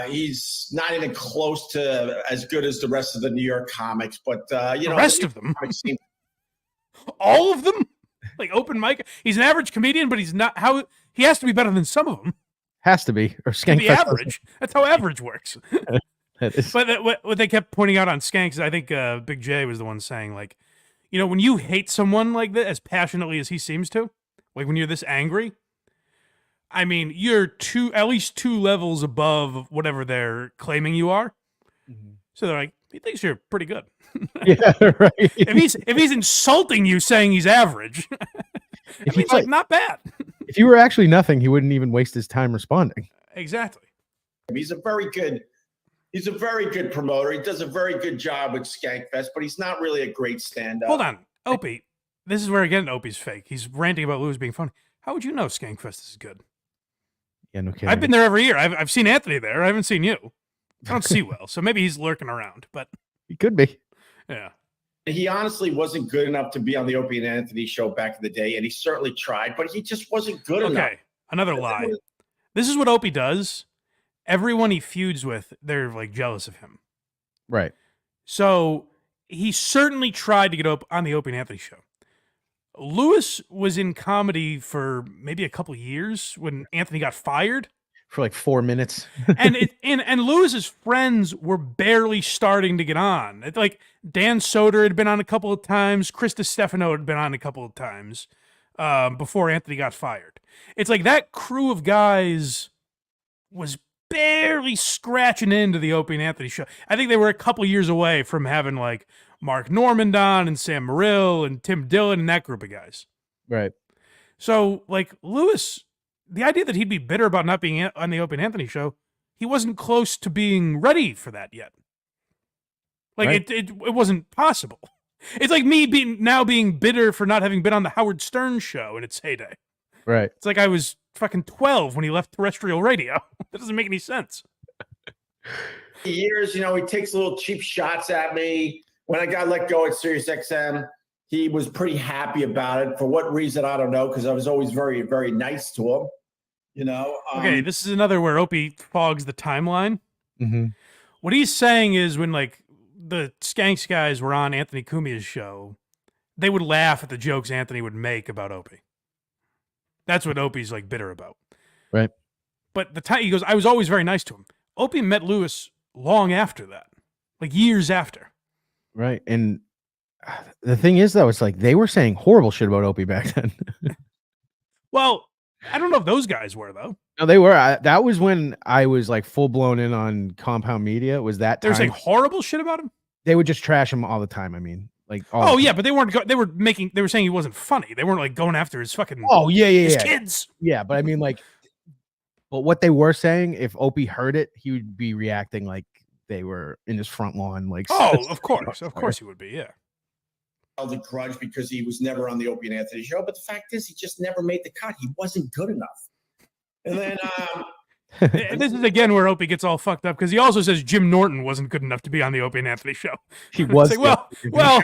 He's not even close to as good as the rest of the New York comics, but the rest of them, all of them, like open mic. He's an average comedian, but he's not. How he has to be better than some of them. Has to be, or Skank. To be average. That's how average works. But what they kept pointing out on Skanks, I think Big J was the one saying, like, when you hate someone like that as passionately as he seems to, like when you're this angry, I mean, you're at least 2 levels above whatever they're claiming you are. Mm-hmm. So they're like, he thinks you're pretty good. Yeah, right. If he's insulting you, saying he's average, he's like not bad. If you were actually nothing, he wouldn't even waste his time responding. Exactly. He's a very good promoter. He does a very good job with Skankfest, but he's not really a great stand-up. Hold on, Opie. This is where again Opie's fake. He's ranting about Louis being funny. How would you know Skankfest is good? Yeah, no kidding. I've been there every year. I've seen Anthony there. I haven't seen you. I don't see well, so maybe he's lurking around. But he could be. Yeah. He honestly wasn't good enough to be on the Opie and Anthony show back in the day, and he certainly tried, but he just wasn't good enough. Okay, another lie. This is what Opie does. Everyone he feuds with, they're like jealous of him. Right. So he certainly tried to get up on the Opie and Anthony show. Louis was in comedy for maybe a couple years when Anthony got fired. For like 4 minutes. and Louis's friends were barely starting to get on. It's like Dan Soder had been on a couple of times. Chris DiStefano had been on a couple of times before Anthony got fired. It's like that crew of guys was barely scratching into the Opie and Anthony show. I think they were a couple years away from having like Mark Normand on and Sam Morrill and Tim Dillon and that group of guys. Right. So like Louis, the idea that he'd be bitter about not being on the Opie and Anthony show, he wasn't close to being ready for that yet. Like right. it wasn't possible. It's like me being bitter for not having been on the Howard Stern show in its heyday. Right. It's like I was fucking 12 when he left terrestrial radio. That doesn't make any sense. Years, he takes little cheap shots at me. When I got let go at Sirius XM, he was pretty happy about it. For what reason, I don't know, because I was always very, very nice to him. Okay, this is another where Opie fogs the timeline. Mm-hmm. What he's saying is when like the Skanks guys were on Anthony Cumia's show, they would laugh at the jokes Anthony would make about Opie. That's what Opie's like bitter about. Right. But he goes, I was always very nice to him. Opie met Louis long after that, like years after. Right. And the thing is, though, it's like they were saying horrible shit about Opie back then. Well, I don't know if those guys were, though. No, they were. That was when I was like full blown in on Compound Media. It was that they were time. saying horrible shit about him? They would just trash him all the time. I mean, like, oh yeah, but they weren't. They were saying he wasn't funny. They weren't like going after his fucking. Oh yeah, his kids. Yeah, but I mean, like, but what they were saying, if Opie heard it, he would be reacting like they were in his front lawn. Like, oh, of course he would be. Yeah. Held a grudge because he was never on the Opie and Anthony show, but the fact is, he just never made the cut. He wasn't good enough. And then. And this is again where Opie gets all fucked up because he also says Jim Norton wasn't good enough to be on the Opie and Anthony show. He was. Like, well.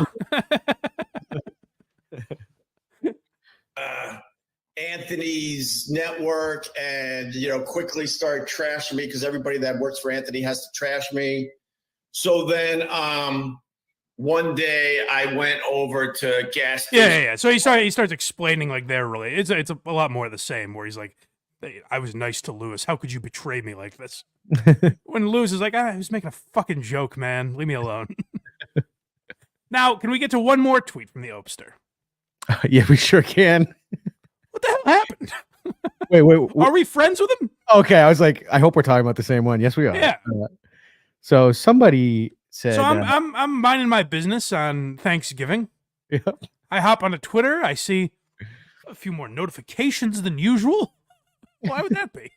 Anthony's network and quickly started trashing me because everybody that works for Anthony has to trash me. So then one day I went over to gas station. Yeah. So he starts explaining like they're really it's a lot more of the same where he's like, I was nice to Louis. How could you betray me like this? When Louis is like, I was making a fucking joke, man. Leave me alone. Now, can we get to one more tweet from the Opster? Yeah, we sure can. What the hell happened? Wait. Are we friends with him? Okay, I was like, I hope we're talking about the same one. Yes, we are. Yeah. So somebody said. So I'm minding my business on Thanksgiving. Yeah. I hop onto Twitter. I see a few more notifications than usual. Why would that be?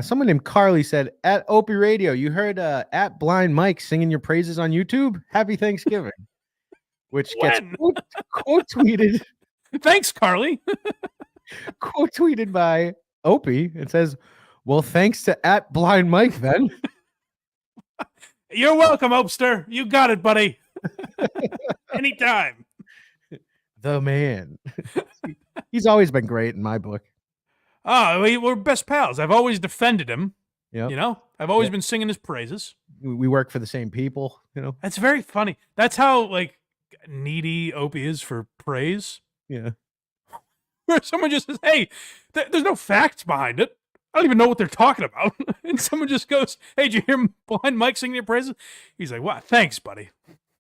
Someone named Carly said, at Opie Radio, you heard at Blind Mike singing your praises on YouTube. Happy Thanksgiving. Which gets quote tweeted. Thanks, Carly. Quote tweeted by Opie. It says, well, thanks to @BlindMike then. You're welcome, Opster. You got it, buddy. Anytime. The man. He's always been great in my book. Oh, we're best pals. I've always defended him. Yep. You know, I've always been singing his praises. We work for the same people, you know. That's very funny. That's how like needy Opie is for praise. Yeah. Where someone just says, hey, there's no facts behind it. I don't even know what they're talking about. And someone just goes, hey, did you hear Blind Mike singing your praises? He's like, wow, thanks, buddy.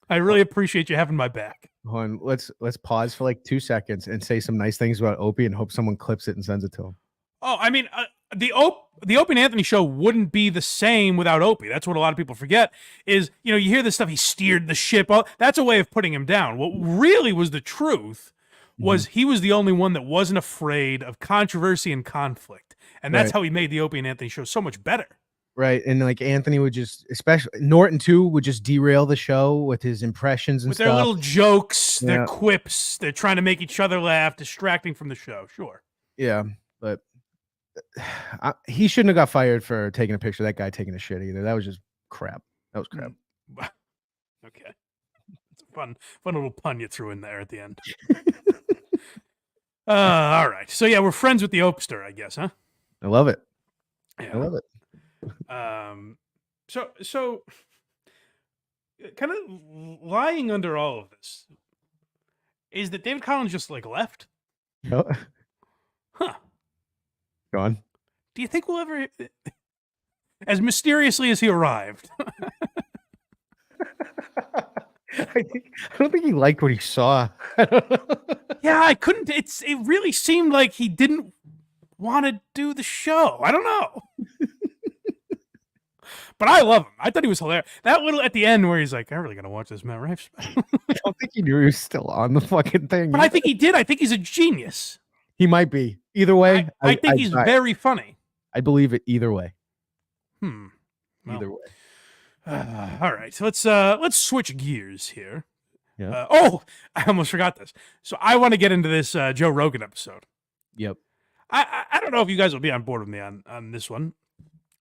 I really appreciate you having my back. Hold on, let's pause for like 2 seconds and say some nice things about Opie and hope someone clips it and sends it to him. Oh, I mean, the Opie and Anthony show wouldn't be the same without Opie. That's what a lot of people forget is, you know, you hear this stuff, he steered the ship. That's a way of putting him down. What really was the truth was he was the only one that wasn't afraid of controversy and conflict. And that's how he made the Opie and Anthony show so much better. Right. And like Anthony would just, especially Norton too, would just derail the show with his impressions and with stuff. their little jokes, their quips, they're trying to make each other laugh, distracting from the show. Sure. Yeah. But he shouldn't have got fired for taking a picture of that guy taking a shit either. That was just crap. That was crap. Okay. It's a fun little pun you threw in there at the end. All right. So yeah, we're friends with the Opster, I guess, huh? I love it. Yeah. I love it. So kind of lying under all of this is that David Collins just like left. No. Huh. Go on. Do you think we'll ever, as mysteriously as he arrived? I don't think he liked what he saw. Yeah, I couldn't. It really seemed like he didn't want to do the show. I don't know. But I love him. I thought he was hilarious. That little at the end where he's like, I'm really going to watch this Matt Rife special. I don't think he knew he was still on the fucking thing. But I think he did. I think he's a genius. He might be. Either way. I think he's very funny. I believe it either way. Well, either way. All right. So let's switch gears here. Yeah. I almost forgot this. So I want to get into this Joe Rogan episode. Yep. I don't know if you guys will be on board with me on this one,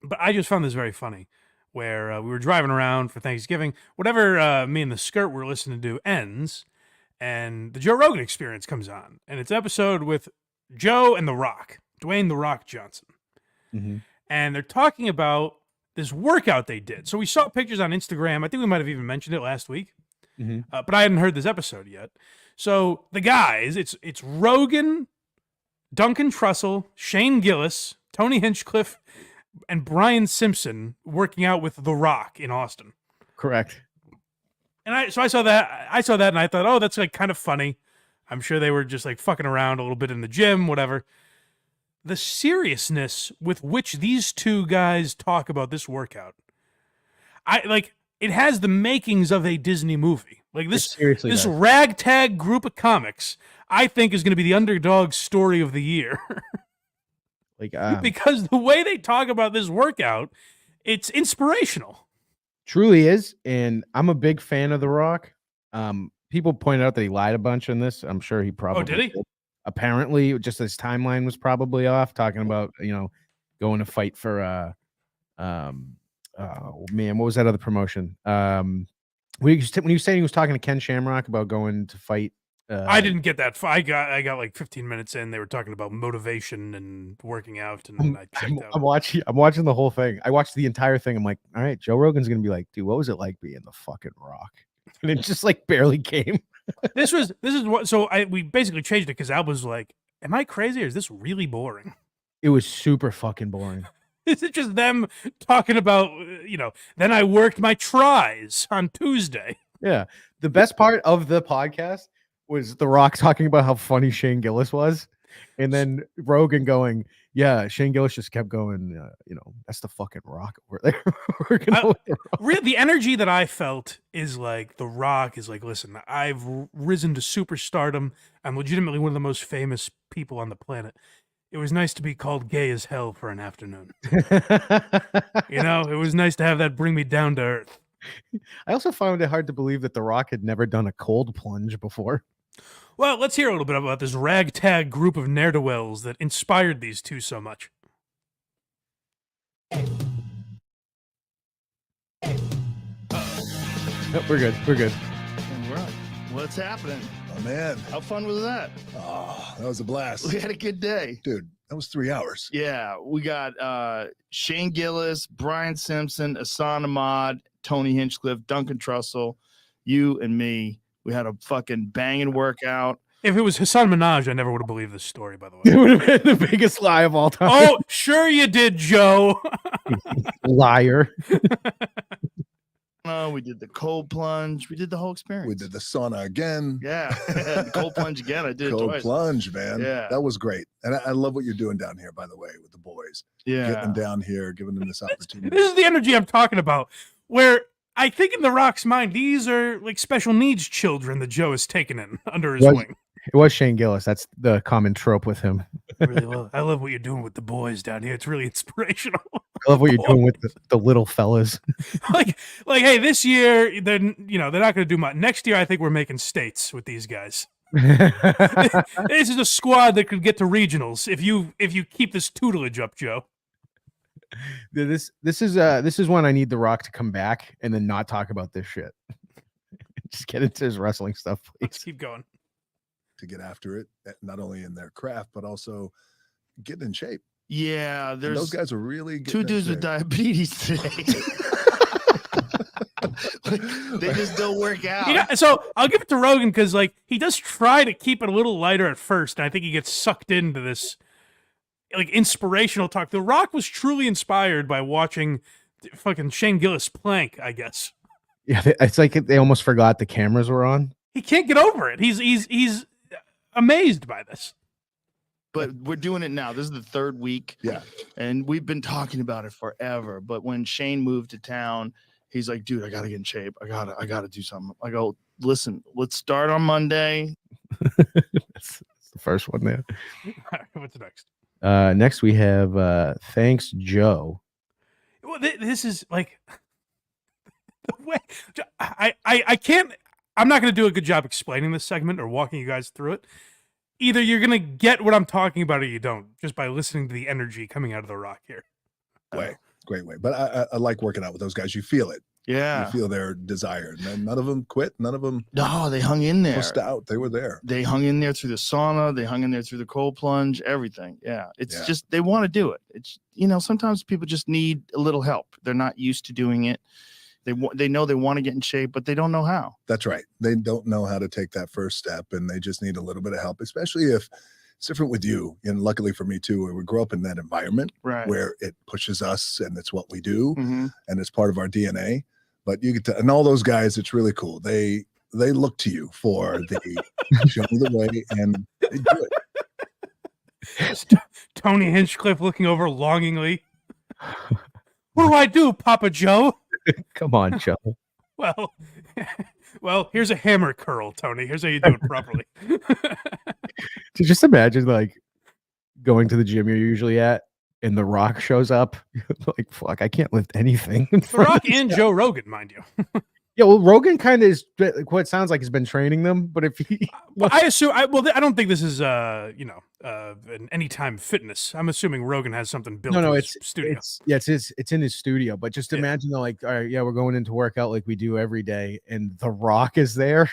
but I just found this very funny. Where we were driving around for Thanksgiving, whatever me and the skirt were listening to ends, and the Joe Rogan Experience comes on, and it's an episode with Joe and The Rock, Dwayne The Rock Johnson, and they're talking about this workout they did. So we saw pictures on Instagram. I think we might have even mentioned it last week, but I hadn't heard this episode yet. So the guys, it's Rogan, Duncan Trussell, Shane Gillis, Tony Hinchcliffe, and Brian Simpson working out with The Rock in Austin. Correct. And I saw that and I thought, oh, that's like kind of funny. I'm sure they were just like fucking around a little bit in the gym, whatever. The seriousness with which these two guys talk about this workout, it has the makings of a Disney movie. Like this ragtag group of comics, I think is going to be the underdog story of the year. Because the way they talk about this workout, it's inspirational. Truly is, and I'm a big fan of The Rock. People pointed out that he lied a bunch in this. I'm sure he probably did he? Apparently, just his timeline was probably off, talking about, going to fight for oh man, what was that other promotion? When you were saying he was talking to Ken Shamrock about going to fight. I didn't get that far. I got like 15 minutes in. They were talking about motivation and working out, and I checked out. I'm watching the whole thing. I watched the entire thing. I'm like, all right, Joe Rogan's gonna be like, dude, what was it like being the fucking Rock? And it just like barely came. This is what. So we basically changed it because Al was like, "Am I crazy or is this really boring?" It was super fucking boring. Is it just them talking about Then I worked my tries on Tuesday. Yeah, the best part of the podcast was The Rock talking about how funny Shane Gillis was, and then Rogan going, "Yeah, Shane Gillis just kept going. That's the fucking Rock over there." Really, the energy that I felt is like The Rock is like, "Listen, I've risen to superstardom. I'm legitimately one of the most famous people on the planet. It was nice to be called gay as hell for an afternoon. It was nice to have that bring me down to earth." I also found it hard to believe that The Rock had never done a cold plunge before. Well, let's hear a little bit about this ragtag group of ne'er-do-wells that inspired these two so much. Nope, we're good. We're good. And we're up. What's happening? Oh, man. How fun was that? Oh, that was a blast. We had a good day. Dude, that was 3 hours. Yeah, we got Shane Gillis, Brian Simpson, Hassan Ahmad, Tony Hinchcliffe, Duncan Trussell, you and me. We had a fucking banging workout. If it was Hassan Minaj, I never would have believed this story, by the way. It would have been the biggest lie of all time. Oh, sure you did, Joe. Liar. We did the cold plunge. We did the whole experience. We did the sauna again. Yeah, the cold plunge again. I did it Cold twice. plunge, man. Yeah. That was great. And I love what you're doing down here, by the way, with the boys. Yeah. Getting them down here, giving them this opportunity. This is the energy I'm talking about, where I think in The Rock's mind, these are like special needs children that Joe has taken in under his wing. It was Shane Gillis. That's the common trope with him. I really love. I love what you're doing with the boys down here. It's really inspirational. I love what you're doing with the little fellas. like, hey, this year they're not going to do much. Next year, I think we're making states with these guys. This is a squad that could get to regionals if you keep this tutelage up, Joe. This is when I need The Rock to come back and then not talk about this shit. Just get into his wrestling stuff, please. Let's keep going. To get after it, not only in their craft, but also getting in shape. Yeah, And there's those guys are really two dudes with diabetes today. They just don't work out. So I'll give it to Rogan because like he does try to keep it a little lighter at first, and I think he gets sucked into this like inspirational talk. The Rock was truly inspired by watching fucking Shane Gillis plank, I guess. Yeah, it's like they almost forgot the cameras were on. He can't get over it. He's amazed by this. But we're doing it now. This is the third week. Yeah. And we've been talking about it forever. But when Shane moved to town, he's like, dude, I gotta get in shape. I gotta do something. I go, listen, let's start on Monday. That's the first one there. What's next? Next we have Thanks Joe. Well, this is like the way I can't. I'm not going to do a good job explaining this segment or walking you guys through it. Either you're going to get what I'm talking about or you don't, just by listening to the energy coming out of The Rock here. Great way. But I like working out with those guys. You feel it. Yeah. You feel their desire. And none of them quit. None of them. No, they hung in there. Pushed out. They were there. They hung in there through the sauna. They hung in there through the cold plunge, everything. Yeah. It's just, they want to do it. It's, sometimes people just need a little help. They're not used to doing it. They know they want to get in shape, but they don't know how. That's right. They don't know how to take that first step, and they just need a little bit of help, especially if it's different with you. And luckily for me too, where we grew up in that environment where it pushes us and it's what we do and it's part of our DNA. But you get to, and all those guys, it's really cool. They look to you for the show me the way, and they do it. Tony Hinchcliffe looking over longingly. What do I do, Papa Joe? Come on, Joe. Well, here's a hammer curl, Tony. Here's how you do it properly. To just imagine like going to the gym you're usually at and The Rock shows up. Like, fuck, I can't lift anything. The Rock and Joe Rogan, mind you. Yeah, well, Rogan kind of is what it sounds like he's been training them, but if he, I assume, I don't think this is, an Anytime Fitness. I'm assuming Rogan has something built. No, in it's his studio. It's in his studio. But just imagine though, like, all right, yeah, we're going into workout like we do every day, and The Rock is there.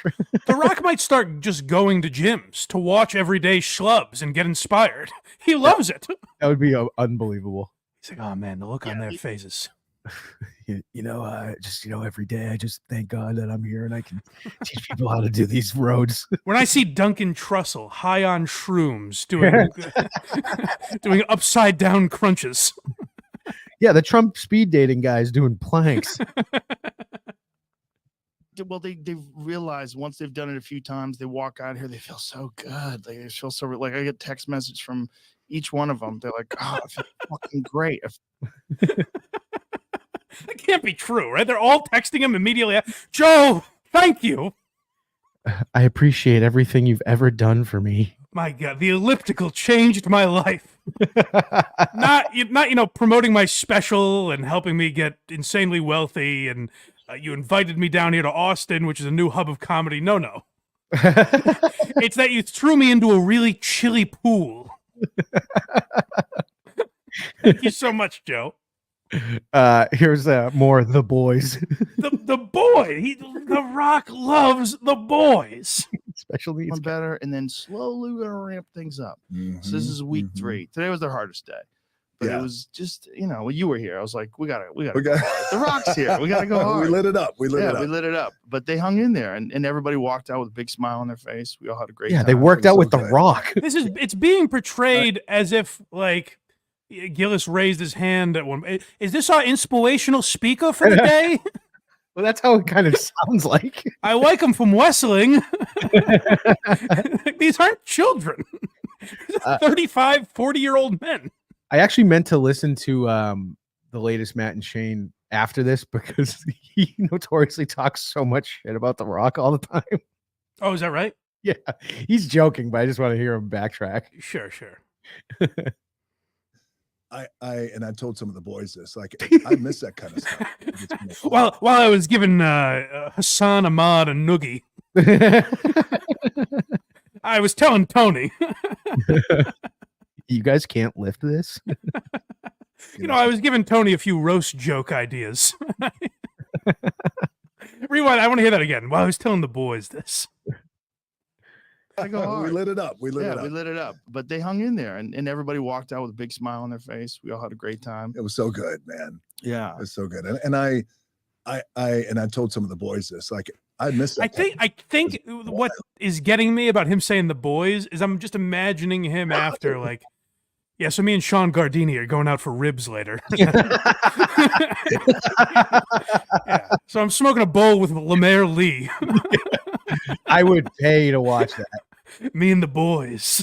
The Rock might start just going to gyms to watch everyday schlubs and get inspired. He loves it. That would be unbelievable. He's like, oh man, the look on their faces. Every day I just thank God that I'm here and I can teach people how to do these roads. When I see Duncan Trussell high on shrooms doing doing upside down crunches. Yeah, the Trump speed dating guys doing planks. Well, they realize once they've done it a few times, they walk out here, they feel so good. They feel so like I get text message from each one of them. They're like, oh, I feel fucking great. That can't be true, right? They're all texting him immediately. Joe, thank you. I appreciate everything you've ever done for me. My God, the elliptical changed my life. not promoting my special and helping me get insanely wealthy. And you invited me down here to Austin, which is a new hub of comedy. No. It's that you threw me into a really chilly pool. Thank you so much, Joe. Here's more The Boys. The boy, The Rock loves The Boys. Special needs One better, and then slowly we're gonna ramp things up. So this is week 3. Today was the hardest day, but it was just when you were here, I was like, we gotta go hard. The Rock's here, we gotta go hard. We lit it up. We lit it up. But they hung in there, and everybody walked out with a big smile on their face. We all had a great time. They worked out with The Rock. It's being portrayed as if like Gillis raised his hand at one. Is this our inspirational speaker for the day? Well, that's how it kind of sounds like. I like him from Wessling. These aren't children. These are 35, 40-year-old men. I actually meant to listen to the latest Matt and Shane after this because he notoriously talks so much shit about The Rock all the time. Oh, is that right? Yeah, he's joking, but I just want to hear him backtrack. Sure. I told some of the boys this. Like, I miss that kind of stuff. While I was giving Hassan Ahmad a noogie, I was telling Tony. You guys can't lift this. I was giving Tony a few roast joke ideas. Rewind. I want to hear that again. While I was telling the boys this. We lit it up. We lit it up. But they hung in there, and everybody walked out with a big smile on their face. We all had a great time. It was so good, man. Yeah, it was so good. And I told some of the boys this. Like, I miss that. I think what is getting me about him saying the boys is I'm just imagining him after like. Yeah, so me and Sean Gardini are going out for ribs later. Yeah. So I'm smoking a bowl with Lemaire Lee. I would pay to watch that. Me and the boys.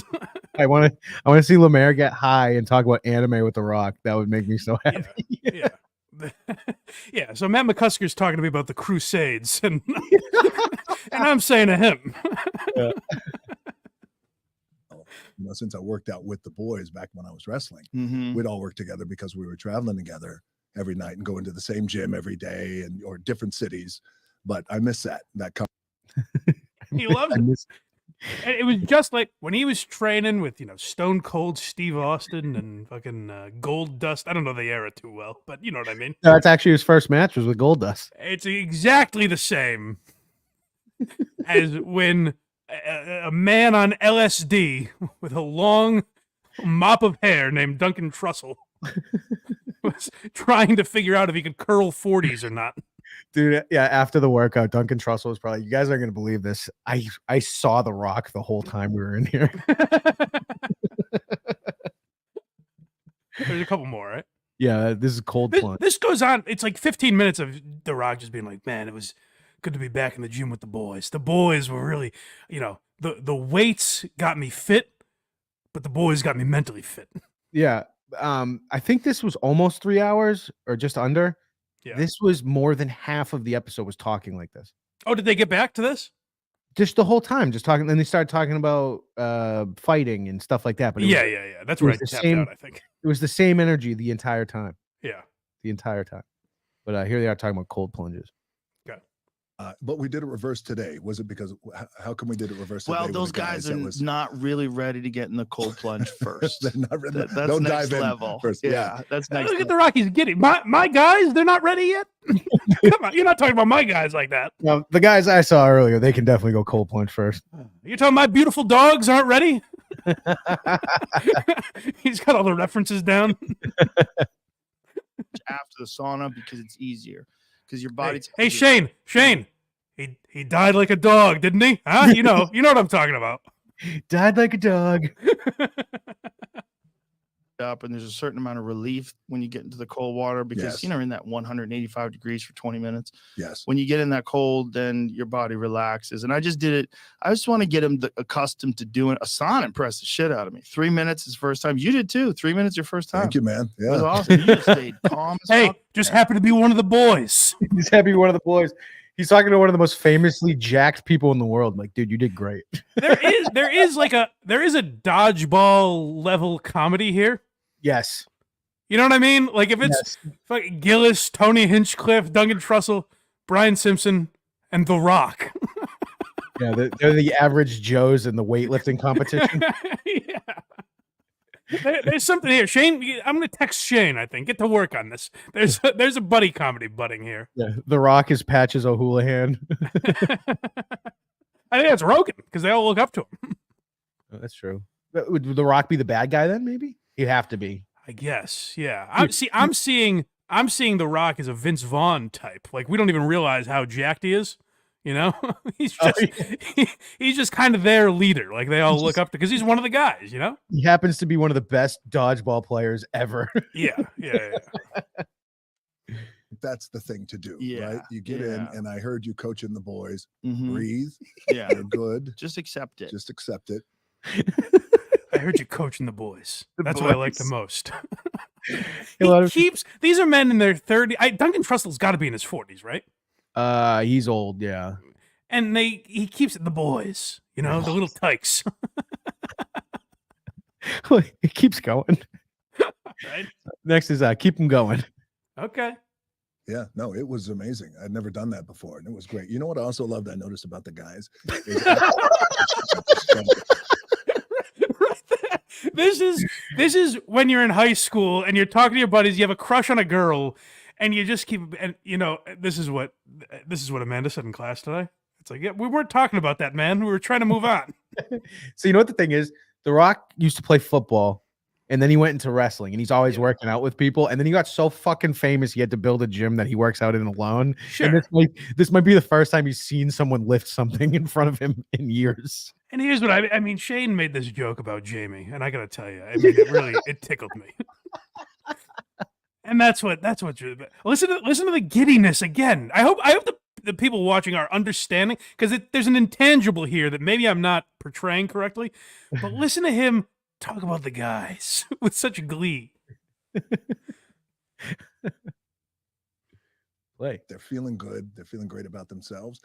I want to see Lemaire get high and talk about anime with The Rock. That would make me so happy. Yeah. Yeah. So Matt McCusker's talking to me about the Crusades, and I'm saying to him. Yeah. Since I worked out with the boys back when I was wrestling, we'd all work together because we were traveling together every night and going to the same gym every day or different cities. But I miss that. He loves it. And it was just like when he was training with, Stone Cold Steve Austin and fucking Gold Dust. I don't know the era too well, but you know what I mean? That's actually his first match was with Gold Dust. It's exactly the same as when a man on LSD with a long mop of hair named Duncan Trussell was trying to figure out if he could curl 40s or not. Dude, yeah, after the workout, Duncan Trussell was probably, you guys aren't going to believe this. I saw The Rock the whole time we were in here. There's a couple more, right? Yeah, this is cold plunge. This goes on. It's like 15 minutes of The Rock just being like, man, it was good to be back in the gym with the boys. The boys were really, the weights got me fit, but the boys got me mentally fit. Yeah. I think this was almost 3 hours or just under. Yeah. This was more than half of the episode was talking like this. Oh, did they get back to this? Just the whole time, just talking. Then they started talking about fighting and stuff like that. But yeah. That's where I tapped out, I think. It was the same energy the entire time. Yeah. The entire time. But here they are talking about cold plunges. Okay. But we did it reverse today. Was it because how come we did it reverse today? Well, those guys are not really ready to get in the cold plunge first. They're not ready. That's Don't next dive level. in first. Yeah, that's next. Look at the Rockies getting my guys. They're not ready yet. Come on, you're not talking about my guys like that. Now, the guys I saw earlier, they can definitely go cold plunge first. You're talking my beautiful dogs aren't ready. He's got all the references down. After the sauna because it's easier because your body. Hey, Shane. He died like a dog, didn't he? Huh? You know what I'm talking about. Died like a dog. Up and there's a certain amount of relief when you get into the cold water because Yes. in that 185 degrees for 20 minutes. Yes. When you get in that cold, then your body relaxes. And I just did it. I just want to get him accustomed to doing a sauna. Impressed the shit out of me. 3 minutes is first time. You did too. 3 minutes your first time. Thank you, man. It was Yeah. awesome. You just stayed calm. As Hey, fuck. just happened to be one of the boys. He's happy to be one of the boys. He's talking to one of the most famously jacked people in the world. I'm like, dude, you did great. There is a dodgeball level comedy here. Yes. You know what I mean? Like if it's fucking Gillis, Tony Hinchcliffe, Duncan Trussell, Brian Simpson, and The Rock. Yeah, they're the average Joes in the weightlifting competition. Yeah. There's something here, Shane. I'm gonna text Shane. I think get to work on this. There's a buddy comedy budding here. Yeah, The Rock is Patches O'Houlihan. I think that's Rogan because they all look up to him. Oh, that's true. Would The Rock be the bad guy then? Maybe he'd have to be. I guess. Yeah. I'm seeing The Rock as a Vince Vaughn type. Like we don't even realize how jacked he is. You know, he's just kind of their leader. Like they all look up to because he's one of the guys. You know, he happens to be one of the best dodgeball players ever. Yeah. That's the thing to do, Yeah, right? You get in, and I heard you coaching the boys. Mhm. Breathe. Yeah. You're good. Just accept it. Just accept it. I heard you coaching the boys. That's what I like the most. lot These are men in their 30s. Duncan Trussell's got to be in his 40s, right? He's old, yeah. And he keeps it the boys, you know, the little tykes. It keeps going. Right? Next is keep him going. Okay. Yeah, no, it was amazing. I'd never done that before, and it was great. You know what I also loved? I noticed about the guys. This is when you're in high school and you're talking to your buddies. You have a crush on a girl, and you just keep. And you know, this is what Amanda said in class today. It's like, yeah, we weren't talking about that, man. We were trying to move on. So you know what the thing is? The Rock used to play football. And then he went into wrestling, and he's always working out with people. And then he got so fucking famous, he had to build a gym that he works out in alone. Sure. And this might be the first time he's seen someone lift something in front of him in years. And here's what I mean. Shane made this joke about Jamie, and I gotta tell you, I mean, it tickled me. And that's what listen to the giddiness again. I hope the people watching are understanding because there's an intangible here that maybe I'm not portraying correctly. But listen to him talk about the guys with such glee. They're feeling good. They're feeling great about themselves.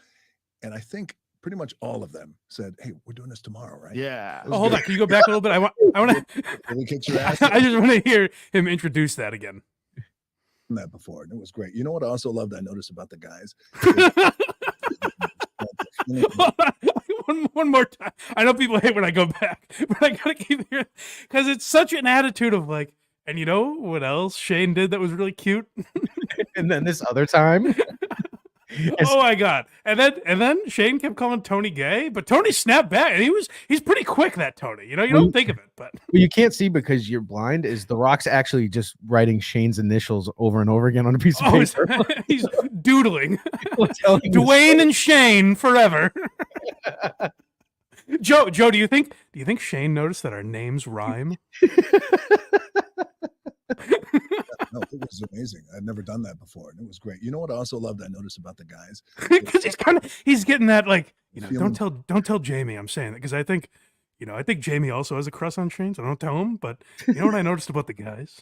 And I think pretty much all of them said, "Hey, we're doing this tomorrow, right?" Yeah. Oh, hold on. Can you go back a little bit? I want to. Really kicks your ass. I just want to hear him introduce that again. That before, and it was great. You know what I also loved? I noticed about the guys. One more time. I know people hate when I go back, but I gotta keep hearing because it's such an attitude of like, and you know what else Shane did that was really cute? And then this other time. Oh my god! And then Shane kept calling Tony gay, but Tony snapped back, and he's pretty quick. That Tony, you know, you don't think of it, but what you can't see because you're blind is The Rock's actually just writing Shane's initials over and over again on a piece of paper. He's doodling. Dwayne and Shane forever. Joe, do you think Shane noticed that our names rhyme? No, it was amazing. I'd never done that before, and it was great. You know what I also loved? I noticed about the guys because he's getting that like, you know, don't tell Jamie I'm saying that because I think Jamie also has a crush on Shane, so don't tell him. But you know what I noticed about the guys?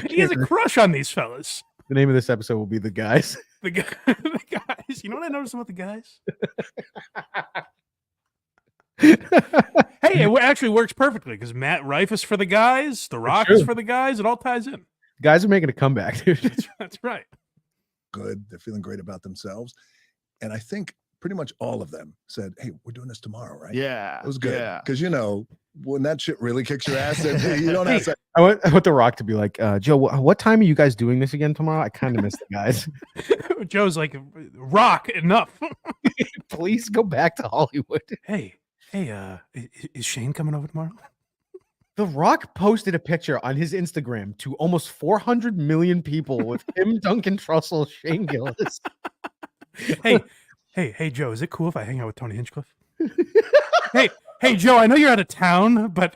He has a crush on these fellas. The name of this episode will be The Guys. The guys. You know what I noticed about the guys? Hey, it actually works perfectly because Matt Rife is for the guys, The Rock is for the guys. It all ties in. Guys are making a comeback, dude. That's right. Good. They're feeling great about themselves. And I think pretty much all of them said, "Hey, we're doing this tomorrow, right?" Yeah. It was good. Yeah. Because, you know, when that shit really kicks your ass, you don't have to. I want The Rock to be like, Joe, what time are you guys doing this again tomorrow? I kind of miss the guys. Joe's like, Rock, enough. Please go back to Hollywood. Hey, is Shane coming over tomorrow? The Rock posted a picture on his Instagram to almost 400 million people with him, Duncan Trussell, Shane Gillis. Hey, Joe, is it cool if I hang out with Tony Hinchcliffe? Hey, Joe, I know you're out of town, but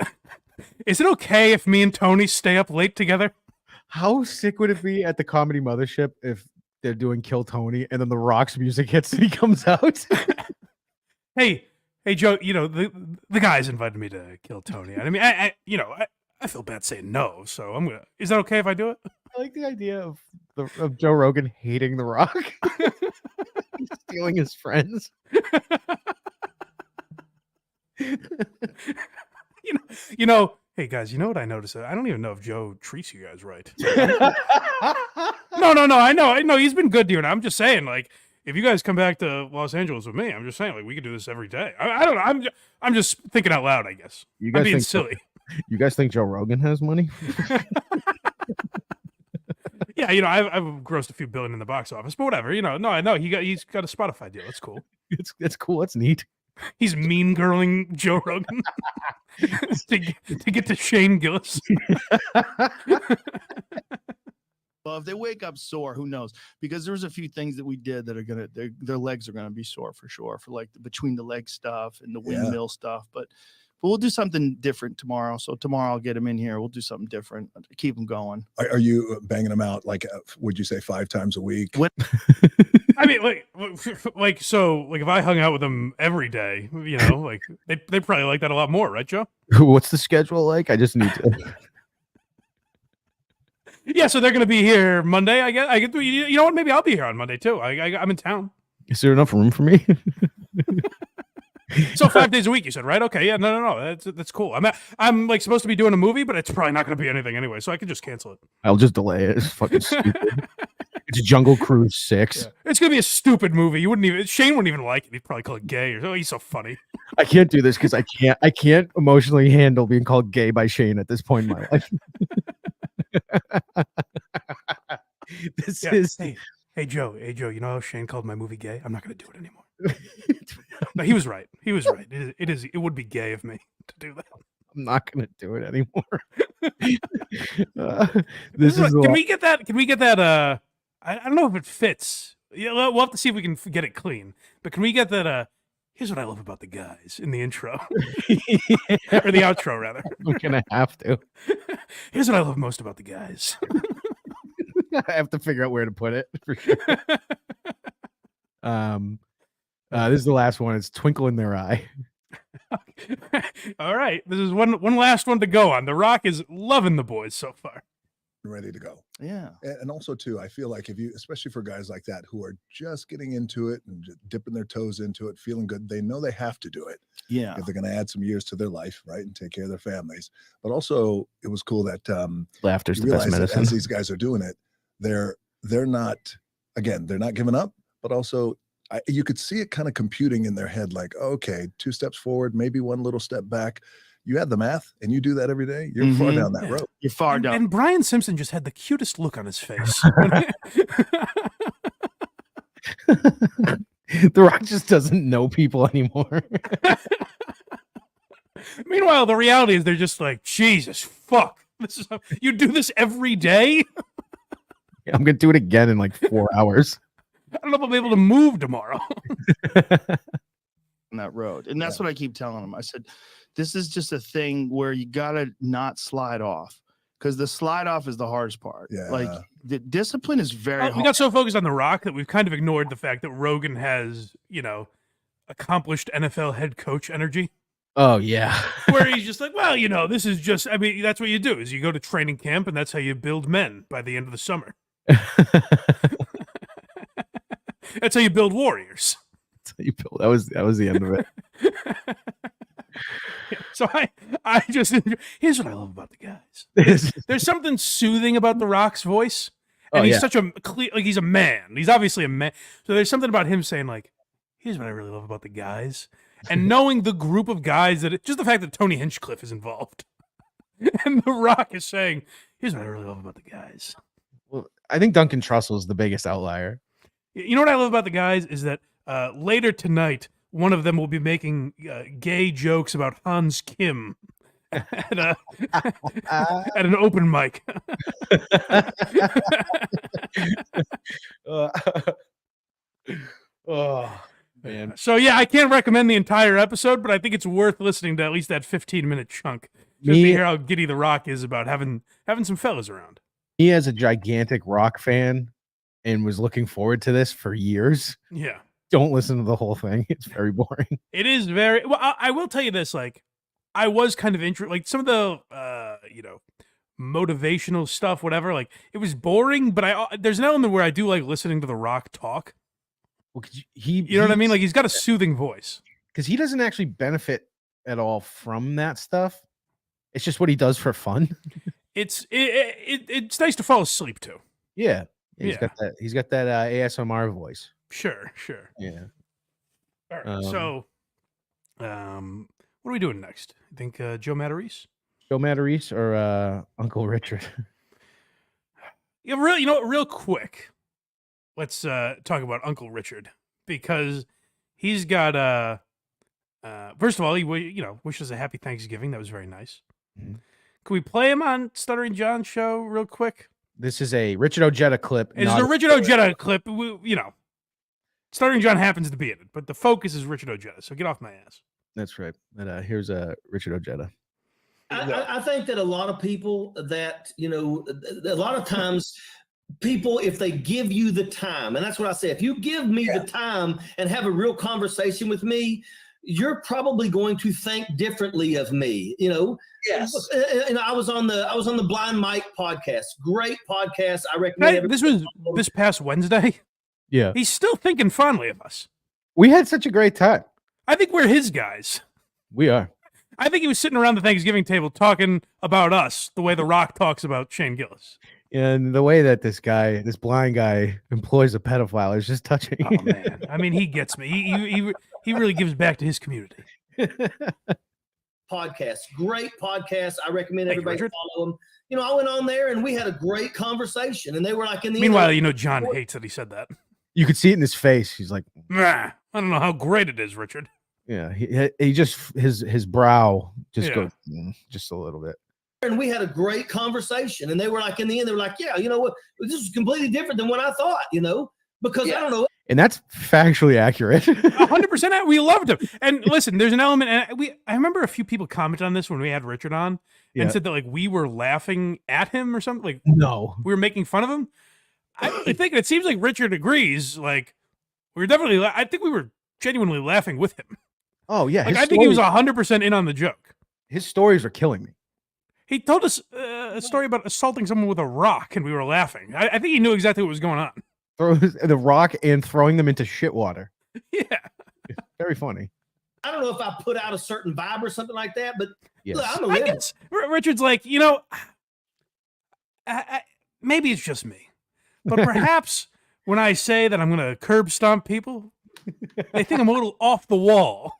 is it okay if me and Tony stay up late together? How sick would it be at the Comedy Mothership if they're doing Kill Tony and then The Rock's music hits and he comes out? Hey, Joe, you know, the guys invited me to Kill Tony. I mean, I feel bad saying no, so I'm gonna. Is that okay if I do it? I like the idea of Joe Rogan hating The Rock, stealing his friends. You know. Hey guys, you know what I noticed? I don't even know if Joe treats you guys right. No. I know. He's been good to you. And I'm just saying, like, if you guys come back to Los Angeles with me, I'm just saying, like, we could do this every day. I don't know. I'm just thinking out loud, I guess. You I'm guys being think silly. You guys think Joe Rogan has money? Yeah, you know, I've grossed a few billion in the box office, but whatever. You know, no, I know he's got a Spotify deal. That's cool. It's cool. That's neat. He's mean girling Joe Rogan to get to Shane Gillis. Well, if they wake up sore, who knows? Because there's a few things that we did that are their legs are gonna be sore for sure, for like the between the leg stuff and the windmill stuff. But we'll do something different tomorrow. So tomorrow I'll get him in here. We'll do something different. Keep him going. Are you banging them out like? Would you say 5 times a week? What? I mean, so if I hung out with them every day, you know, like they probably like that a lot more, right, Joe? What's the schedule like? I just need to. Yeah, so they're gonna be here Monday. I get. You know what? Maybe I'll be here on Monday too. I'm in town. Is there enough room for me? So 5 days a week, you said, right? Okay, yeah, no, that's cool. I'm like supposed to be doing a movie, but it's probably not going to be anything anyway, so I could just cancel it. I'll just delay it. It's fucking stupid. It's Jungle Cruise 6. Yeah. It's gonna be a stupid movie. Shane wouldn't even like it. He'd probably call it gay or he's so funny. I can't do this because I can't emotionally handle being called gay by Shane at this point in my life. Hey Joe, you know how Shane called my movie gay? I'm not gonna do it anymore. No, he was right. It would be gay of me to do that. I'm not gonna do it anymore. Can we get that? I don't know if it fits. Yeah, we'll have to see if we can get it clean. But can we get that? Here's what I love about the guys in the intro or the outro, rather. I'm gonna have to. Here's what I love most about the guys. I have to figure out where to put it for sure. This is the last one. It's Twinkle in Their Eye. All right, this is one last one to go on. The Rock is loving the boys so far. Ready to go. Yeah. And also too, I feel like if you, especially for guys like that who are just getting into it and just dipping their toes into it, feeling good, they know they have to do it. Yeah. If they're going to add some years to their life, right, and take care of their families. But also, it was cool that laughter's you the best realize that medicine. as these guys are doing it, they're not giving up, but also you could see it kind of computing in their head, like, okay, 2 steps forward, maybe 1 little step back. You add the math and you do that every day, you're far down that road. You're far down. And Brian Simpson just had the cutest look on his face. The Rock just doesn't know people anymore. Meanwhile, the reality is they're just like, Jesus, fuck. You do this every day? I'm going to do it again in like 4 hours. I don't know if I'll be able to move tomorrow. On that road. And that's what I keep telling them. I said, this is just a thing where you got to not slide off, because the slide off is the hardest part. Yeah. Like the discipline is very hard. We got so focused on The Rock that we've kind of ignored the fact that Rogan has, accomplished NFL head coach energy. Oh, yeah. Where he's just like, well, this is just, that's what you do is you go to training camp and that's how you build men by the end of the summer. That's how you build warriors. That's how you build. That was the end of it. So I just, here's what I love about the guys. There's something soothing about The Rock's voice. And he's such a clear, like he's a man. He's obviously a man. So there's something about him saying like, here's what I really love about the guys. And knowing the group of guys just the fact that Tony Hinchcliffe is involved. And The Rock is saying, here's what I really love about the guys. Well, I think Duncan Trussell is the biggest outlier. You know what I love about the guys is that later tonight, one of them will be making gay jokes about Hans Kim at an open mic. Oh, man. So yeah, I can't recommend the entire episode, but I think it's worth listening to at least that 15-minute chunk just to hear how giddy The Rock is about having some fellas around. He is a gigantic Rock fan and was looking forward to this for years. Yeah. Don't listen to the whole thing. It's very boring. It is very well. I will tell you this: like, I was kind of interested, like some of the, motivational stuff, whatever. Like, it was boring, but there's an element where I do like listening to The Rock talk. Well, you know what I mean? Like, he's got a soothing voice because he doesn't actually benefit at all from that stuff. It's just what he does for fun. It's nice to fall asleep to. Yeah. He's got that ASMR voice. Sure. Yeah. All right. So, what are we doing next? I think Joe Matarese? Joe Matarese or Uncle Richard? Yeah, real quick. Let's talk about Uncle Richard, because he's got first of all, he wishes a happy Thanksgiving. That was very nice. Mm-hmm. Can we play him on Stuttering John's show real quick? This is a Richard Ojeda clip. It's a Richard Ojeda clip. Stuttering John happens to be in it, but the focus is Richard Ojeda. So get off my ass. That's right. But here's Richard Ojeda. I think that a lot of people that, a lot of times people, if they give you the time, and that's what I say, if you give me the time and have a real conversation with me, you're probably going to think differently of me. Yes. And I was on the Blind Mike podcast. Great podcast. I recommend This was this past Wednesday. Yeah. He's still thinking fondly of us. We had such a great time. I think we're his guys. We are. I think he was sitting around the Thanksgiving table talking about us the way The Rock talks about Shane Gillis. And the way that this blind guy employs a pedophile is just touching. Oh man, I mean, he gets me. He really gives back to his community. Podcast, great podcast. I recommend everybody follow them. I went on there and we had a great conversation, and they were like in the. Meanwhile, John hates that he said that. You could see it in his face. He's like, nah, I don't know how great it is, Richard. Yeah, he just his brow just goes just a little bit. And we had a great conversation, and they were like in the end, they were like, yeah, you know what, this is completely different than what I thought, because I don't know. And that's factually accurate. 100%. We loved him. And listen, there's an element, and I remember a few people commented on this when we had Richard on and said that like we were laughing at him or something. Like, no, we were making fun of him. I really think it seems like Richard agrees. Like, we were definitely, I think we were genuinely laughing with him. Oh yeah. Like, I think he was 100% in on the joke. His stories are killing me. He told us a story about assaulting someone with a rock, and we were laughing. I think he knew exactly what was going on. Throws the rock and throwing them into shit water. Yeah. Very funny. I don't know if I put out a certain vibe or something like that, but yes. look, I'm a liberal. Richard's like, maybe it's just me, but perhaps when I say that I'm going to curb stomp people, they think I'm a little off the wall.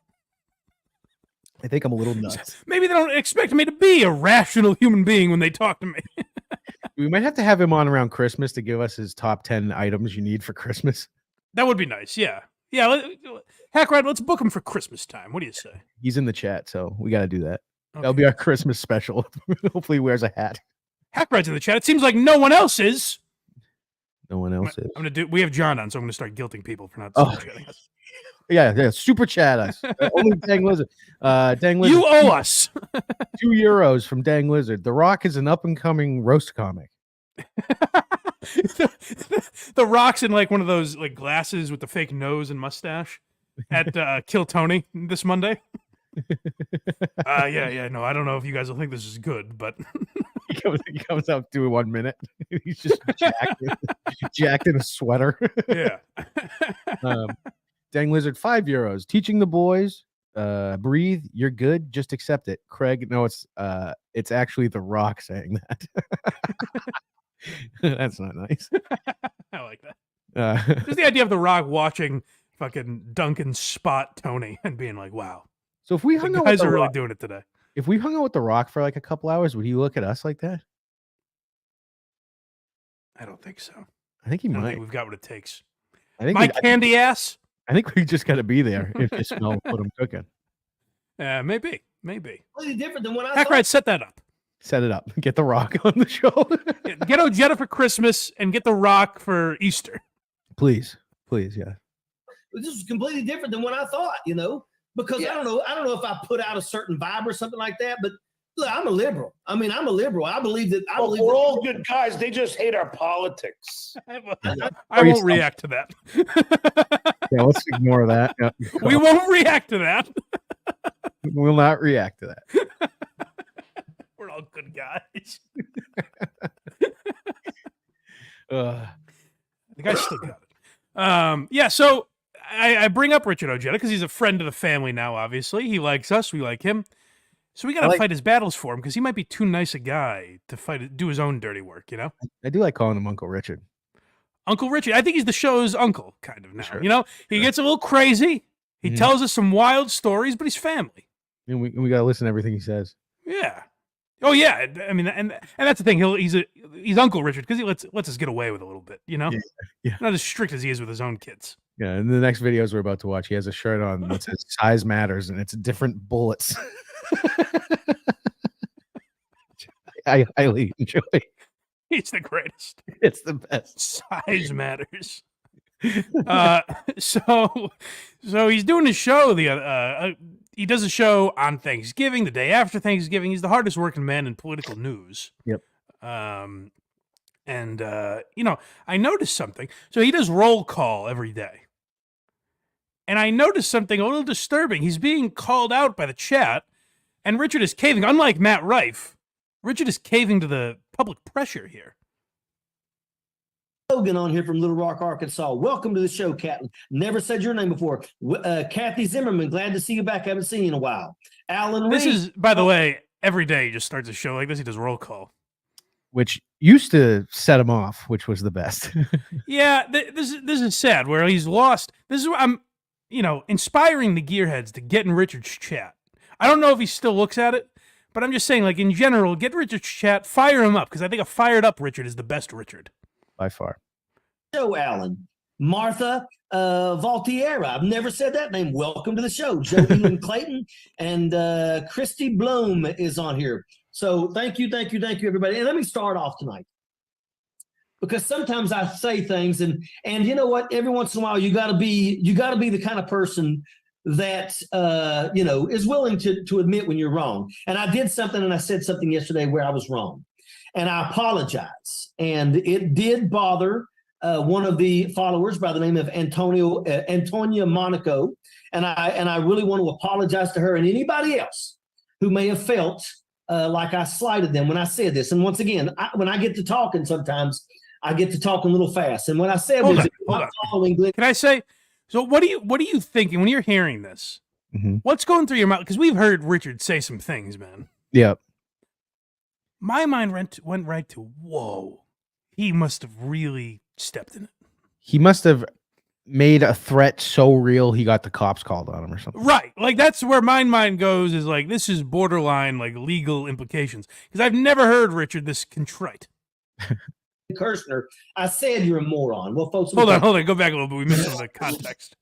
I think I'm a little nuts. Maybe they don't expect me to be a rational human being when they talk to me. We might have to have him on around Christmas to give us his top 10 items you need for Christmas. That would be nice. Yeah. Yeah. Hackrat, let's book him for Christmas time. What do you say? He's in the chat, so we got to do that. Okay. That'll be our Christmas special. Hopefully he wears a hat. Hackrat's in the chat. It seems like no one else is. No one else is. We have John on, so I'm going to start guilting people for not super chatting us. Yeah, super chat us. Only Dang Lizard. Dang Lizard. You owe us €2 from Dang Lizard. The Rock is an up and coming roast comic. The Rock's in like one of those like glasses with the fake nose and mustache at Kill Tony this Monday. No, I don't know if you guys will think this is good, but he comes out doing 1 minute. He's just jacked in a sweater. Yeah. Dang Lizard, €5. Teaching the boys, breathe. You're good. Just accept it. Craig, no, it's actually The Rock saying that. That's not nice. I like that. Just the idea of The Rock watching fucking Duncan spot Tony and being like, "Wow." So if we hung out, guys are really doing it today. If we hung out with The Rock for like a couple hours, would he look at us like that? I don't think so. I think he I don't might. think we've got what it takes. I think My candy ass. I think we just got to be there if you smell what I'm cooking. Maybe. Completely different than what I Hack thought. right, set that up. Set it up. Get The Rock on the show. Get Ojeda for Christmas and get The Rock for Easter. Please, yeah. This is completely different than what I thought, because I don't know if I put out a certain vibe or something like that, but look, I'm a liberal. I mean, I'm a liberal. I believe that. We're all good guys. They just hate our politics. I won't react to that. Yeah, let's ignore that. Yeah, we won't react to that. We'll not react to that. We're all good guys. The guy still got it. So I bring up Richard Ojeda because he's a friend of the family now, obviously. He likes us. We like him. So we got to fight his battles for him because he might be too nice a guy to do his own dirty work, I do like calling him Uncle Richard. Uncle Richard. I think he's the show's uncle, kind of now. Sure. You know, he gets a little crazy. He tells us some wild stories, but he's family. And we got to listen to everything he says. Yeah. Oh yeah. I mean, and that's the thing. He's Uncle Richard because he lets us get away with a little bit. You know, yeah. Not as strict as he is with his own kids. Yeah. In the next videos we're about to watch, he has a shirt on that says "Size Matters" and it's different bullets. I highly enjoy. He's the greatest. It's the best. Size matters. So he's doing his show. He does a show on Thanksgiving, the day after Thanksgiving. He's the hardest working man in political news. Yep. You know, I noticed something. So he does roll call every day. And I noticed something a little disturbing. He's being called out by the chat, and Richard is caving. Unlike Matt Rife, Richard is caving to the public pressure here. Logan on here from Little Rock, Arkansas. Welcome to the show, Cat. Never said your name before. Kathy Zimmerman, glad to see you back. Haven't seen you in a while. Alan This Reed. is, by the way, every day he just starts a show like this. He does roll call. Which used to set him off, which was the best. Yeah, this is sad, where he's lost. This is where I'm, inspiring the gearheads to get in Richard's chat. I don't know if he still looks at it, but I'm just saying, like, in general, get Richard's chat, fire him up, because I think a fired up Richard is the best Richard. By far. Show, Alan. Martha Valtiera. I've never said that name. Welcome to the show. Joey Clayton and Christy Bloom is on here. So thank you, everybody. And let me start off tonight, because sometimes I say things, and you know what? Every once in a while, you got to be the kind of person that is willing to admit when you're wrong. And I did something, and I said something yesterday where I was wrong, and I apologize. And it did bother one of the followers by the name of Antonia Monaco, and I really want to apologize to her and anybody else who may have felt like I slighted them when I said this. And once again, when I get to talking, sometimes I get to talk a little fast. And when I said Hold on. Can I say? So what are you thinking when you're hearing this? Mm-hmm. What's going through your mind? Because we've heard Richard say some things, man. Yep. My mind went right to, whoa, he must have really stepped in it. He must have made a threat so real he got the cops called on him or something. Right. Like, that's where my mind goes, is like, this is borderline, like, legal implications. Because I've never heard Richard this contrite. Kirshner, I said you're a moron. Well, folks, hold on. Go back a little bit. We missed some of the context.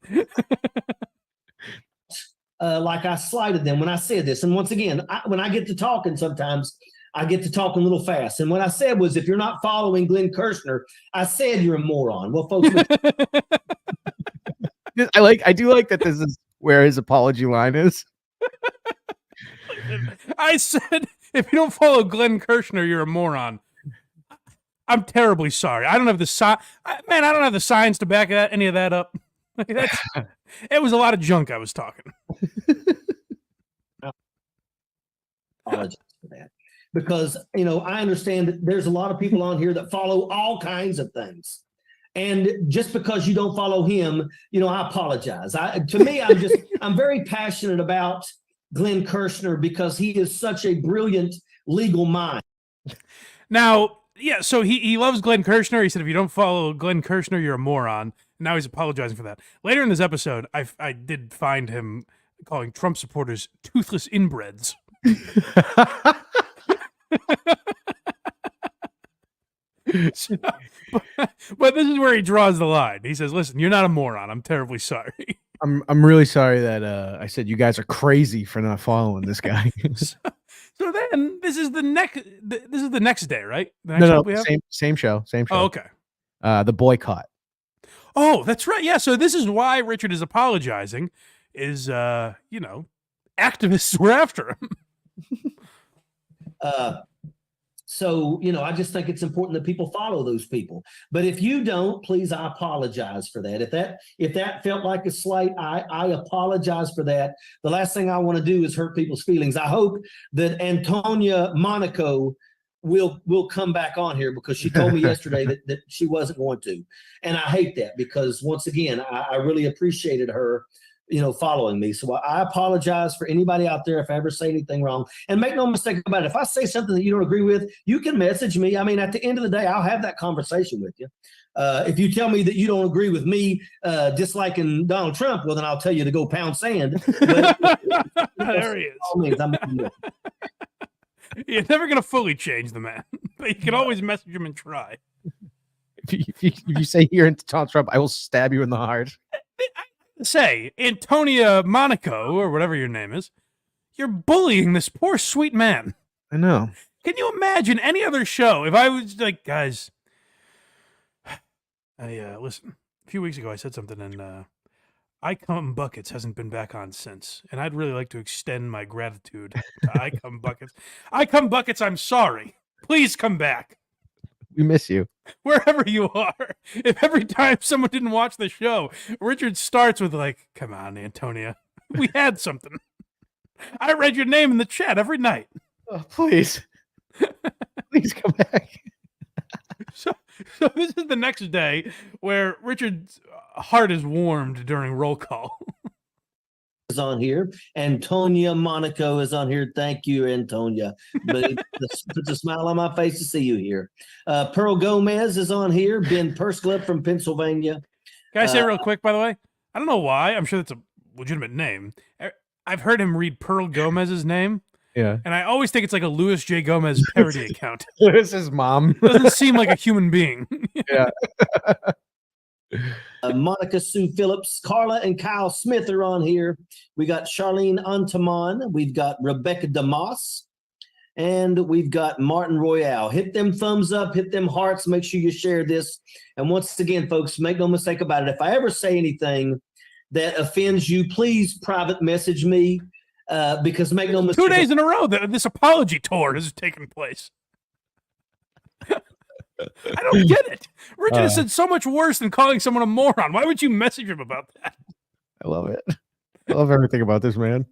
Like I slighted them when I said this. And once again, when I get to talking, sometimes I get to talking a little fast. And what I said was, if you're not following Glenn Kirshner, I said you're a moron. Well, folks, I do like that this is where his apology line is. I said, if you don't follow Glenn Kirshner, you're a moron. I'm terribly sorry. I don't have the I don't have the science to back any of that up. It was a lot of junk I was talking. Apologize for that, because I understand that there's a lot of people on here that follow all kinds of things, and just because you don't follow him, I apologize. I'm very passionate about Glenn Kirshner because he is such a brilliant legal mind. Now, yeah, so he loves Glenn Kirshner. He said, if you don't follow Glenn Kirshner, you're a moron. Now he's apologizing for that. Later in this episode, I did find him calling Trump supporters toothless inbreds. But this is where he draws the line. He says, listen, you're not a moron. I'm terribly sorry. I'm really sorry that I said you guys are crazy for not following this guy. So then this is the next day, right? The next No, we have? same show. Oh, okay. The boycott. Oh, that's right. Yeah. So this is why Richard is apologizing. Is activists were after him. So, I just think it's important that people follow those people. But if you don't, please, I apologize for that. If that felt like a slight, I apologize for that. The last thing I want to do is hurt people's feelings. I hope that Antonia Monaco will come back on here, because she told me yesterday that she wasn't going to. And I hate that, because once again, I really appreciated her following me. So I apologize for anybody out there if I ever say anything wrong. And make no mistake about it, if I say something that you don't agree with, you can message me. I mean, at the end of the day, I'll have that conversation with you. If you tell me that you don't agree with me disliking Donald Trump, well, then I'll tell you to go pound sand. But, there he is. All means, You're never going to fully change the man, but you can always message him and try. If you say you're into Donald Trump, I will stab you in the heart. Say, Antonia Monaco, or whatever your name is, you're bullying this poor sweet man. I know. Can you imagine any other show if I was like, guys, listen, a few weeks ago I said something and I Come Buckets hasn't been back on since, and I'd really like to extend my gratitude to I Come Buckets. I Come Buckets, I'm sorry. Please come back. We miss you. Wherever you are. If every time someone didn't watch the show, Richard starts with like, come on, Antonia. We had something. I read your name in the chat every night. Oh, please. Please come back. So this is the next day where Richard's heart is warmed during roll call. Is on here. Antonia Monaco is on here. Thank you, Antonia. But it puts a smile on my face to see you here. Pearl Gomez is on here. Ben Persclip from Pennsylvania. Can I say real quick, by the way? I don't know why. I'm sure that's a legitimate name. I've heard him read Pearl Gomez's name. Yeah. And I always think it's like a Louis J. Gomez parody account. Louis' his mom. Doesn't seem like a human being. Yeah. Monica Sue Phillips, Carla and Kyle Smith are on here. We got Charlene Antaman. We've got Rebecca DeMoss. And we've got Martin Royale. Hit them thumbs up, hit them hearts. Make sure you share this. And once again, folks, make no mistake about it. If I ever say anything that offends you, please private message me. Because make no mistake. 2 days in a row that this apology tour has taken place. I don't get it. Richard has said so much worse than calling someone a moron. Why would you message him about that? I love it. I love everything about this man.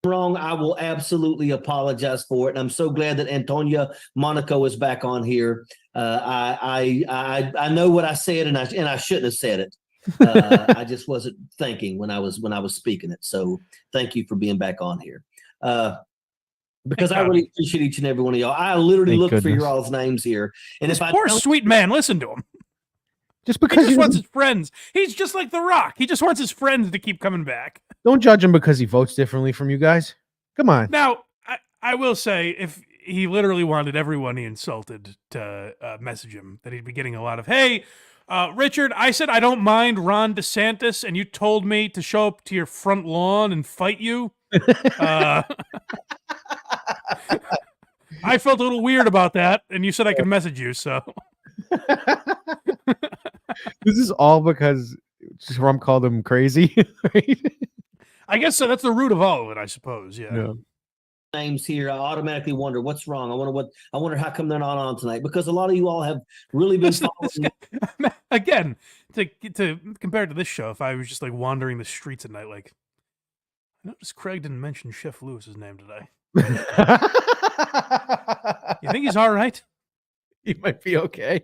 Wrong, I will absolutely apologize for it. And I'm so glad that Antonia Monaco is back on here. I know what I said, and I shouldn't have said it. I just wasn't thinking when I was speaking it. So thank you for being back on here. Because I really appreciate each and every one of y'all. I literally look for your all's names here. And this poor sweet man, listen to him. Just because he just wants his friends. He's just like The Rock. He just wants his friends to keep coming back. Don't judge him because he votes differently from you guys. Come on. Now, I will say, if he literally wanted everyone he insulted to message him, that he'd be getting a lot of, hey, Richard, I said I don't mind Ron DeSantis, and you told me to show up to your front lawn and fight you. I felt a little weird about that, and you said I could message you, so. This is all because Trump called him crazy, right? I guess so. That's the root of all of it, I suppose. Yeah. Names here, I automatically wonder what's wrong. I wonder how come they're not on tonight, because a lot of you all have really been following. Again, to compared to this show, if I was just like wandering the streets at night, like, I noticed Craig didn't mention Chef Lewis's name today. You think he's all right? He might be okay.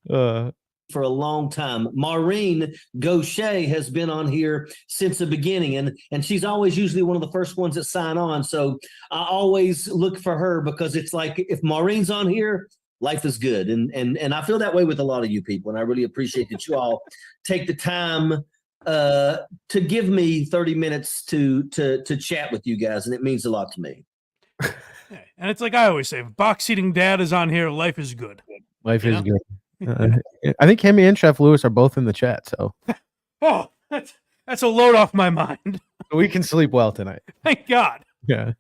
For a long time. Maureen Gaucher has been on here since the beginning, and she's always usually one of the first ones that sign on. So I always look for her, because it's like, if Maureen's on here, life is good. And I feel that way with a lot of you people, and I really appreciate that you all take the time to give me 30 minutes to chat with you guys, and it means a lot to me. And it's like I always say, if box eating dad is on here, life is good. Life is good. I think Hemi and Chef Lewis are both in the chat, so oh, that's a load off my mind. We can sleep well tonight. Thank God. Yeah,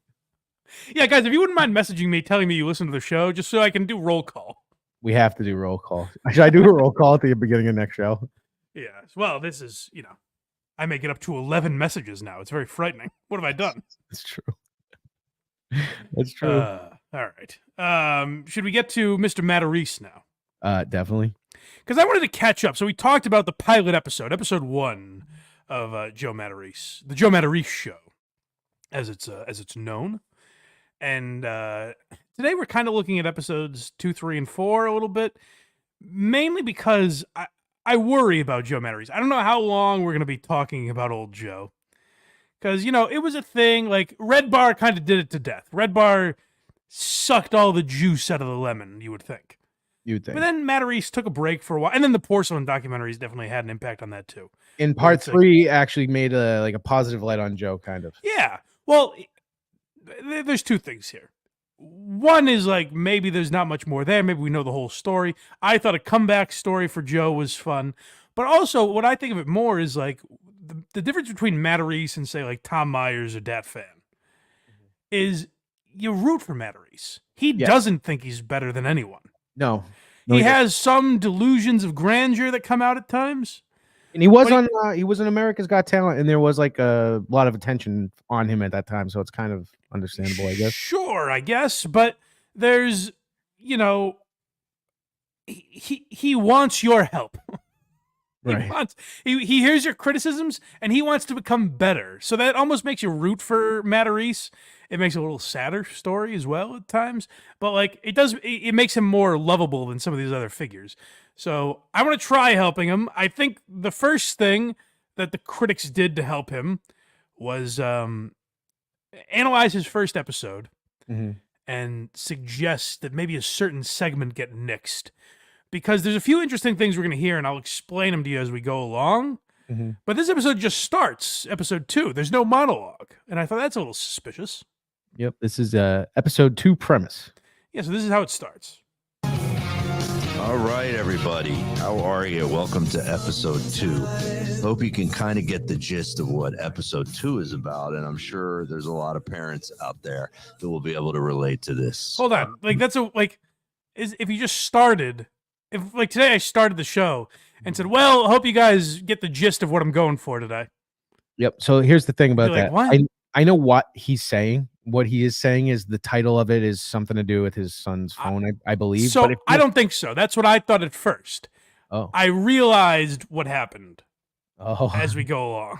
guys, if you wouldn't mind messaging me, telling me you listen to the show, just so I can do roll call. We have to do roll call. Should I do a roll call at the beginning of next show? Yeah. Well, this is, I may get up to 11 messages now. It's very frightening. What have I done? That's true. That's true. All right. Should we get to Mr. Matarese now? Definitely. Because I wanted to catch up. So we talked about the pilot episode 1 of Joe Matarese, the Joe Matarese Show, as it's known. And today we're kind of looking at episodes 2, 3, and 4 a little bit, mainly because I worry about Joe Matarese. I don't know how long we're going to be talking about old Joe. Because, it was a thing, like, Red Bar kind of did it to death. Red Bar sucked all the juice out of the lemon, you would think. But then Matarese took a break for a while. And then the Porcelain documentaries definitely had an impact on that, too. In part 3, actually made a positive light on Joe, kind of. Yeah. Well, there's two things here. One is, like, maybe there's not much more there. Maybe we know the whole story. I thought a comeback story for Joe was fun. But also, what I think of it more is, like, the difference between Matarese and, say, like, Tom Myers or Dat Fan is you root for Matarese. He doesn't think he's better than anyone. No. He has some delusions of grandeur that come out at times. And he was he was in America's Got Talent, and there was like a lot of attention on him at that time, so it's kind of understandable, I guess. Sure, I guess, but there's, he wants your help. Right. He hears your criticisms and he wants to become better. So that almost makes you root for Matarese. It makes it a little sadder story as well at times, but like it makes him more lovable than some of these other figures. So I want to try helping him. I think the first thing that the critics did to help him was analyze his first episode and suggest that maybe a certain segment get nixed. Because there's a few interesting things we're going to hear, and I'll explain them to you as we go along. But this episode just starts, episode 2. There's no monologue. And I thought that's a little suspicious. Yep, this is episode 2 premise. Yeah, so this is how it starts. All right, everybody. How are you? Welcome to episode 2. Hope you can kind of get the gist of what episode 2 is about, and I'm sure there's a lot of parents out there that will be able to relate to this. Hold on. Like, if you just started... If like today I started the show and said, well, I hope you guys get the gist of what I'm going for today. Yep. So here's the thing about that. What? I know what he's saying. What he is saying is the title of it is something to do with his son's phone, I believe. So I don't think so. That's what I thought at first. Oh. I realized what happened as we go along.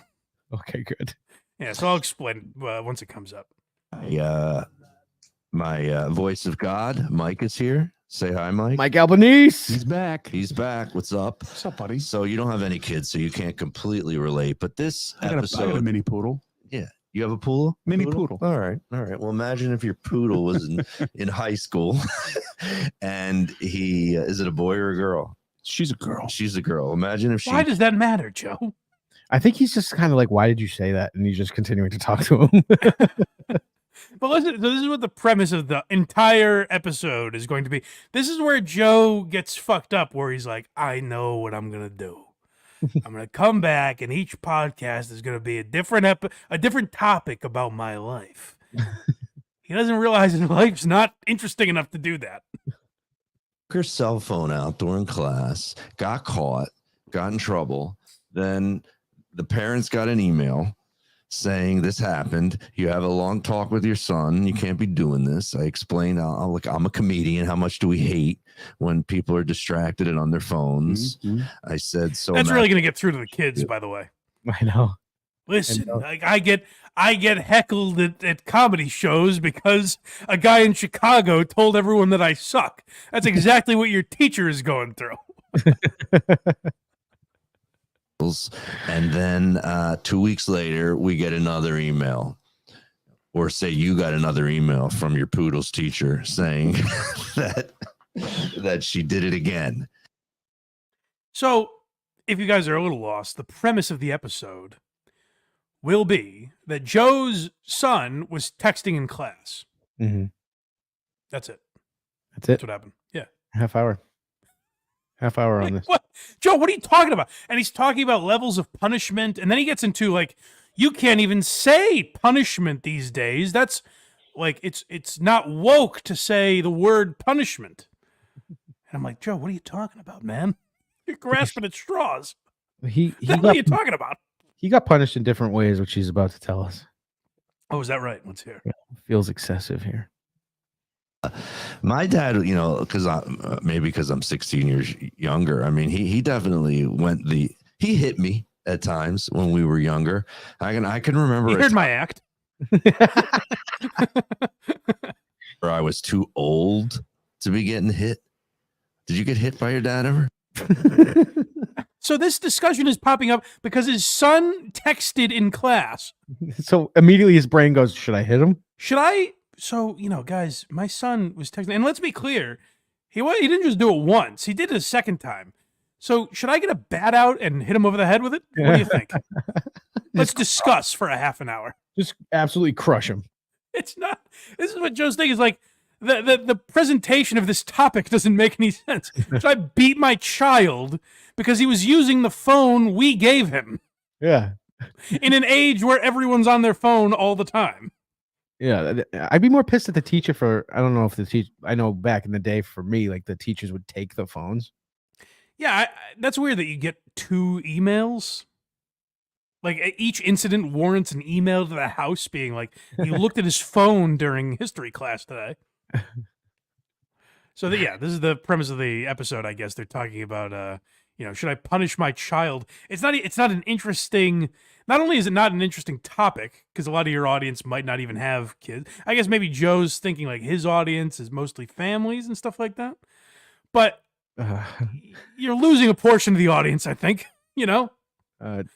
Okay, good. Yeah, so I'll explain once it comes up. My voice of God, Mike, is here. Say hi, Mike. Mike Albanese. He's back. He's back. What's up? What's up, buddy? So you don't have any kids, so you can't completely relate. But this I got a mini poodle. Yeah. You have a poodle? Mini poodle. All right. All right. Well, imagine if your poodle was in high school and is it a boy or a girl? She's a girl. She's a girl. Imagine if she... Why does that matter, Joe? I think he's just kind of like, why did you say that? And he's just continuing to talk to him. But listen, so this is what the premise of the entire episode is going to be. This is where Joe gets fucked up, where he's like, I know what I'm going to do. I'm going to come back, and each podcast is going to be a different topic about my life. He doesn't realize his life's not interesting enough to do that. Her cell phone out during class, got caught, got in trouble. Then the parents got an email saying this happened. You have a long talk with your son. You can't be doing this. I explained, I'm a comedian. How much do we hate when people are distracted and on their phones? I said, so that's really going to get through to the kids, by the way. I know. Listen, like I get heckled at comedy shows because a guy in Chicago told everyone that I suck. That's exactly what your teacher is going through. And then 2 weeks later, we get another email, or say you got another email from your poodle's teacher saying that she did it again. So, if you guys are a little lost, the premise of the episode will be that Joe's son was texting in class. That's it. That's what happened. Yeah. Half hour on this. What? Joe, what are you talking about? And he's talking about levels of punishment. And then he gets into like, you can't even say punishment these days. That's like, it's not woke to say the word punishment. And I'm like, Joe, what are you talking about, man? You're grasping at straws. What are you talking about? He got punished in different ways, which he's about to tell us. Oh, is that right? Let's hear. Yeah, feels excessive here. My dad, because I'm 16 years younger. I mean, he definitely he hit me at times when we were younger. I can remember. You heard my act. Or I was too old to be getting hit. Did you get hit by your dad ever? So this discussion is popping up because his son texted in class. So immediately his brain goes, should I hit him? Should I? So, guys, my son was texting. And let's be clear, he didn't just do it once. He did it a second time. So should I get a bat out and hit him over the head with it? What do you think? Let's discuss for a half an hour. Just absolutely crush him. It's not. This is what Joe's thing is like. The presentation of this topic doesn't make any sense. Should I beat my child because he was using the phone we gave him? Yeah. In an age where everyone's on their phone all the time. Yeah, I'd be more pissed at the teacher for, I don't know if the teacher, I know back in the day for me, like the teachers would take the phones. Yeah, that's weird that you get 2 emails. Like each incident warrants an email to the house being like, he looked at his phone during history class today. So this is the premise of the episode, I guess. They're talking about, should I punish my child? It's not an interesting, not only is it not an interesting topic, because a lot of your audience might not even have kids. I guess maybe Joe's thinking like his audience is mostly families and stuff like that. But you're losing a portion of the audience, I think,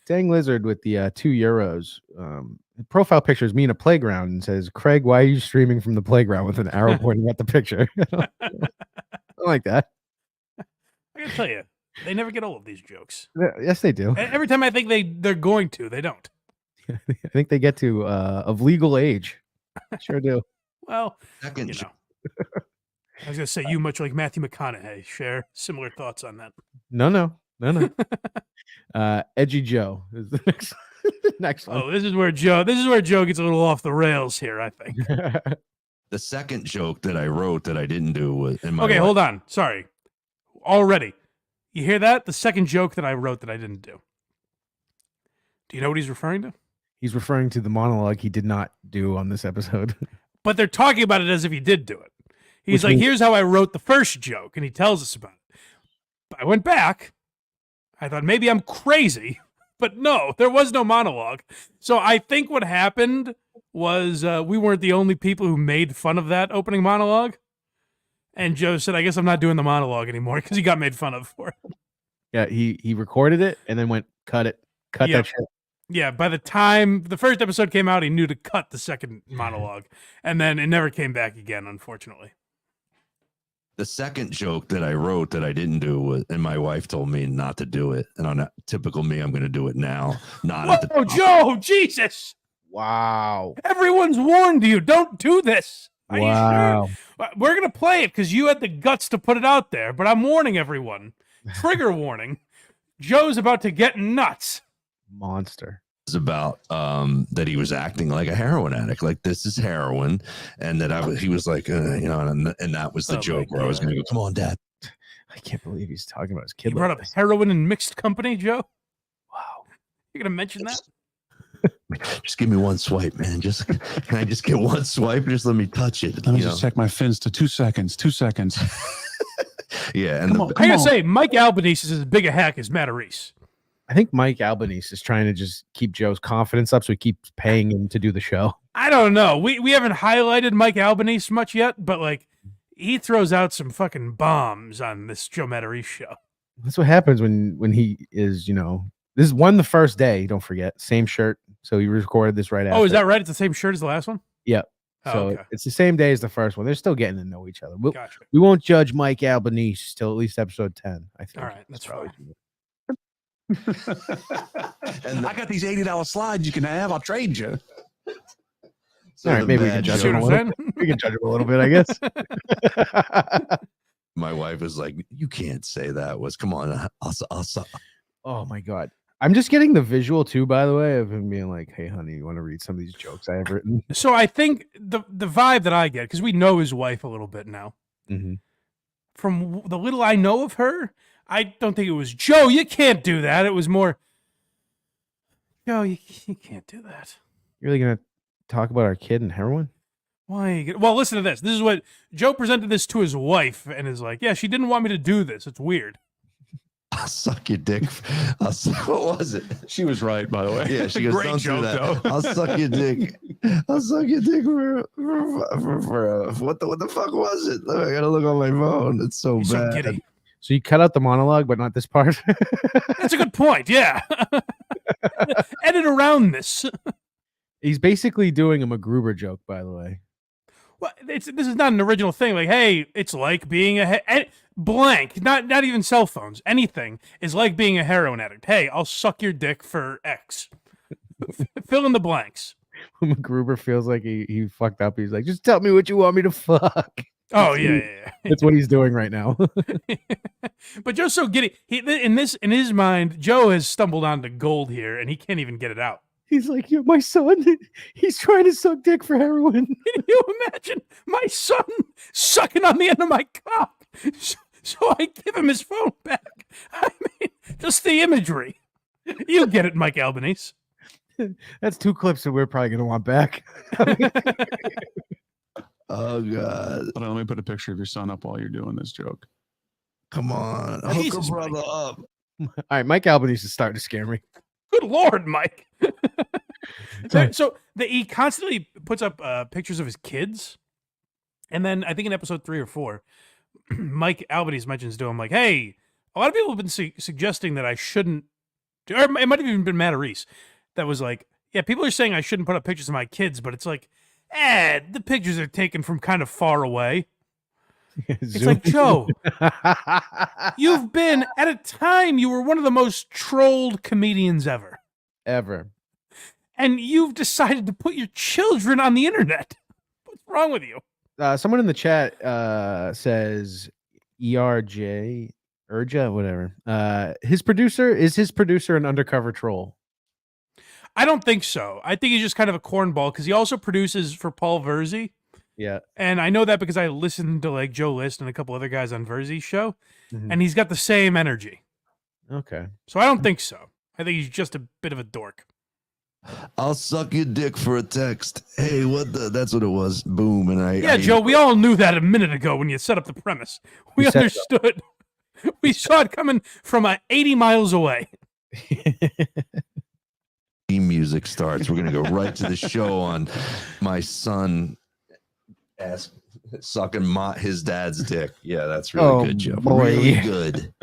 Dang Lizard with the €2. Profile picture is me in a playground and says, Craig, why are you streaming from the playground with an arrow pointing at the picture? I like that. I gotta tell you, they never get old, these jokes. Yes, they do. Every time I think they're going to, they don't. I think they get to of legal age. Sure do. Well, I was gonna say, you, much like Matthew McConaughey, share similar thoughts on that. No. Edgy Joe is the next one. Oh, this is where Joe gets a little off the rails here, I think. The second joke that I wrote that I didn't do was hold on. Sorry. Already. You hear that? The second joke that I wrote that I didn't do. Do you know what he's referring to? He's referring to the monologue he did not do on this episode. But they're talking about it as if he did do it. He's like, here's how I wrote the first joke, and he tells us about it. I went back. I thought maybe I'm crazy, but no, there was no monologue. So I think what happened was we weren't the only people who made fun of that opening monologue. And Joe said, I guess I'm not doing the monologue anymore because he got made fun of for it. Yeah, he recorded it and then went, cut that shit. Yeah, by the time the first episode came out, he knew to cut the second monologue. And then it never came back again, unfortunately. The second joke that I wrote that I didn't do was, and my wife told me not to do it. And on typical me, I'm going to do it now. Whoa, Joe, Jesus. Wow. Everyone's warned you. Don't do this. Are you Wow. sure? We're going to play it because you had the guts to put it out there. But I'm warning everyone. Trigger warning. Joe's about to get nuts. Monster. It's about that he was acting like a heroin addict, like this is heroin, and that he was like, and that was the joke where I was going to go, come on, Dad. I can't believe he's talking about his kid. You brought up heroin and mixed company, Joe? Wow. You're going to mention that? Just give me one swipe, man. Can I just get one swipe? Just let me touch it. Let me just check my fins to 2 seconds. 2 seconds. Yeah, and I gotta say, Mike Albanese is as big a hack as Matarese. I think Mike Albanese is trying to just keep Joe's confidence up, so he keeps paying him to do the show. I don't know. We haven't highlighted Mike Albanese much yet, but like he throws out some fucking bombs on this Joe Matarese show. That's what happens when he is, this is the first day. Don't forget, same shirt. So he recorded this right after. Oh, is that right? It's the same shirt as the last one? Yeah. Oh, So okay. it's the same day as the first one. They're still getting to know each other. Gotcha. We won't judge Mike Albanese till at least episode 10. I think. All right, that's fine. And I got these $80 slides you can have. I'll trade you. All right, maybe we can judge him a little. We can judge him a little bit, I guess. My wife was like, "You can't say that." Come on, I'll. Oh my god, I'm just getting the visual too. By the way, of him being like, "Hey, honey, you want to read some of these jokes I have written?" So I think the vibe that I get, because we know his wife a little bit now, from the little I know of her, I don't think it was, Joe, you can't do that. It was more, Joe, you can't do that. You're really gonna talk about our kid and heroin? Why? Well, listen to this. This is what Joe presented this to his wife, and is like, yeah, she didn't want me to do this. It's weird. I'll suck your dick. What was it? She was right, by the way. Yeah, she goes, Great "Don't joke, do that. though. I'll suck your dick. I'll suck your dick for what the fuck was it? I gotta look on my phone. It's so He's so bad." giddy. So you cut out the monologue, but not this part. That's a good point. Yeah. Edit around this. He's basically doing a MacGruber joke, by the way. Well, this is not an original thing. Like, hey, it's like being blank. Not even cell phones. Anything is like being a heroin addict. Hey, I'll suck your dick for X. Fill in the blanks. When MacGruber feels like he fucked up, he's like, just tell me what you want me to fuck. Oh yeah. That's what he's doing right now. But Joe's so giddy. In his mind, Joe has stumbled onto gold here, and he can't even get it out. He's like, my son, he's trying to suck dick for heroin. Can you imagine my son sucking on the end of my cock? So I give him his phone back. I mean, just the imagery. You get it, Mike Albanese. That's 2 clips that we're probably going to want back. Oh, God. Hold on, let me put a picture of your son up while you're doing this joke. Come on. Hook a brother up. All right, Mike Albanese is starting to scare me. Good Lord, Mike. So he constantly puts up pictures of his kids. And then I think in episode 3 or 4, Mike Albanese mentions to him, like, hey, a lot of people have been suggesting that I shouldn't, or it might have even been Matarese that was like, yeah, people are saying I shouldn't put up pictures of my kids, but it's like, the pictures are taken from kind of far away. It's like, Joe, you've been, at a time, you were one of the most trolled comedians ever. And you've decided to put your children on the internet. What's wrong with you? Someone in the chat says ERJ, Urja, whatever. His producer an undercover troll? I don't think so. I think he's just kind of a cornball because he also produces for Paul Verzi. Yeah. And I know that because I listened to like Joe List and a couple other guys on Verzi's show, Mhm. and he's got the same energy. Okay. So I don't think so. I think he's just a bit of a dork. I'll suck your dick for a text. Hey, what the? That's what it was. Boom. And Yeah, Joe, we all knew that a minute ago when you set up the premise. We You set it understood. We saw it coming from 80 miles away. Music starts. We're gonna go right to the show on my son sucking his dad's dick. Yeah, that's really good, Joe. boy. Really good.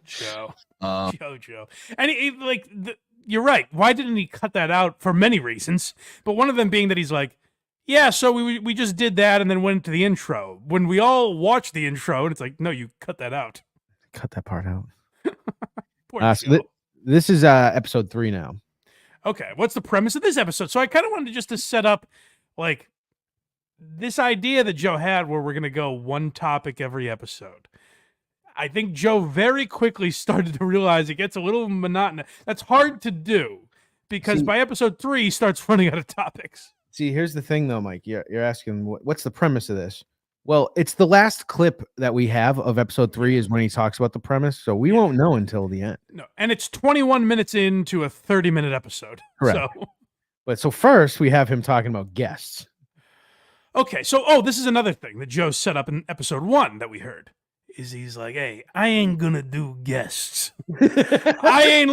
Joe. Joe. And you're right. Why didn't he cut that out? For many reasons, but one of them being that he's like, yeah, so we just did that and then went to the intro. When we all watched the intro, and it's like, no, you cut that out. Cut that part out. Poor So this is episode 3 now. Okay, what's the premise of this episode? So I kind of wanted to set up like this idea that Joe had where we're going to go one topic every episode. I think Joe very quickly started to realize it gets a little monotonous. That's hard to do because by episode 3 he starts running out of topics. See, here's the thing though, Mike. You're asking what's the premise of this? Well, it's the last clip that we have of episode 3 is when he talks about the premise. So we won't know until the end. No, and it's 21 minutes into a 30-minute episode. Correct. So, So first we have him talking about guests. okay, so this is another thing that Joe set up in episode 1 that we heard. Is he's like, hey, I ain't gonna do guests. I ain't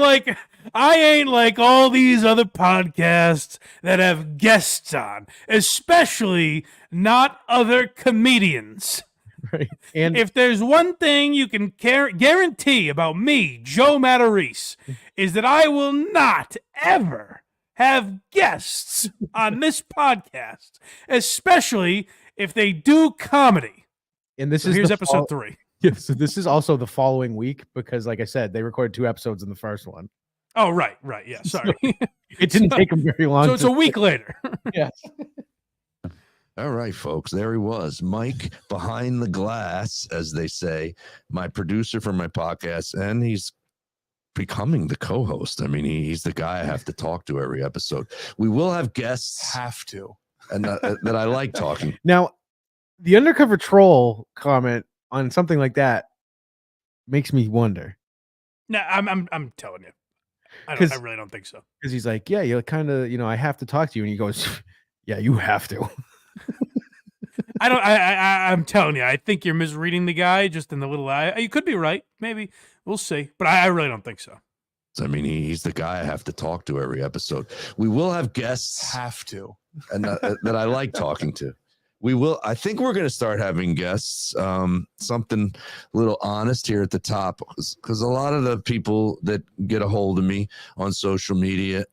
like all these other podcasts that have guests on, especially not other comedians. Right. And if there's one thing you can guarantee about me, Joe Matarese, is that I will not ever have guests on this podcast, especially if they do comedy. And this So is here's the episode 3. Yeah, so this is also the following week because, like I said, they recorded 2 episodes in the first one. Oh, right. Yeah, sorry. It didn't take them very long. So it's a week later. Yes. All right, folks. There he was, Mike behind the glass, as they say, my producer for my podcast, and he's becoming the co-host. I mean, he's the guy I have to talk to every episode. We will have guests. Have to. And that I like talking. Now, the undercover troll comment on something like that makes me wonder. No, I'm telling you. I really don't think so. Because he's like, yeah, you're kind of, I have to talk to you. And he goes, yeah, you have to. I'm telling you, I think you're misreading the guy just in the little eye. You could be right. Maybe. We'll see. But I really don't think so. I mean, he's the guy I have to talk to every episode. We will have guests. Have to. And that I like talking to. We will. I think we're going to start having guests, something a little honest here at the top, because a lot of the people that get a hold of me on social media,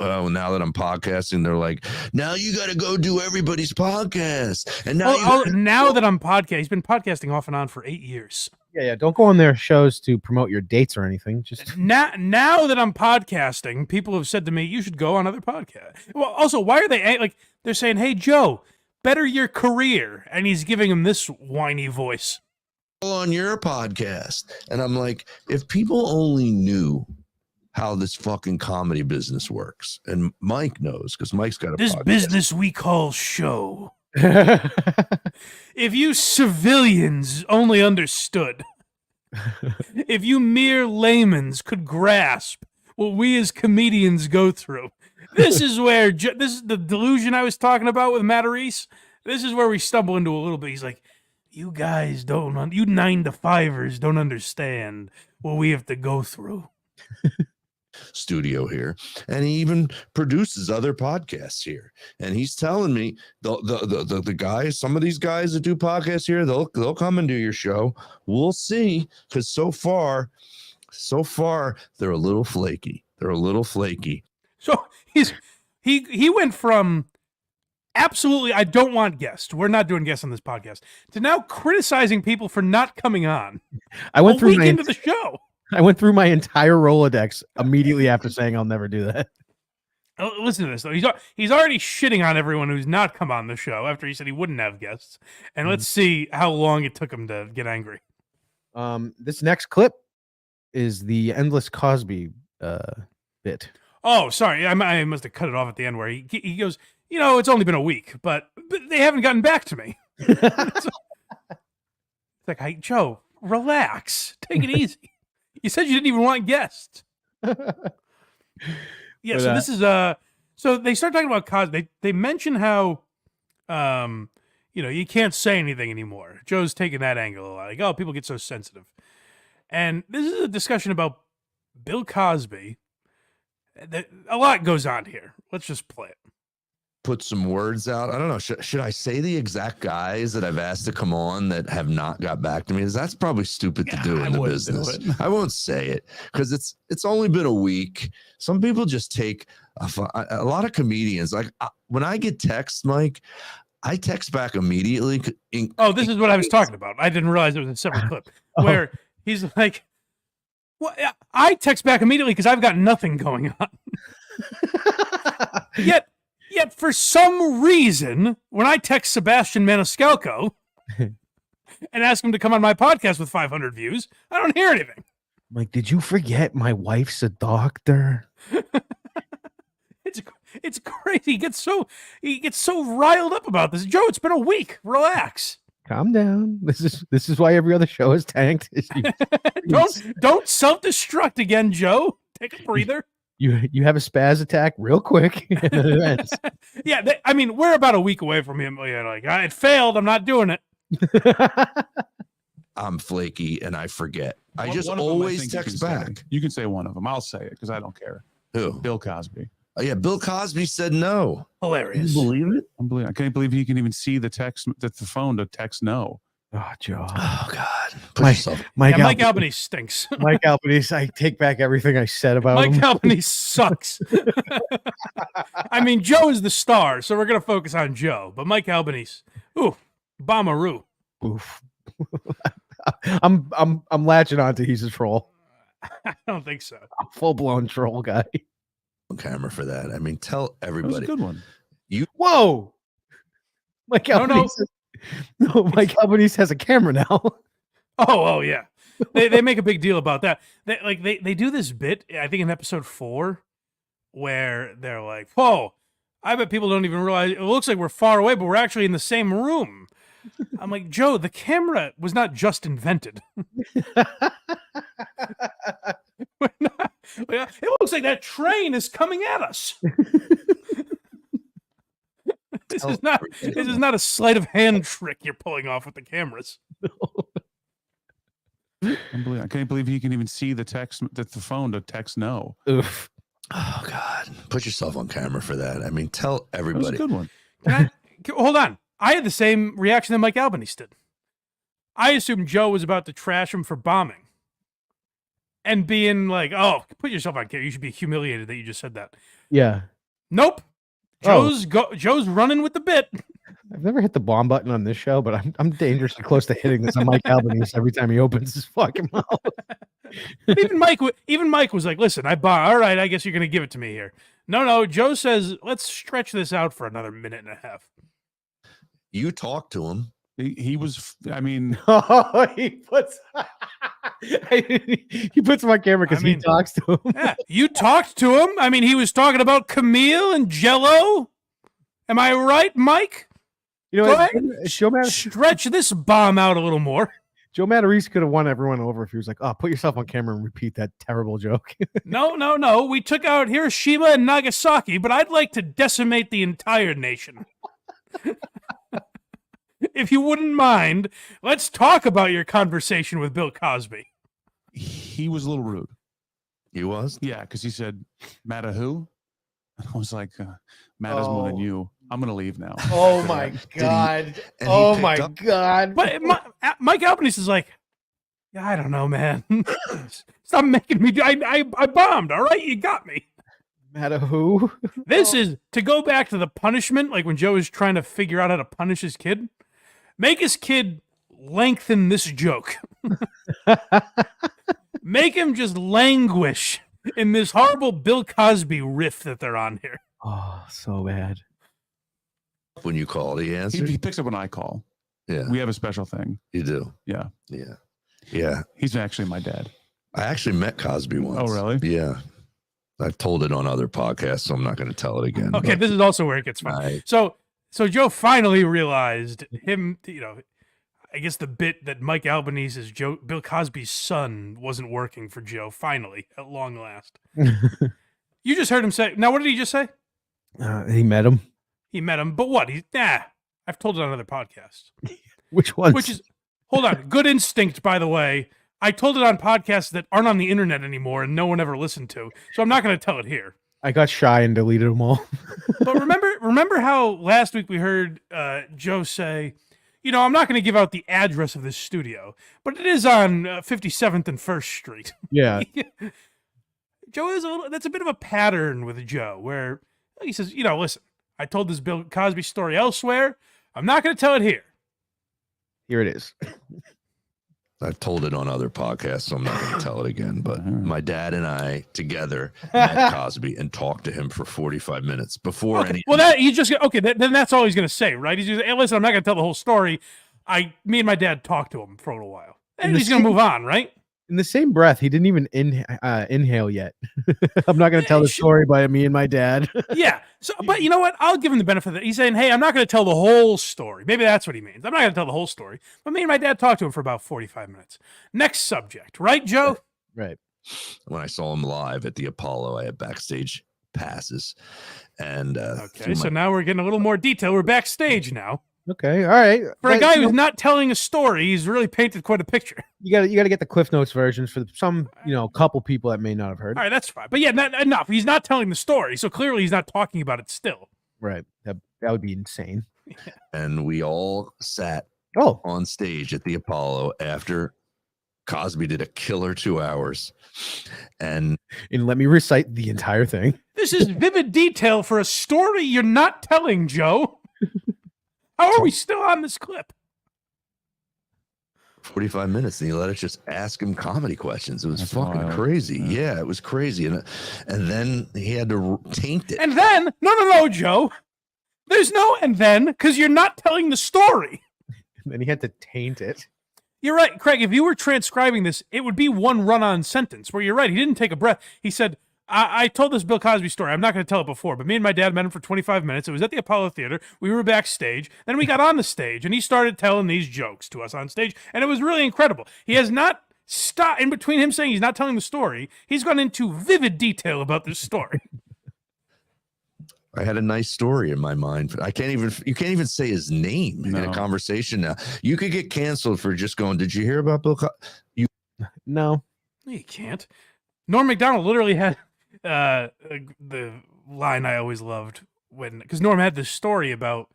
now that I'm podcasting, they're like, now you got to go do everybody's podcast. And now, now that I'm podcasting, he's been podcasting off and on for 8 years. Yeah. Don't go on their shows to promote your dates or anything. Just now that I'm podcasting, people have said to me, you should go on other podcasts. Well, also, why are they like, they're saying, hey, Joe, better your career, and he's giving him this whiny voice on your podcast. And I'm like, if people only knew how this fucking comedy business works, and Mike knows because Mike's got a this podcast. Business we call show. If you civilians only understood, if you mere laymen's could grasp what we as comedians go through. This is where this is the delusion I was talking about with Matarese. This is where we stumble into a little bit. He's like, you guys don't, you 9-to-5ers don't understand what we have to go through. Studio here, and he even produces other podcasts here. And he's telling me the guys, some of these guys that do podcasts here, they'll come and do your show. We'll see, because so far they're a little flaky. So he went from absolutely I don't want guests, we're not doing guests on this podcast, to now criticizing people for not coming on. I went through into the show. I went through my entire Rolodex immediately after saying I'll never do that. Listen to this though. He's already shitting on everyone who's not come on the show after he said he wouldn't have guests. And let's see how long it took him to get angry. This next clip is the Endless Cosby bit. Oh, sorry. I must have cut it off at the end where he goes, it's only been a week, but they haven't gotten back to me. It's like, hey, Joe, relax. Take it easy. You said you didn't even want guests. Yeah, so this is so they start talking about Cosby. They mention how you can't say anything anymore. Joe's taking that angle a lot. Like, oh, people get so sensitive. And this is a discussion about Bill Cosby. A lot goes on here. Let's just play it. Put some words out. I don't know. Should I say the exact guys that I've asked to come on that have not got back to me? That's probably stupid to do in the business. I won't say it because it's only been a week. Some people just take a lot of comedians. Like when I get texts, Mike, I text back immediately. This is what I was talking about. I didn't realize it was a separate clip where he's like, well, I text back immediately because I've got nothing going on. Yet for some reason, when I text Sebastian Maniscalco and ask him to come on my podcast with 500 views, I don't hear anything. I'm like, did you forget my wife's a doctor? It's crazy. He gets so riled up about this. Joe, it's been a week. Relax. Calm down. This is why every other show is tanked. Don't self-destruct again, Joe. Take a breather. You have a spaz attack real quick. And then it ends. Yeah, we're about a week away from him. Like, it failed. I'm not doing it. I'm flaky and I forget. I One just of them always think text you can back. say. You can say one of them. I'll say it because I don't care. Who? Bill Cosby. Oh yeah, Bill Cosby said no. Hilarious. You believe it? I can't believe he can even see the text, the phone to text no. Oh, Joe. Oh God. Mike Albanese stinks. Mike Albanese, I take back everything I said about him. Mike Albanese sucks. I mean, Joe is the star, so we're gonna focus on Joe. But Mike Albanese, ooh, Bomaroo. Oof. I'm latching on to he's a troll. I don't think so. Full blown troll guy. On camera for that. I mean, tell everybody. That was a good one. Whoa. Mike Albanese. No, Mike Albanese has a camera now. Oh yeah. They make a big deal about that. They do this bit, I think in episode 4, where they're like, "Whoa, I bet people don't even realize it looks like we're far away, but we're actually in the same room." I'm like, Joe, the camera was not just invented. It looks like that train is coming at us. This is not a sleight of hand trick you're pulling off with the cameras. I can't believe he can even see the text, the phone to text no. Oof. Oh God. Put yourself on camera for that. I mean, tell everybody. That was a good one. Hold on. I had the same reaction that Mike Albanese did. I assumed Joe was about to trash him for bombing and being like, oh, put yourself on camera. You should be humiliated that you just said that. Yeah. Nope. Joe's running with the bit. I've never hit the bomb button on this show, but I'm dangerously close to hitting this on Mike Albanese every time he opens his fucking mouth. Even Mike was like, listen, I bomb. All right, I guess you're going to give it to me here. No, Joe says, let's stretch this out for another minute and a half. You talked to him. He was, I mean. he puts him on camera because he talks to him. Yeah, you talked to him. I mean, he was talking about Camille and Jell-O. Am I right, Mike? You know, stretch this bomb out a little more. Joe Matarese could have won everyone over if he was like, oh, put yourself on camera and repeat that terrible joke. No. We took out Hiroshima and Nagasaki, but I'd like to decimate the entire nation. If you wouldn't mind, let's talk about your conversation with Bill Cosby. He was a little rude. He was? Yeah, because he said, Matta who? And I was like, Matta's more than you. I'm going to leave now. Oh, my God. God. But Mike Albanese is like, yeah, I don't know, man. Stop making me. I bombed. All right, you got me. Matter who? This is to go back to the punishment, like when Joe is trying to figure out how to punish his kid. Make his kid lengthen this joke. Make him just languish in this horrible Bill Cosby riff that they're on here. Oh, so bad. When you call, he answers. He picks up when I call. Yeah. We have a special thing. You do? Yeah. Yeah. He's actually my dad. I actually met Cosby once. Oh, really? Yeah. I've told it on other podcasts, so I'm not going to tell it again. Okay, this is also where it gets fun. So Joe finally realized I guess the bit that Mike Albanese's Bill Cosby's son wasn't working for Joe, finally, at long last. You just heard him say, now what did he just say? He met him. He met him, but what? I've told it on other podcasts. Which ones? Which is, hold on, good instinct, by the way. I told it on podcasts that aren't on the internet anymore and no one ever listened to, so I'm not going to tell it here. I got shy and deleted them all. But remember how last week we heard Joe say, I'm not going to give out the address of this studio, but it is on 57th and 1st Street. Yeah. Joe is that's a bit of a pattern with Joe where he says, listen, I told this Bill Cosby story elsewhere. I'm not going to tell it here. Here it is. I've told it on other podcasts, so I'm not going to tell it again. But my dad and I together met Cosby and talked to him for 45 minutes before any. Well, then that's all he's going to say, right? He's just, hey, listen, I'm not going to tell the whole story. Me and my dad talked to him for a little while, and he's going to move on, right? In the same breath, he didn't even inhale yet. I'm not going to tell the story by me and my dad. Yeah. So, but you know what? I'll give him the benefit of that. He's saying, hey, I'm not going to tell the whole story. Maybe that's what he means. I'm not going to tell the whole story. But me and my dad talked to him for about 45 minutes. Next subject. Right, Joe? Right. When I saw him live at the Apollo, I had backstage passes. And okay, so now we're getting a little more detail. We're backstage now. Okay, all right. For a guy who's not telling a story, he's really painted quite a picture. You got to get the Cliff Notes versions for some, couple people that may not have heard. All right, that's fine. But yeah, not enough. He's not telling the story, so clearly he's not talking about it still. Right. That would be insane. And we all sat on stage at the Apollo after Cosby did a killer 2 hours. And let me recite the entire thing. This is vivid detail for a story you're not telling, Joe. How are we still on this clip? 45 minutes, and he let us just ask him comedy questions. It was fucking crazy. Yeah, it was crazy. And then he had to taint it. And then, no, Joe. There's no and then, because you're not telling the story. And then he had to taint it. You're right, Craig. If you were transcribing this, it would be one run-on sentence where you're right. He didn't take a breath. He said, I told this Bill Cosby story. I'm not going to tell it before, but me and my dad met him for 25 minutes. It was at the Apollo Theater. We were backstage. Then we got on the stage, and he started telling these jokes to us on stage, and it was really incredible. He has not stopped. In between him saying he's not telling the story, he's gone into vivid detail about this story. I had a nice story in my mind. You can't even say his name in a conversation now. You could get canceled for just going, did you hear about Bill Cosby? No, you can't. Norm Macdonald literally had the line I always loved because Norm had this story about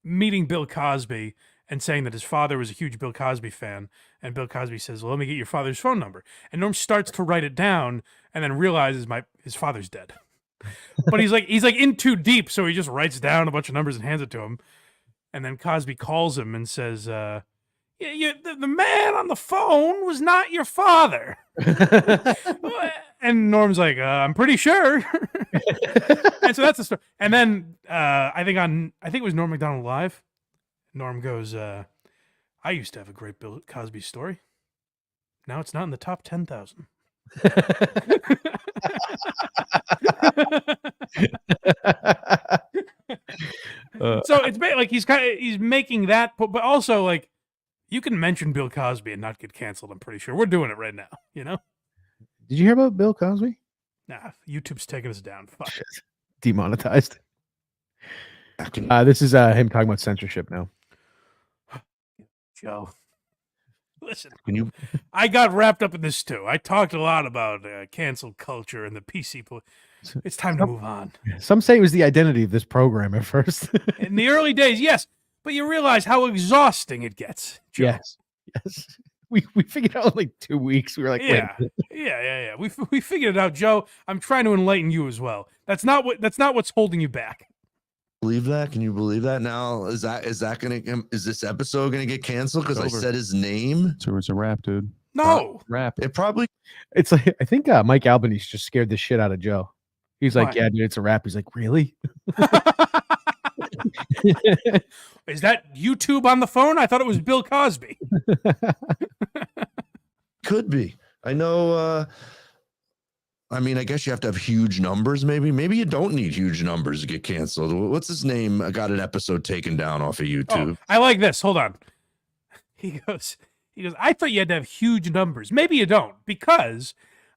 meeting Bill Cosby and saying that his father was a huge Bill Cosby fan. And Bill Cosby says, well, let me get your father's phone number. And Norm starts to write it down and then realizes his father's dead. But he's like in too deep, so he just writes down a bunch of numbers and hands it to him. And then Cosby calls him and says, the man on the phone was not your father. And Norm's like, I'm pretty sure. And so that's the story. And then I think it was Norm Macdonald Live. Norm goes, I used to have a great Bill Cosby story. Now it's not in the top 10,000. So it's like he's making that, but also like you can mention Bill Cosby and not get canceled. I'm pretty sure we're doing it right now. You know? Did you hear about Bill Cosby? Nah, YouTube's taking us down. Fuck. Demonetized. This is him talking about censorship now. Joe, listen. I got wrapped up in this too. I talked a lot about cancel culture and the PC. It's time to move on. Some say it was the identity of this program at first. In the early days, yes, but you realize how exhausting it gets. Joe. Yes. We figured out in like 2 weeks. We were like, yeah. We figured it out, Joe. I'm trying to enlighten you as well. That's not what's holding you back. Believe that? Can you believe that? Now is this episode gonna get canceled because I said his name? So it's a rap, dude. No, rap. It probably. It's like I think Mike Albanese just scared the shit out of Joe. He's like, yeah, dude, it's a rap. He's like, really? Is that YouTube on the phone? I thought it was Bill Cosby. Could be. I know. I mean, I guess you have to have huge numbers. Maybe you don't need huge numbers to get canceled. What's his name? I got an episode taken down off of YouTube. Oh, I like this. Hold on. He goes. I thought you had to have huge numbers. Maybe you don't, because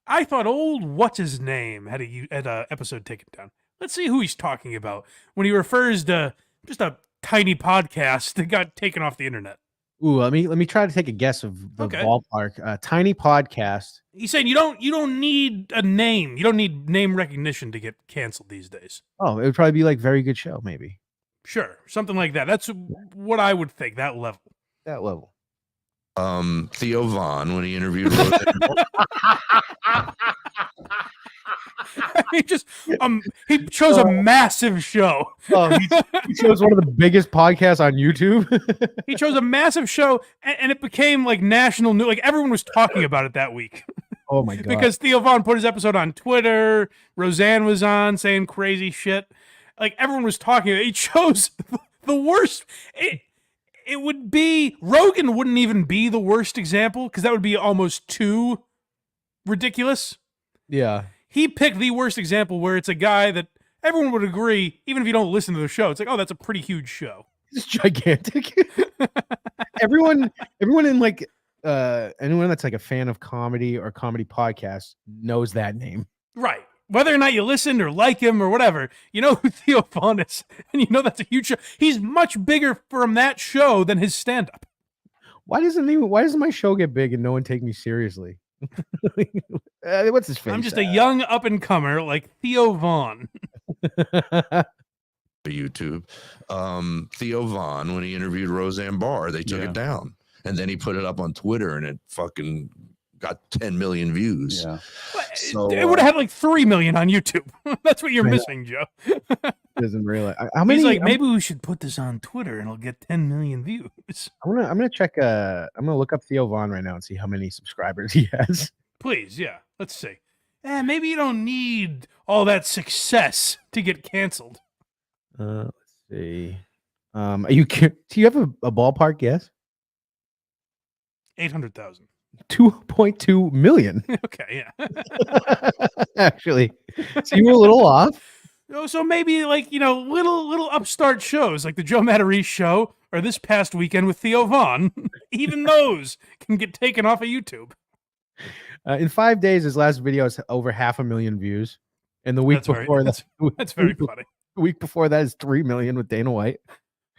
I thought old what's his name had a episode taken down. Let's see who he's talking about when he refers to just a tiny podcast that got taken off the internet. Ooh, let me try to take a guess of the ballpark. Tiny podcast. He's saying you don't need a name. You don't need name recognition to get canceled these days. Oh, it would probably be like Very Good Show, maybe. Sure, something like that. That's what I would think. That level. Theo Von when he interviewed. He chose a massive show. He chose one of the biggest podcasts on YouTube. He chose a massive show, and it became like national news. Like everyone was talking about it that week. Oh my god! Because Theo Von put his episode on Twitter. Roseanne was on saying crazy shit. Like everyone was talking. He chose the worst. It would be Rogan wouldn't even be the worst example because that would be almost too ridiculous. Yeah. He picked the worst example where it's a guy that everyone would agree, even if you don't listen to the show, it's like, oh, that's a pretty huge show. It's gigantic. everyone in like anyone that's like a fan of comedy or comedy podcasts knows that name. Right. Whether or not you listened or like him or whatever, you know who Theo Von is, and you know that's a huge show. He's much bigger from that show than his stand-up. Why doesn't my show get big and no one take me seriously? What's his face? I'm just a young up-and-comer like Theo Von. YouTube. Theo Von, when he interviewed Roseanne Barr, they took it down. And then he put it up on Twitter and it fucking got 10 million views. Yeah. So it would have had like 3me million on YouTube. That's what you're missing, Joe. Doesn't realize how many. He's like, maybe we should put this on Twitter and it'll get 10 million views. I'm gonna check. I'm gonna look up Theo Von right now and see how many subscribers he has. Please, yeah. Let's see. Maybe you don't need all that success to get canceled. Let's see. Do you have a ballpark guess? 800,000. 2.2 million. Okay, yeah. Actually, so you were a little off. So maybe like, little upstart shows like the Joe Matarese show or this past weekend with Theo Von, even those can get taken off of YouTube. In 5 days, his last video has over 500,000 views. And the week before that's very funny. The week before that is 3 million with Dana White.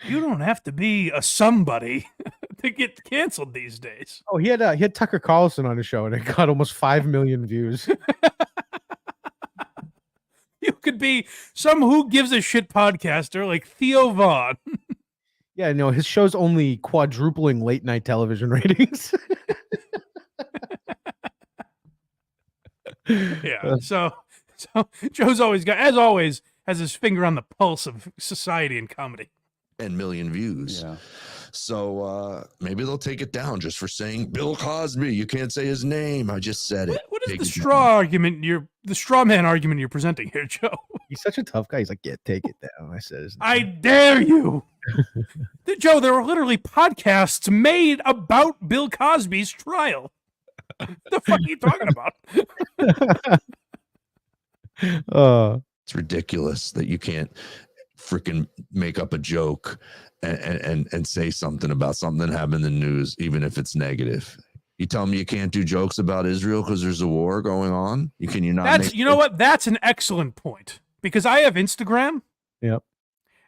You don't have to be a somebody to get canceled these days. Oh, he had Tucker Carlson on his show and it got almost 5 million views. You could be some who gives a shit podcaster like Theo Von. Yeah, no, his show's only quadrupling late night television ratings. Yeah. So Joe's always got, as always, has his finger on the pulse of society and comedy. And million views. Yeah. So maybe they'll take it down just for saying Bill Cosby. You can't say his name. I just said it. What is Take the it straw argument? The straw man argument you're presenting here, Joe? He's such a tough guy. He's like, yeah, take it down. I said his name. I dare you. Joe, there were literally podcasts made about Bill Cosby's trial. The fuck are you talking about? It's ridiculous that you can't freaking make up a joke and say something about something that happened in the news, even if it's negative. You tell me you can't do jokes about Israel because there's a war going on? Can you not? That's, you know what? That's an excellent point, because I have Instagram. Yep.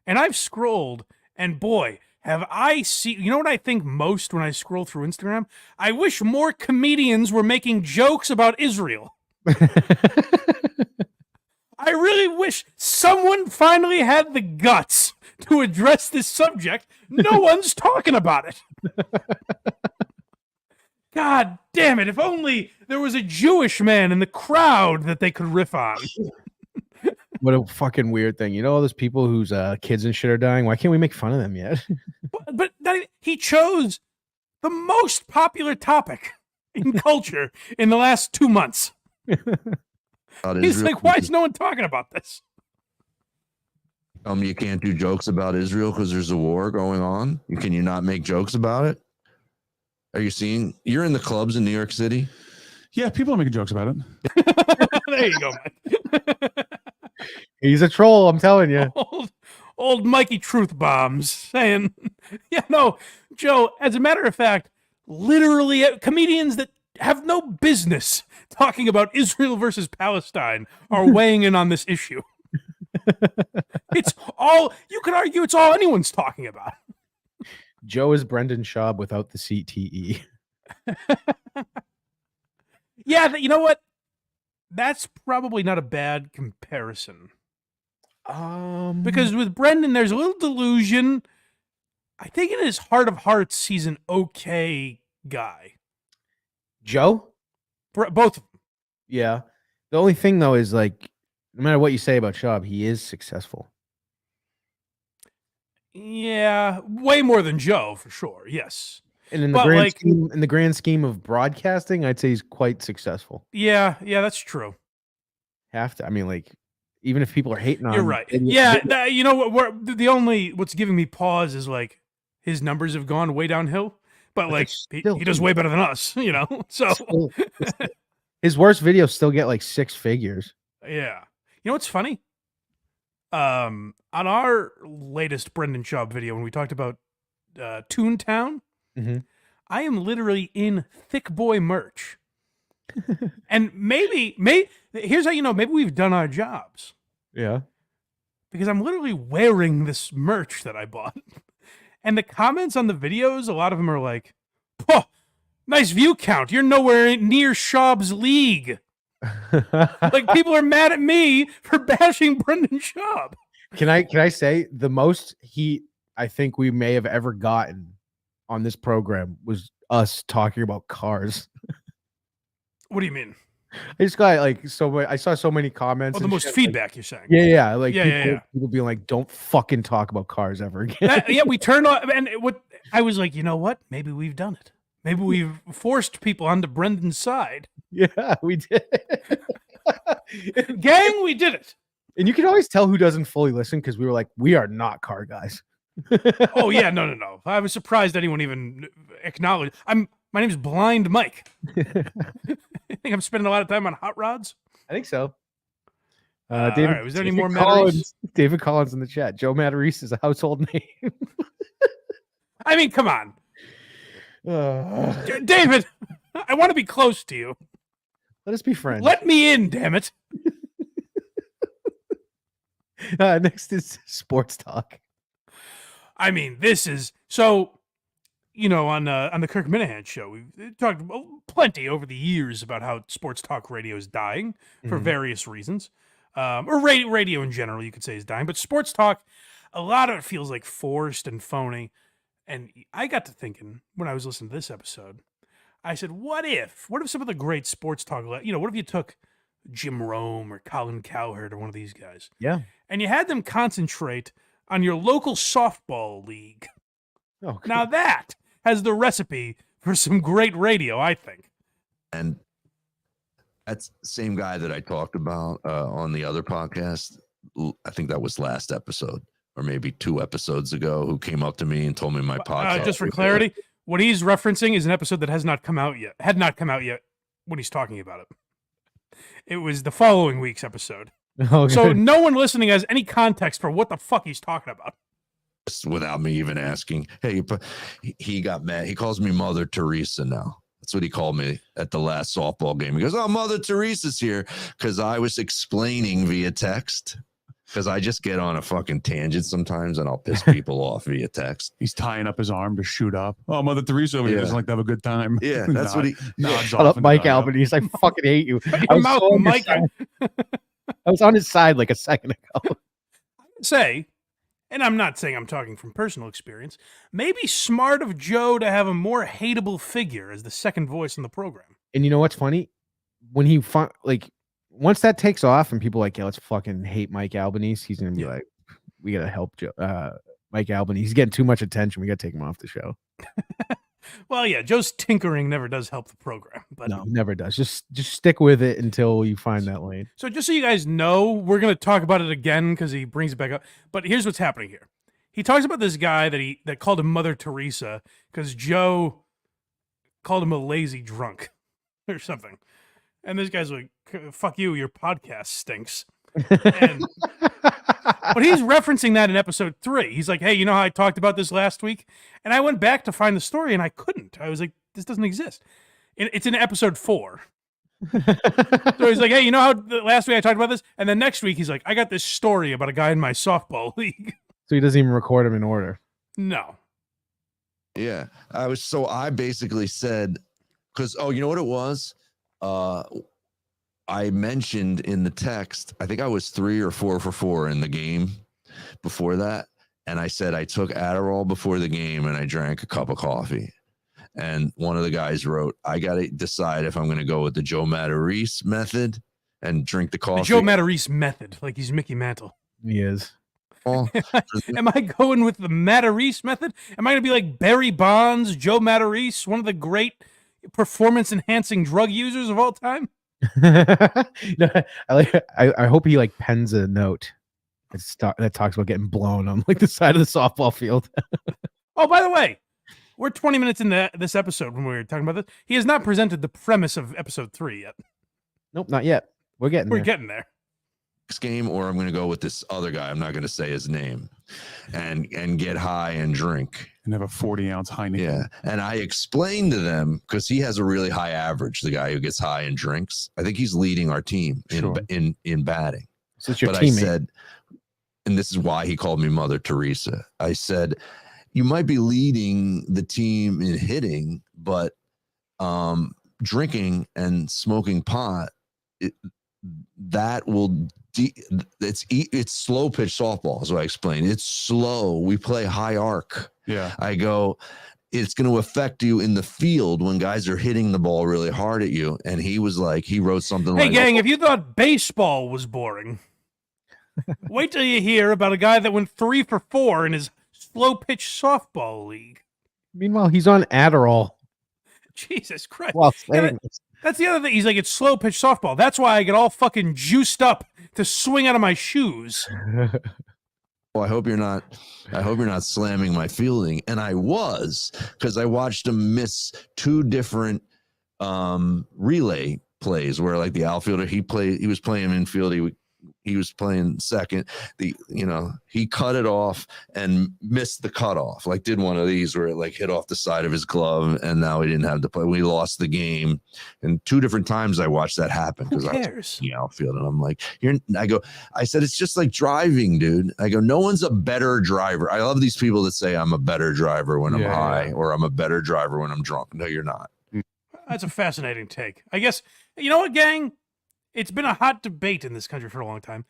And I've scrolled, and boy, have I seen, you know what I think most when I scroll through Instagram? I wish more comedians were making jokes about Israel. I really wish someone finally had the guts to address this subject. No one's talking about it. God damn it. If only there was a Jewish man in the crowd that they could riff on. What a fucking weird thing. You know, all those people whose kids and shit are dying. Why can't we make fun of them yet? But he chose the most popular topic in culture in the last 2 months. He's like, why is no one talking about this? Tell me you can't do jokes about Israel because there's a war going on? Can you not make jokes about it? Are you seeing? You're in the clubs in New York City? Yeah, people are making jokes about it. There you go, Mike. He's a troll, I'm telling you. Old Mikey Truth Bombs saying, yeah, no, Joe, as a matter of fact, literally comedians that have no business talking about Israel versus Palestine are weighing in on this issue. It's all, you could argue it's all anyone's talking about. Joe is Brendan Schaub without the CTE. Yeah, you know what? That's probably not a bad comparison. Because with Brendan, there's a little delusion. I think in his heart of hearts, he's an okay guy. Joe? Both of them. Yeah. The only thing, though, is like, no matter what you say about Schaub, he is successful. Yeah, way more than Joe, for sure. Yes. And in the grand scheme of broadcasting, I'd say he's quite successful. Yeah, that's true. Have to. I mean, like, even if people are hating on You're him, right. Yeah, you know what? What's giving me pause is like his numbers have gone way downhill, but like he does way better than us, you know. So his worst videos still get like 6 figures. Yeah. You know what's funny? On our latest Brendan Schaub video, when we talked about Toontown, I am literally in Thick Boy merch. And maybe here's how you know, maybe we've done our jobs. Yeah. Because I'm literally wearing this merch that I bought. And the comments on the videos, a lot of them are like, oh, nice view count. You're nowhere near Schaub's league. Like, people are mad at me for bashing Brendan Schaub. Can I say the most heat I think we may have ever gotten on this program was us talking about cars. What do you mean? I just got like I saw so many comments. Oh, the most feedback, like, you're saying? Yeah. Like yeah. People being like, "Don't fucking talk about cars ever again." We turned on, and what I was like, you know what? Maybe we've done it. Maybe we've forced people onto Brendan's side. Yeah, we did. Gang, we did it. And you can always tell who doesn't fully listen because we were like, we are not car guys. Oh yeah, no. I was surprised anyone even acknowledged. My name's Blind Mike. I think I'm spending a lot of time on hot rods. I think so. David, all right. Was there any more Matarese? David Collins in the chat. Joe Matarese is a household name. I mean, come on. David, I want to be close to you. Let us be friends. Let me in, damn it. Next is sports talk. I mean, this is so, you know, on the Kirk Minahan show, we've talked plenty over the years about how sports talk radio is dying for various reasons, or radio in general, you could say, is dying. But sports talk, a lot of it feels like forced and phony. And I got to thinking when I was listening to this episode, I said, what if some of the great sports talk, what if you took Jim Rome or Colin Cowherd or one of these guys, Yeah. and you had them concentrate on your local softball league? Oh, now that has the recipe for some great radio, I think. And that's the same guy that I talked about on the other podcast. I think that was last episode or maybe 2 episodes ago, who came up to me and told me my podcast. Just for clarity, what he's referencing is an episode that had not come out yet when he's talking about it. It was the following week's episode. Okay. So no one listening has any context for what the fuck he's talking about. Without me even asking. Hey, he got mad. He calls me Mother Teresa now. That's what he called me at the last softball game. He goes, "Oh, Mother Teresa's here," because I was explaining via text. Because I just get on a fucking tangent sometimes and I'll piss people off via text. He's tying up his arm to shoot up. Oh, Mother Teresa over here doesn't like to have a good time. Yeah, that's what he nods Shut off up, and Mike nods up. Albanese. I fucking hate you. I Your was, mouth, so on your Mike. side. I was on his side like a second ago. Say, and I'm not saying I'm talking from personal experience, maybe smart of Joe to have a more hateable figure as the second voice in the program. And you know what's funny? When he once that takes off and people are like, yeah, let's fucking hate Mike Albanese, he's gonna be like, we gotta help Joe. Mike Albanese. He's getting too much attention. We gotta take him off the show. Well, yeah, Joe's tinkering never does help the program, but No, never does. Just stick with it until you find that lane. So just so you guys know, we're going to talk about it again because he brings it back up. But here's what's happening here. He talks about this guy that called him Mother Teresa because Joe called him a lazy drunk or something. And this guy's like, fuck you, your podcast stinks. But he's referencing that in episode 3. He's like, hey, you know how I talked about this last week? And I went back to find the story and I couldn't. I was like, this doesn't exist. It's in episode 4. So he's like, hey, you know how last week I talked about this? And then next week he's like, I got this story about a guy in my softball league. So he doesn't even record them in order. No. Yeah. I basically said, because, you know what it was? I mentioned in the text, I think I was 3 or 4 for 4 in the game before that. And I said I took Adderall before the game and I drank a cup of coffee. And one of the guys wrote, I got to decide if I'm going to go with the Joe Matarese method and drink the coffee. The Joe Matarese method, like he's Mickey Mantle. He is. Am I going with the Matarese method? Am I going to be like Barry Bonds, Joe Matarese, one of the great performance-enhancing drug users of all time? No, I hope he pens a note that talks about getting blown on the side of the softball field. Oh, by the way, we're 20 minutes into this episode when we were talking about this. He has not presented the premise of episode 3 yet. Nope, not yet. We're getting there. Next game, or I'm going to go with this other guy. I'm not going to say his name, and get high and drink and have a 40-ounce Heineken. Yeah, and I explained to them because he has a really high average. The guy who gets high and drinks, I think he's leading our team in batting. So it's your but teammate. I said, and this is why he called me Mother Teresa. I said, you might be leading the team in hitting, but drinking and smoking pot, that will. It's slow pitch softball, is what I explained. It's slow. We play high arc. Yeah. I go, it's going to affect you in the field when guys are hitting the ball really hard at you. And he was like, he wrote something Hey, like, gang, if you thought baseball was boring, wait till you hear about a guy that went 3 for 4 in his slow pitch softball league. Meanwhile, he's on Adderall. Jesus Christ. While saying this. That's the other thing. He's like, it's slow pitch softball. That's why I get all fucking juiced up to swing out of my shoes. well, I hope you're not slamming my fielding. And I was, because I watched him miss 2 different relay plays where the outfielder, he was playing infield. He was playing second. He cut it off and missed the cutoff. Did one of these where it hit off the side of his glove, and now he didn't have to play. We lost the game. And 2 different times I watched that happen because I was in the outfield, and I'm like, I said, it's just like driving, dude. I go, no one's a better driver. I love these people that say I'm a better driver when I'm high or I'm a better driver when I'm drunk. No, you're not. That's a fascinating take. I guess, you know what, gang? It's been a hot debate in this country for a long time.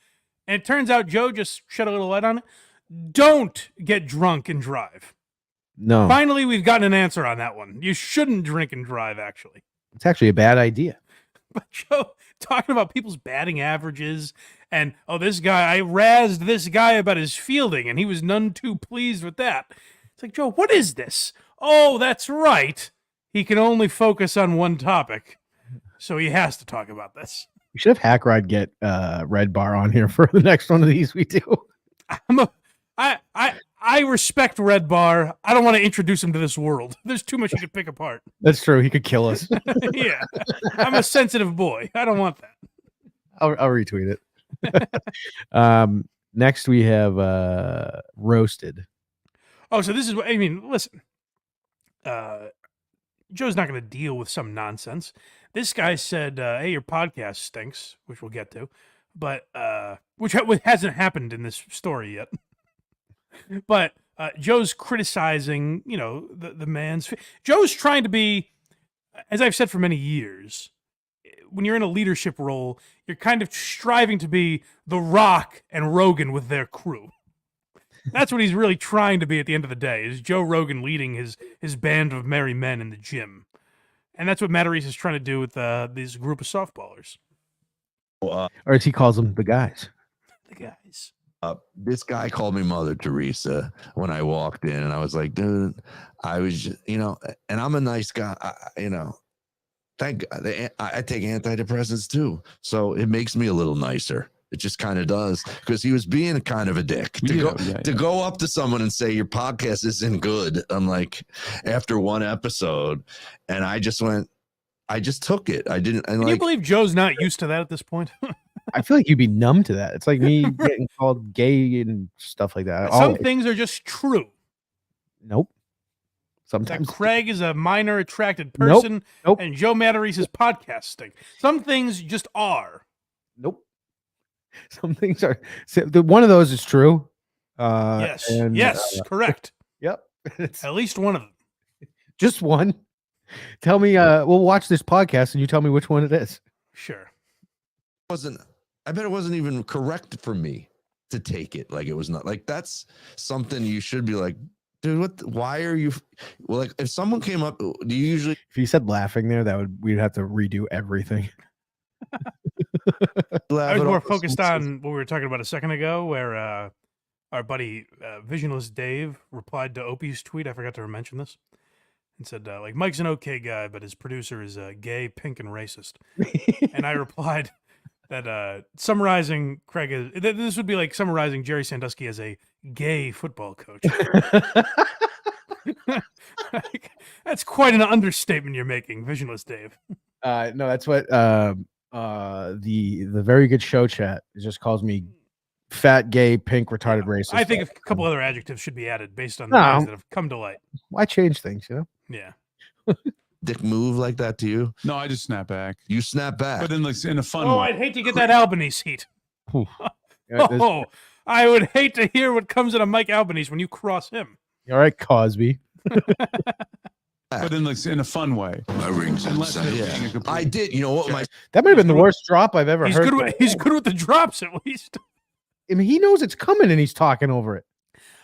And it turns out Joe just shed a little light on it. don't get drunk and drive. No, Finally, we've gotten an answer on that one. You shouldn't drink and drive, actually. it's actually a bad idea. But Joe, talking about people's batting averages and, oh, this guy, I razzed this guy about his fielding, and he was none too pleased with that. It's like, Joe, what is this? Oh, that's right. He can only focus on one topic, so he has to talk about this. We should have Hackrod get Red Bar on here for the next one of these we do. I respect Red Bar. I don't want to introduce him to this world. There's too much he could pick apart. That's true. He could kill us. Yeah. I'm a sensitive boy. I don't want that. I'll retweet it. Next we have Roasted. Oh, so this is what I mean. Listen, Joe's not going to deal with some nonsense. This guy said, "Hey, your podcast stinks," which we'll get to, but which hasn't happened in this story yet. But Joe's criticizing, the man's. Joe's trying to be, as I've said for many years, when you're in a leadership role, you're kind of striving to be The Rock and Rogan with their crew. That's what he's really trying to be at the end of the day, is Joe Rogan leading his band of merry men in the gym. And that's what Matarese is trying to do with this group of softballers. Or as he calls them, the guys. The guys. This guy called me Mother Teresa when I walked in, and I was like, dude, I was just, and I'm a nice guy, thank God. I take antidepressants too, so it makes me a little nicer. It just kind of does, because he was being kind of a dick to go up to someone and say your podcast isn't good. I'm like, after one episode, and I just took it. I didn't. Can you believe Joe's not used to that at this point? I feel like you'd be numb to that. It's like me getting called gay and stuff like that. Some things are just true. Nope. Sometimes Craig is a minor attracted person, Nope. and Joe Matarese's podcast stink. Some things just are. Nope. Some things are. One of those is true. Yes. And, yes. Correct. Yep. At least one of them. Just one. Tell me. We'll watch this podcast, and you tell me which one it is. Sure. I bet it wasn't even correct for me to take it. Like, it was not like, that's something you should be like, dude, why are you? Well, like, if someone came up, do you usually? If you said laughing there, we'd have to redo everything. I was more focused on what we were talking about a second ago, where our buddy Visionless Dave replied to Opie's tweet. I forgot to mention this, and said, like, Mike's an okay guy, but his producer is gay, pink, and racist. And I replied that summarizing Craig is, this would be like summarizing Jerry Sandusky as a gay football coach. That's quite an understatement you're making, Visionless Dave. No, that's what the very good show chat just calls me fat, gay, pink, retarded, racist. I think a couple other adjectives should be added based on the things that have come to light. Why change things, Yeah. Dick move like that to you? No, I just snap back. You snap back, but in a fun Oh, way. I'd hate to get that Albanese heat. I would hate to hear what comes out of Mike Albanese when you cross him. All right, Cosby. But in a fun way. My rings inside. I did. You know what? That might have been the worst drop I've ever heard. He's good with the drops, at least. I mean, he knows it's coming and he's talking over it.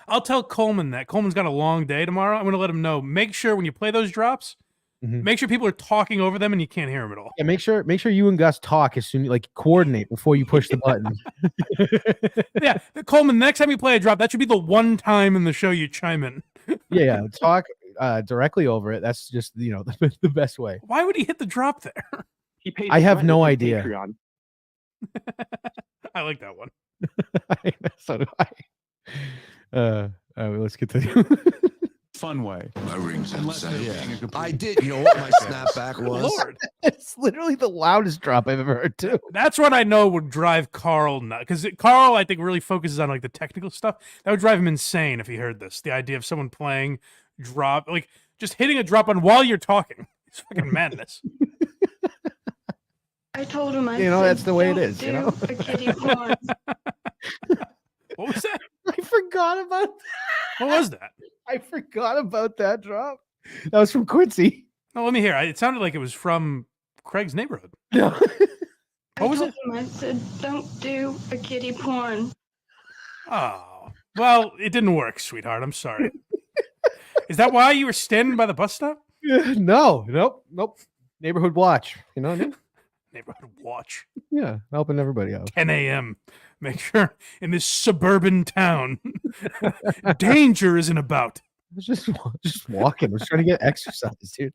I'll tell Coleman that. Coleman's got a long day tomorrow. I'm going to let him know. Make sure when you play those drops, make sure people are talking over them and you can't hear them at all. Yeah, make sure you and Gus talk as soon, like, coordinate before you push the button. Yeah, Coleman, next time you play a drop, that should be the one time in the show you chime in. Yeah, talk directly over it. That's just, the best way. Why would he hit the drop there? I have no idea. I like that one. So do I. Let's continue. Fun way. My rings inside. Yeah. I did. You know what my snapback was? Lord. It's literally the loudest drop I've ever heard, too. That's what I know would drive Carl nuts. Because Carl, I think, really focuses on, like, the technical stuff. That would drive him insane if he heard this. The idea of someone playing drop, like, just hitting a drop on while you're talking. It's fucking madness. I told him that's the way it is, A kitty porn. What was that? I forgot about that. What was that? I forgot about that drop. That was from Quincy. No, let me hear. It sounded like it was from Craig's neighborhood. No. What was it? I said, don't do a kitty porn. Oh. Well, it didn't work, sweetheart. I'm sorry. Is that why you were standing by the bus stop? No, nope. Neighborhood watch. You know what I mean? Neighborhood watch. Yeah, helping everybody out. 10 a.m. Make sure in this suburban town, danger isn't about. I was just walking. I was trying to get exercise, dude.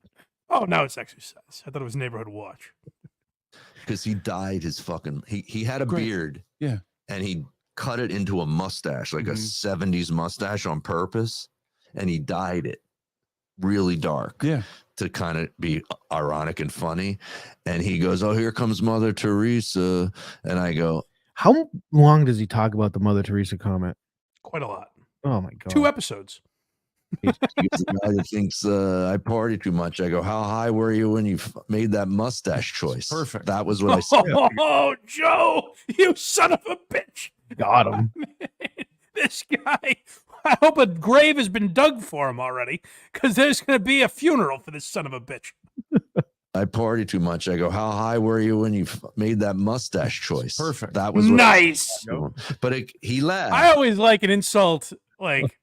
Oh, now it's exercise. I thought it was neighborhood watch. Because he dyed his fucking. He had a beard. Yeah. And he cut it into a mustache, like a 70s mustache on purpose. And he dyed it really dark. Yeah. To kind of be ironic and funny. And he goes, "Oh, here comes Mother Teresa." And I go, how long does he talk about the Mother Teresa comment? Quite a lot. Oh my god. 2 episodes. He's the guy that thinks I party too much. I go, "How high were you when you made that mustache choice?" Perfect. That was what I said. Oh, Joe, you son of a bitch. Got him. This guy, I hope a grave has been dug for him already, because there's going to be a funeral for this son of a bitch. I party too much. I go, "How high were you when you made that mustache choice?" Perfect. That was what Nice. But he laughed. I always like an insult, like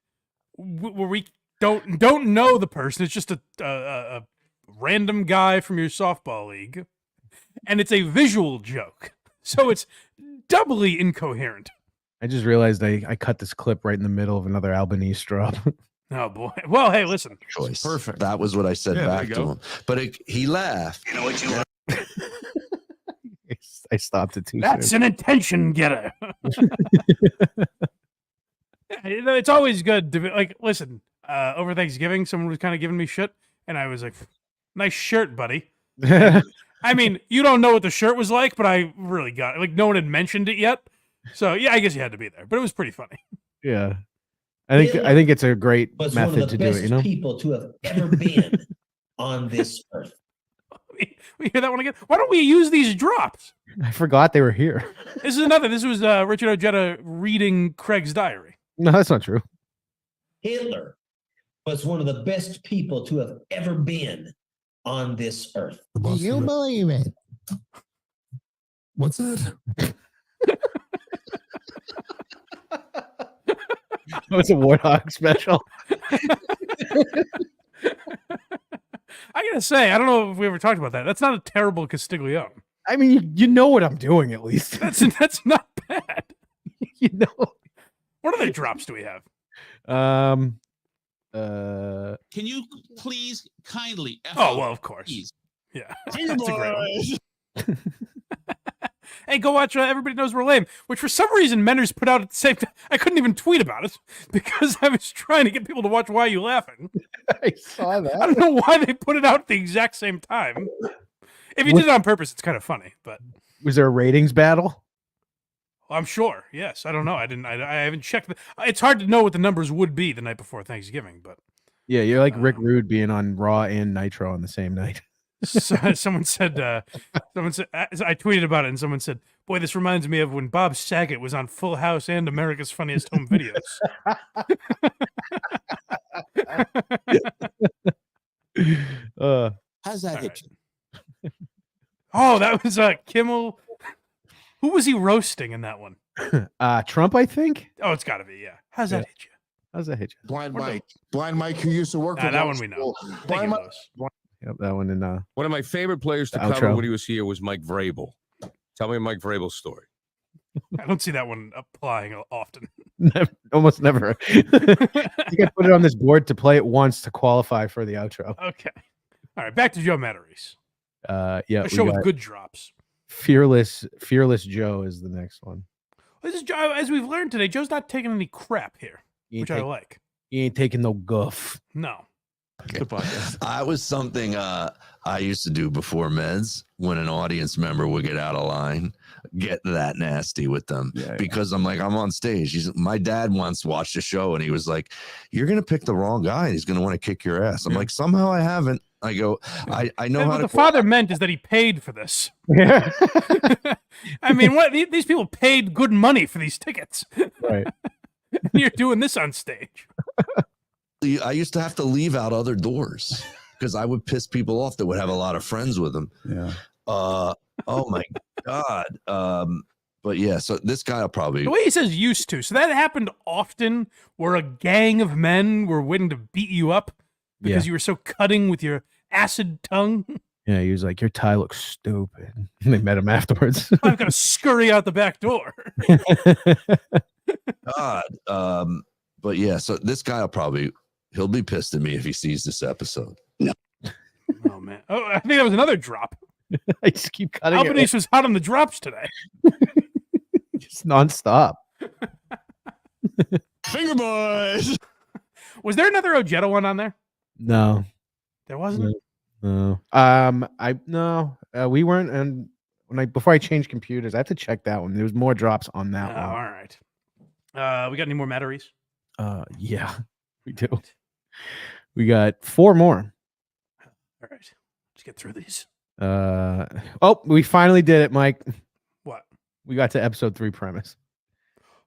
where we don't know the person. It's just a random guy from your softball league, and it's a visual joke, so it's doubly incoherent. I just realized I cut this clip right in the middle of another Albanese drop. Oh boy. Well, hey, listen. Choice. Perfect. That was what I said Yeah, back there to you go. him. But he laughed. You know what you want? I stopped it too That's soon. an attention getter. It's always good to be like, listen, over Thanksgiving, someone was kind of giving me shit, and I was like, "Nice shirt, buddy." I mean, you don't know what the shirt was like, but I really got it. Like, no one had mentioned it yet. So, yeah, I guess you had to be there, but it was pretty funny. Yeah. I think it's a great Was one of method the to do best it, you know? people to have ever been on this earth. We hear that one again. Why don't we use these drops? I forgot they were here. This is another. This was Richard Ojeda reading Craig's diary. No, that's not true. Hitler was one of the best people to have ever been on this earth. Do you believe it? What's that? It was a Warthog special. I gotta say, I don't know if we ever talked about that. That's not a terrible Castiglione. I mean, you know what I'm doing at least. That's not bad. You know. What other drops do we have? Can you please kindly? Oh, well, of course. Please. Yeah. See That's a you, great boys. one. Hey, go watch Everybody Knows We're Lame, which for some reason Menners put out at the same time. I couldn't even tweet about it because I was trying to get people to watch Why Are You Laughing. I saw that. I don't know why they put it out at the exact same time. If you did it on purpose, it's kind of funny, but Was there a ratings battle? I'm sure. Yes. I don't know. I haven't checked. It's hard to know what the numbers would be the night before Thanksgiving, but Yeah, you're like Rick Rude being on Raw and Nitro on the same night. someone said, I tweeted about it and someone said, "Boy, this reminds me of when Bob Saget was on Full House and America's Funniest Home Videos." How's that hit you? Oh, that was Kimmel. Who was he roasting in that one? Trump, I think. Oh, it's got to be, yeah. How's that hit you? How's that hit you? Blind Mike, who used to work with that us. one we know. Blind Mike. Yep, that one in One of my favorite players to the cover outro. when he was here was Mike Vrabel. Tell me Mike Vrabel's story. I don't see that one applying often. Almost never. You got to put it on this board to play it once to qualify for the outro. Okay. All right, back to Joe Matarese. Yeah, A show we with got good drops. Fearless Joe is the next one. This is Joe, as we've learned today, Joe's not taking any crap here, He ain't which I take- like. He ain't taking no guff. No. I was something I used to do before meds when an audience member would get out of line, get that nasty with them because I'm on stage. My dad once watched a show and he was like, "You're going to pick the wrong guy. He's going to want to kick your ass." I'm like, somehow I haven't. I go, I know And how what to. the father meant is that he paid for this. I mean, what these people paid good money for these tickets. Right. You're doing this on stage. I used to have to leave out other doors because I would piss people off that would have a lot of friends with them. Yeah. Oh my God. But But yeah, so this guy will probably The way he says used to, so that happened often where a gang of men were waiting to beat you up because Yeah. you were so cutting with your acid tongue. Yeah, he was like, your tie looks stupid. And they met him afterwards. I've got to scurry out the back door. God. But yeah, so this guy he'll be pissed at me if he sees this episode. No. Oh man. Oh, I think that was another drop. I just keep cutting it. Albanese was hot on the drops today. Just nonstop. Finger boys. Was there another Ojeda one on there? No. There wasn't. No. We weren't, and before I changed computers, I have to check that one. There was more drops on that one. All right. We got any more Matarese? Yeah, we do. We got 4 more. All right. Let's get through these. We finally did it, Mike. What? We got to episode 3 premise.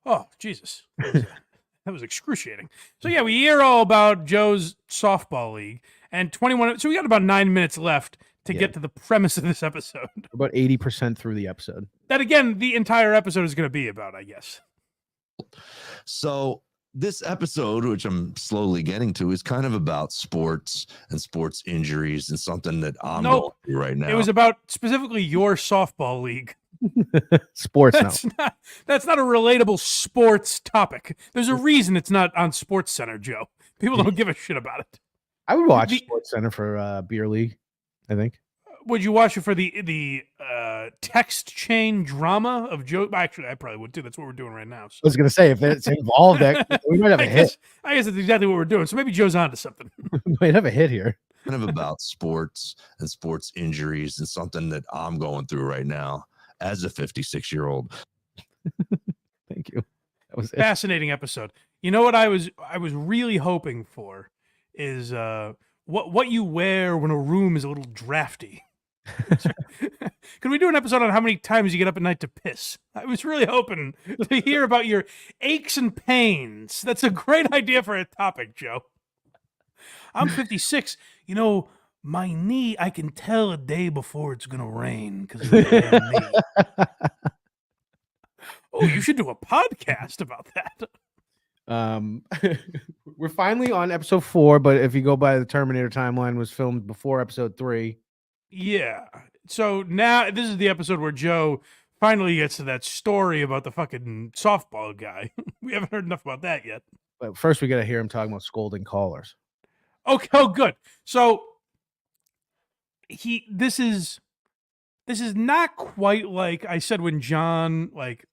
Oh, Jesus. That was excruciating. So yeah, we hear all about Joe's softball league and 21. So we got about 9 minutes left to get to the premise of this episode. About 80% through the episode. That again, the entire episode is going to be about, I guess. So this episode, which I'm slowly getting to, is kind of about sports and sports injuries and something that I'm going through right now. It was about specifically your softball league. Sports. That's not a relatable sports topic. There's a reason it's not on Sports Center, Joe. People don't give a shit about it. I would watch Sports Center for beer league, I think. Would you watch it for the text chain drama of Joe? Actually, I probably would too. That's what we're doing right now. So. I was going to say, if it's involved, we might have a hit. I guess that's exactly what we're doing. So maybe Joe's onto something. We might have a hit here. Kind of about sports and sports injuries and something that I'm going through right now as a 56-year-old. Thank you. That was Fascinating episode. You know what I was really hoping for is what you wear when a room is a little drafty. Can we do an episode on how many times you get up at night to piss? I was really hoping to hear about your aches and pains. That's a great idea for a topic, Joe. I'm 56. You know, my knee, I can tell a day before it's going to rain because of my damn knee. Oh, you should do a podcast about that. We're finally on episode 4, but if you go by the Terminator timeline, was filmed before episode 3. Yeah. So now this is the episode where Joe finally gets to that story about the fucking softball guy. We haven't heard enough about that yet. But first, we got to hear him talking about scolding callers. Okay. Oh, good. So this is not quite like I said when John, like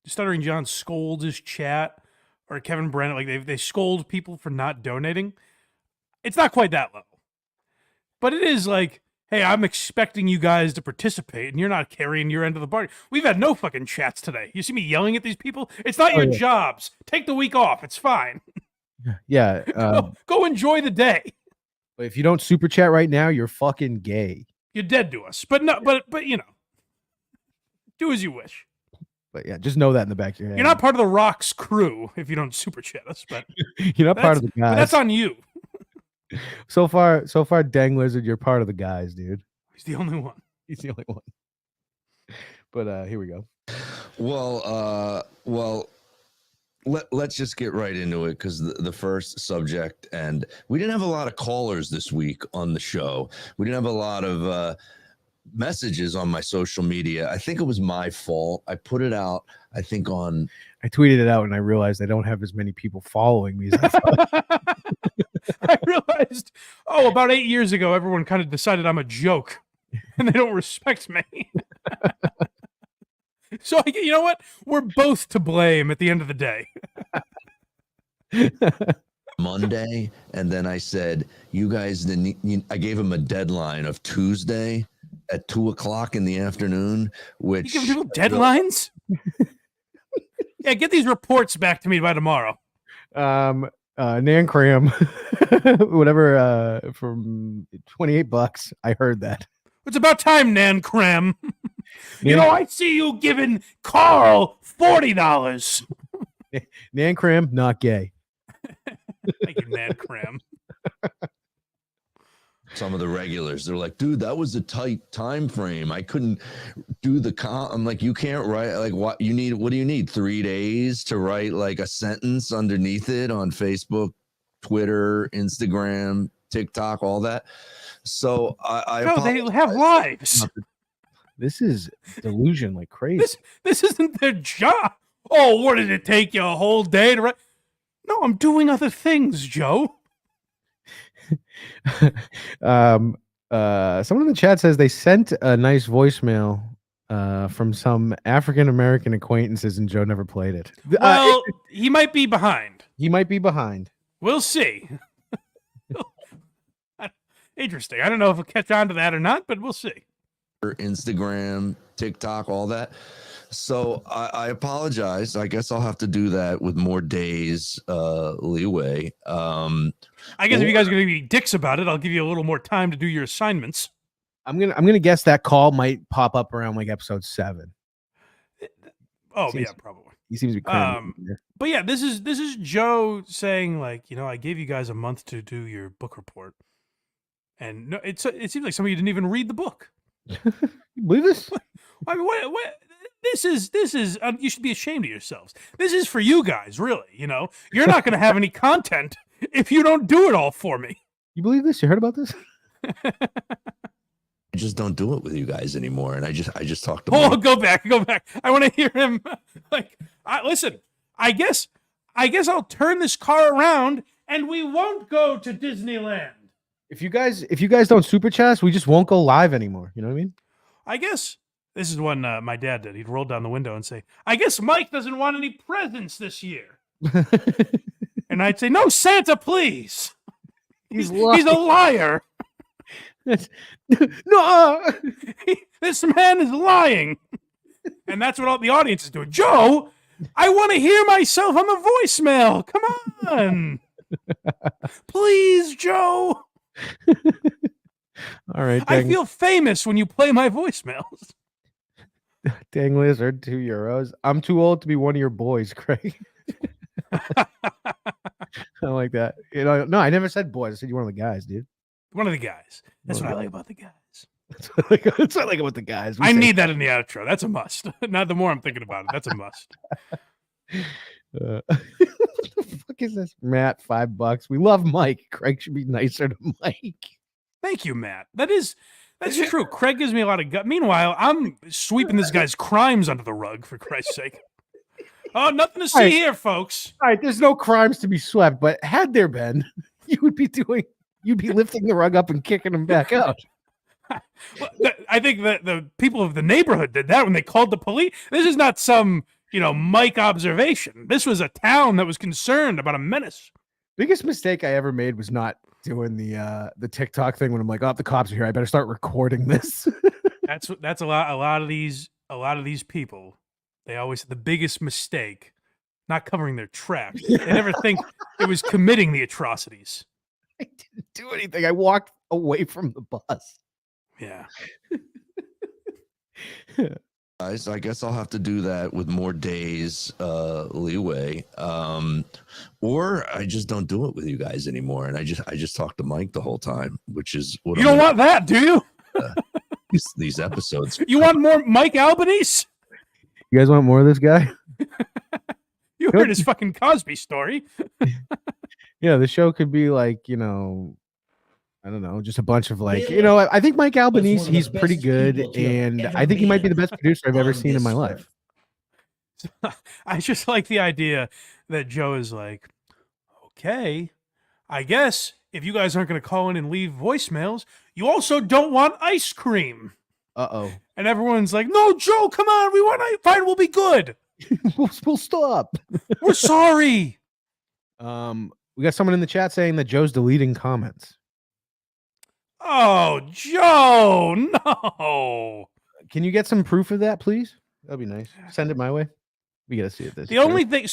Stuttering John, scolds his chat, or Kevin Brennan, like they scold people for not donating. It's not quite that level, but it is like, hey, I'm expecting you guys to participate, and you're not carrying your end of the bargain. We've had no fucking chats today. You see me yelling at these people? It's not your jobs. Take the week off. It's fine. Yeah. Go enjoy the day. But if you don't super chat right now, you're fucking gay. You're dead to us. But no, but you know, do as you wish. But yeah, just know that in the back of your head. You're not part of the Rock's crew if you don't super chat us. But you're not part of the guys. But that's on you. So far, Dang Lizard, you're part of the guys, dude. He's the only one. He's the only one. But here we go. Well, let's just get right into it, because the first subject, and we didn't have a lot of callers this week on the show. We didn't have a lot of messages on my social media. I think it was my fault. I put it out, I think I tweeted it out and I realized I don't have as many people following me as I thought. I realized, about 8 years ago, everyone kind of decided I'm a joke and they don't respect me. So, you know what? We're both to blame at the end of the day. Monday, and then I said, you guys, I gave him a deadline of Tuesday at 2:00 in the afternoon, which... You give people deadlines? Yeah, get these reports back to me by tomorrow. Nan Cram, whatever, from $28. I heard that. It's about time, Nan Cram. You know, I see you giving Carl $40. Nan Cram, not gay. Thank you, Nan Cram. some of the regulars. They're like, dude, that was a tight time frame. I couldn't do the I'm like, you can't write like what do you need 3 days to write like a sentence underneath it on Facebook, Twitter, Instagram, TikTok, all that. So I No, they have lives. This is delusion like crazy. This isn't their job. Oh, what did it take you a whole day to write? No, I'm doing other things, Joe. Someone in the chat says they sent a nice voicemail from some African American acquaintances and Joe never played it. Well, he might be behind. He might be behind. We'll see. Interesting. I don't know if we'll catch on to that or not, but we'll see. Instagram, TikTok, all that. So I apologize. I guess I'll have to do that with more days leeway. I guess if you guys are going to be dicks about it, I'll give you a little more time to do your assignments. I'm gonna guess that call might pop up around like episode 7. Oh, yeah, probably. He seems to be cramming in there. But yeah, this is Joe saying like, I gave you guys a month to do your book report, and no, it seems like some of you didn't even read the book. You believe this? I mean, what? This is you should be ashamed of yourselves. This is for you guys, really. You're not going to have any content if you don't do it all for me. You believe this? You heard about this? I just don't do it with you guys anymore, and I just talked to. Oh, go back. I want to hear him. Listen. I guess I'll turn this car around, and we won't go to Disneyland. If you guys don't super chat us, we just won't go live anymore. You know what I mean? I guess this is one my dad did. He'd roll down the window and say, "I guess Mike doesn't want any presents this year." And I'd say, "No, Santa, please." He's a liar. No, this man is lying. And that's what all the audience is doing. Joe, I want to hear myself on the voicemail. Come on. Please, Joe. All right. I feel famous when you play my voicemails. Dang lizard, €2. I'm too old to be one of your boys, Craig. I like that. No, I never said boys. I said you're one of the guys, dude. One of the guys. That's what I like about the guys. That's what I like about the guys. I need that in the outro. That's a must. Not the more I'm thinking about it. That's a must. What the fuck is this? Matt, $5. We love Mike. Craig should be nicer to Mike. Thank you, Matt. That's true. Craig gives me a lot of gut. Meanwhile, I'm sweeping this guy's crimes under the rug, for Christ's sake. Oh, nothing to see here, folks. All right, there's no crimes to be swept, but had there been, you'd be lifting the rug up and kicking him back out. Well, I think that the people of the neighborhood did that when they called the police. This is not some, Mike observation. This was a town that was concerned about a menace. Biggest mistake I ever made was not doing the TikTok thing when I'm like, oh, the cops are here. I better start recording this. That's a lot of these people. They always the biggest mistake, not covering their tracks. They never think it was committing the atrocities. I didn't do anything. I walked away from the bus. Yeah. Guys, I guess I'll have to do that with more days leeway, or I just don't do it with you guys anymore, and I just talk to Mike the whole time, which is what you don't want that, do you? These episodes. You want more Mike Albanese? You guys want more of this guy? You heard his fucking Cosby story. Yeah, the show could be like, I don't know, just a bunch of like, I think Mike Albanese, he's pretty good, and I think he might be the best producer I've ever seen in my life. I just like the idea that Joe is like, okay, I guess if you guys aren't going to call in and leave voicemails, you also don't want ice cream. Uh-oh. And everyone's like, no, Joe, come on, we want ice. Fine, we'll be good. We'll stop. We're sorry. We got someone in the chat saying that Joe's deleting comments. Oh, Joe, no. Can you get some proof of that, please? That'd be nice. Send it my way. We got to see it. The only thing,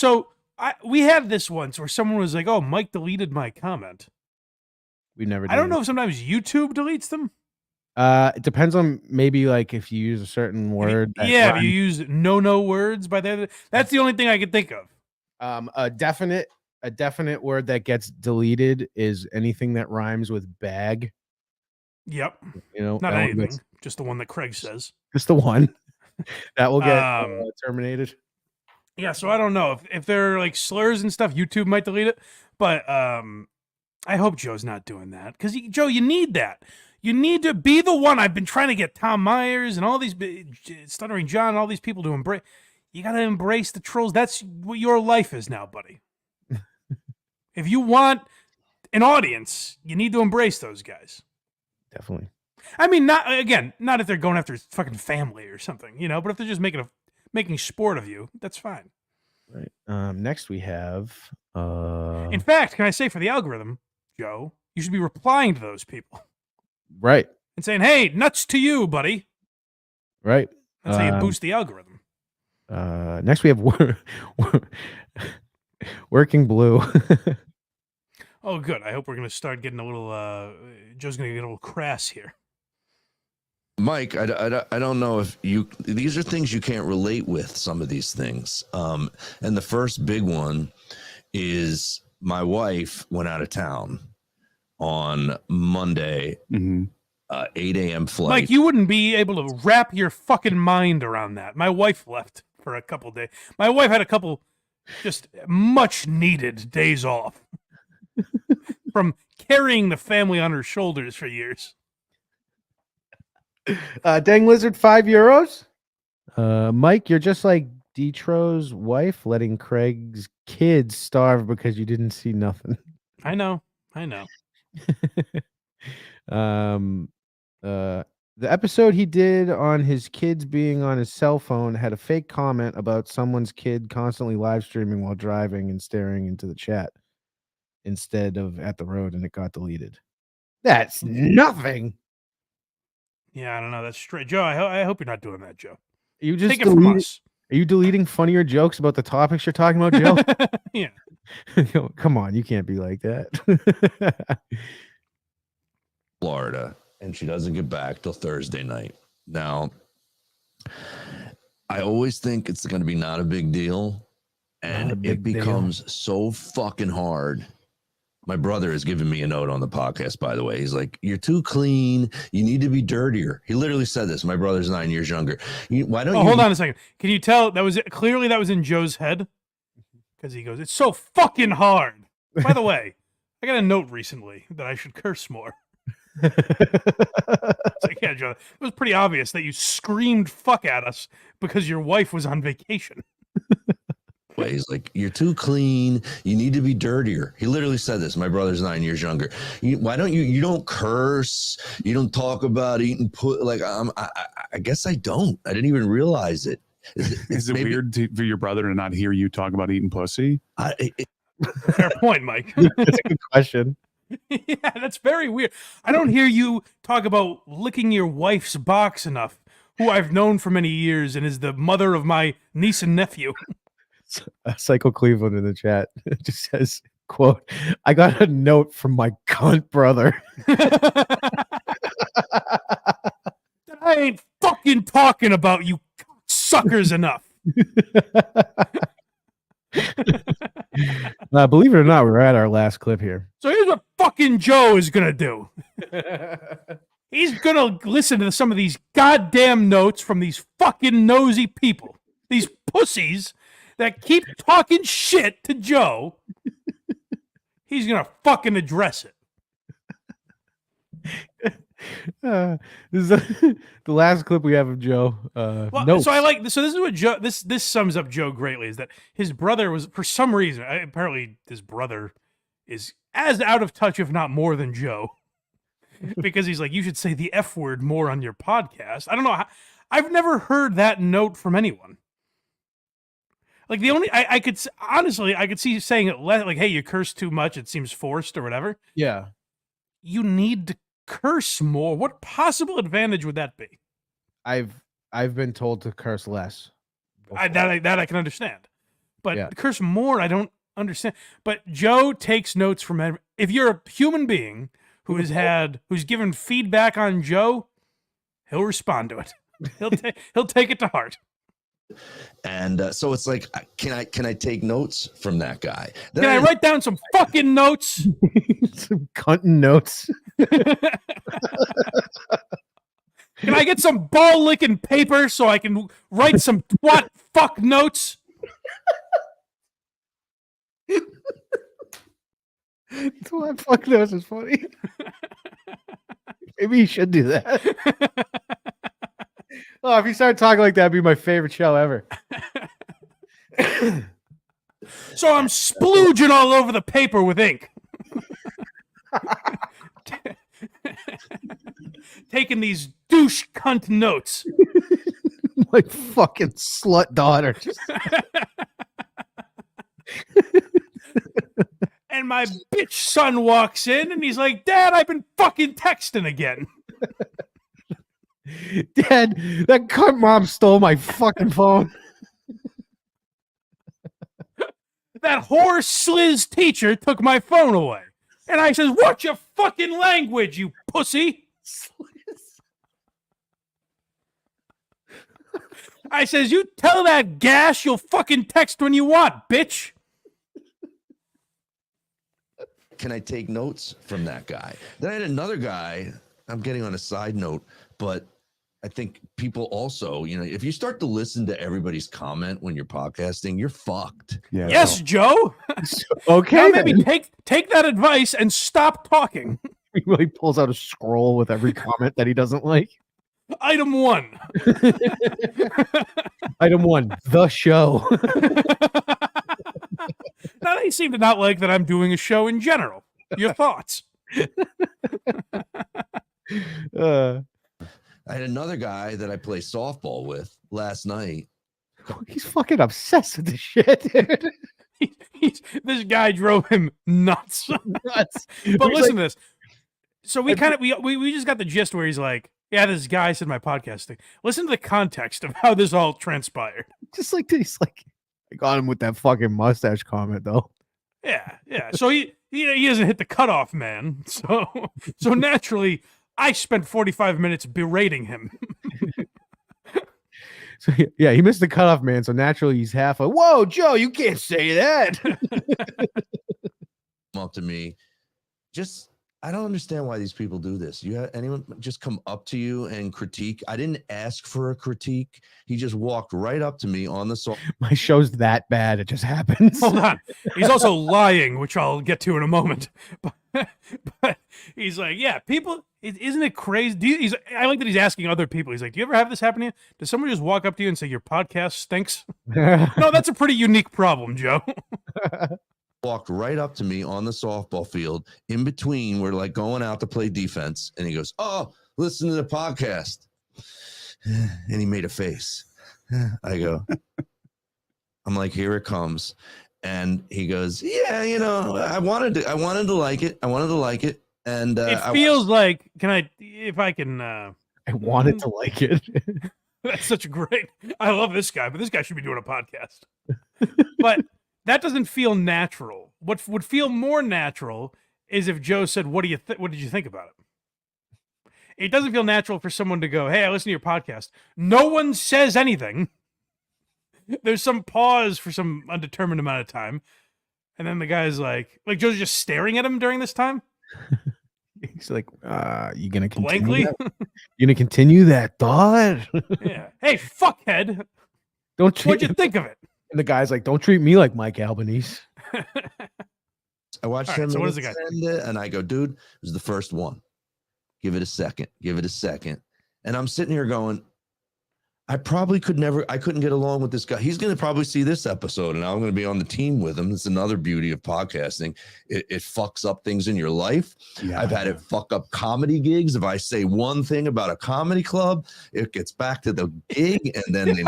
we had this once where someone was like, oh, Mike deleted my comment. We never did. I don't know if sometimes YouTube deletes them. It depends on maybe like if you use a certain word. If you use no words by the that's the only thing I can think of. A definite word that gets deleted is anything that rhymes with bag. Yep. You know, Not that one anything, gets- just the one that Craig says. just the one that will get terminated. Yeah, so I don't know if there are like slurs and stuff. YouTube might delete it, but I hope Joe's not doing that because Joe, you need that. You need to be the one. I've been trying to get Tom Myers and all these Stuttering John and all these people to embrace. You got to embrace the trolls. That's what your life is now, buddy. If you want an audience, you need to embrace those guys. Definitely. I mean, not if they're going after fucking family or something, you know. But if they're just making sport of you, that's fine. Right. Next we have. In fact, can I say for the algorithm, Joe, you should be replying to those people. Right. And saying, "Hey, nuts to you, buddy." Right. That's how you boost the algorithm. Next we have Working Blue. Oh, good. I hope we're going to start getting a little. Joe's going to get a little crass here. Mike, I don't know if these are things you can't relate with, some of these things. And the first big one is my wife went out of town on Monday, 8 a.m. flight. Mike, you wouldn't be able to wrap your fucking mind around that. My wife left for a couple days. My wife had a couple just much needed days off from carrying the family on her shoulders for years. Dang Lizard, €5. Mike, you're just like Detro's wife, letting Craig's kids starve because you didn't see nothing. I know. The episode he did on his kids being on his cell phone had a fake comment about someone's kid constantly live streaming while driving and staring into the chat instead of at the road, and it got deleted. That's nothing. Yeah, I don't know. That's straight. Joe, I hope you're not doing that, Joe. You just take it from us. Are you deleting funnier jokes about the topics you're talking about, Joe? Yeah. Come on, you can't be like that. Florida, and she doesn't get back till Thursday night. Now, I always think it's going to be not a big deal, and it becomes so fucking hard. My brother has given me a note on the podcast, by the way. He's like, "You're too clean. You need to be dirtier." He literally said this. My brother's 9 years younger. Why don't you? Hold on a second. Can you tell that was clearly that was in Joe's head? Because he goes, "It's so fucking hard." By the way, I got a note recently that I should curse more. It's like, yeah, Joe, it was pretty obvious that you screamed "fuck" at us because your wife was on vacation. He's like, "You're too clean. You need to be dirtier." He literally said this. My brother's 9 years younger. Why don't you don't curse. You don't talk about eating I guess I don't. I didn't even realize it. Is it weird for your brother to not hear you talk about eating pussy? Fair point, Mike. That's a good question. Yeah, that's very weird. I don't hear you talk about licking your wife's box enough, who I've known for many years and is the mother of my niece and nephew. Psycho Cleveland in the chat just says, quote, "I got a note from my cunt brother." I ain't fucking talking about you suckers enough. Believe it or not, we're at our last clip here. So here's what fucking Joe is gonna do. He's gonna listen to some of these goddamn notes from these fucking nosy people, these pussies that keep talking shit to Joe. He's gonna fucking address it. This is the last clip we have of Joe. Notes. So I like this. So this is what Joe. This sums up Joe greatly. Is that his brother was, for some reason, apparently his brother is as out of touch, if not more, than Joe, because he's like, "You should say the F word more on your podcast." I don't know. I've never heard that note from anyone. Like the only I could honestly I could see you saying it like, "Hey, you curse too much. It seems forced or whatever." Yeah. You need to curse more. What possible advantage would that be? I've been told to curse less. That I can understand, but Yeah. curse more I don't understand. But Joe takes notes from if you're a human being who's given feedback on Joe, he'll respond to it. He'll take it to heart. And so it's like, can I take notes from that guy? Can I write down some fucking notes? Some cunting notes. Can I get some ball licking paper so I can write some twat fuck notes? Twat fuck notes is funny. Maybe you should do that. Oh, if you start talking like that, it'd be my favorite show ever. So I'm splooging all over the paper with ink. Taking these douche cunt notes. My fucking slut daughter. And my bitch son walks in and he's like, Dad, I've been fucking texting again. Dad, that cunt mom stole my fucking phone. That whore sliz teacher took my phone away. And I says, what's your fucking language, you pussy? I says, you tell that gas you'll fucking text when you want, bitch. Can I take notes from that guy? Then I had another guy, I'm getting on a side note, but I think people also, if you start to listen to everybody's comment when you're podcasting, you're fucked. Yeah. Yes, Joe. Okay. Now maybe take that advice and stop talking. He really pulls out a scroll with every comment that he doesn't like. Item 1. Item 1, the show. Now they seem to not like that I'm doing a show in general. Your thoughts? I had another guy that I play softball with last night. He's fucking obsessed with this shit, dude. This guy drove him nuts. But listen to this. So we just got the gist where he's like, yeah, this guy said my podcast thing. Listen to the context of how this all transpired. Just like he's like, I got him with that fucking mustache comment though. Yeah. So he doesn't hit the cutoff, man. So naturally, I spent 45 minutes berating him. So yeah, he missed the cutoff, man. So naturally, he's half a whoa, Joe, you can't say that. Come up to me, I don't understand why these people do this. You have anyone just come up to you and critique? I didn't ask for a critique. He just walked right up to me on the song. My show's that bad; it just happens. Hold on, he's also lying, which I'll get to in a moment. But he's like, yeah, people, isn't it crazy? I like that he's asking other people. He's like, do you ever have this happen to you? Does someone just walk up to you and say your podcast stinks? No, that's a pretty unique problem, Joe. Walked right up to me on the softball field in between. We're like going out to play defense. And he goes, oh, listen to the podcast. And he made a face. I go, I'm like, here it comes. And he goes, yeah, I wanted to like it. I wanted to like it. And it feels like, I wanted to like it. That's such a great, I love this guy, but this guy should be doing a podcast. But that doesn't feel natural. What would feel more natural is if Joe said, what did you think about it? It doesn't feel natural for someone to go, hey, I listen to your podcast. No one says anything. There's some pause for some undetermined amount of time. And then the guy's like Joe's just staring at him during this time. He's like, you gonna continue blankly? You gonna continue that thought? Yeah. Hey, fuckhead. What'd you think of it? And the guy's like, don't treat me like Mike Albanese. I watched him so and I go, dude, it was the first one. Give it a second. And I'm sitting here going, I couldn't get along with this guy. He's going to probably see this episode and I'm going to be on the team with him. It's another beauty of podcasting. It fucks up things in your life. Yeah. I've had it fuck up comedy gigs. If I say one thing about a comedy club, it gets back to the gig. And then if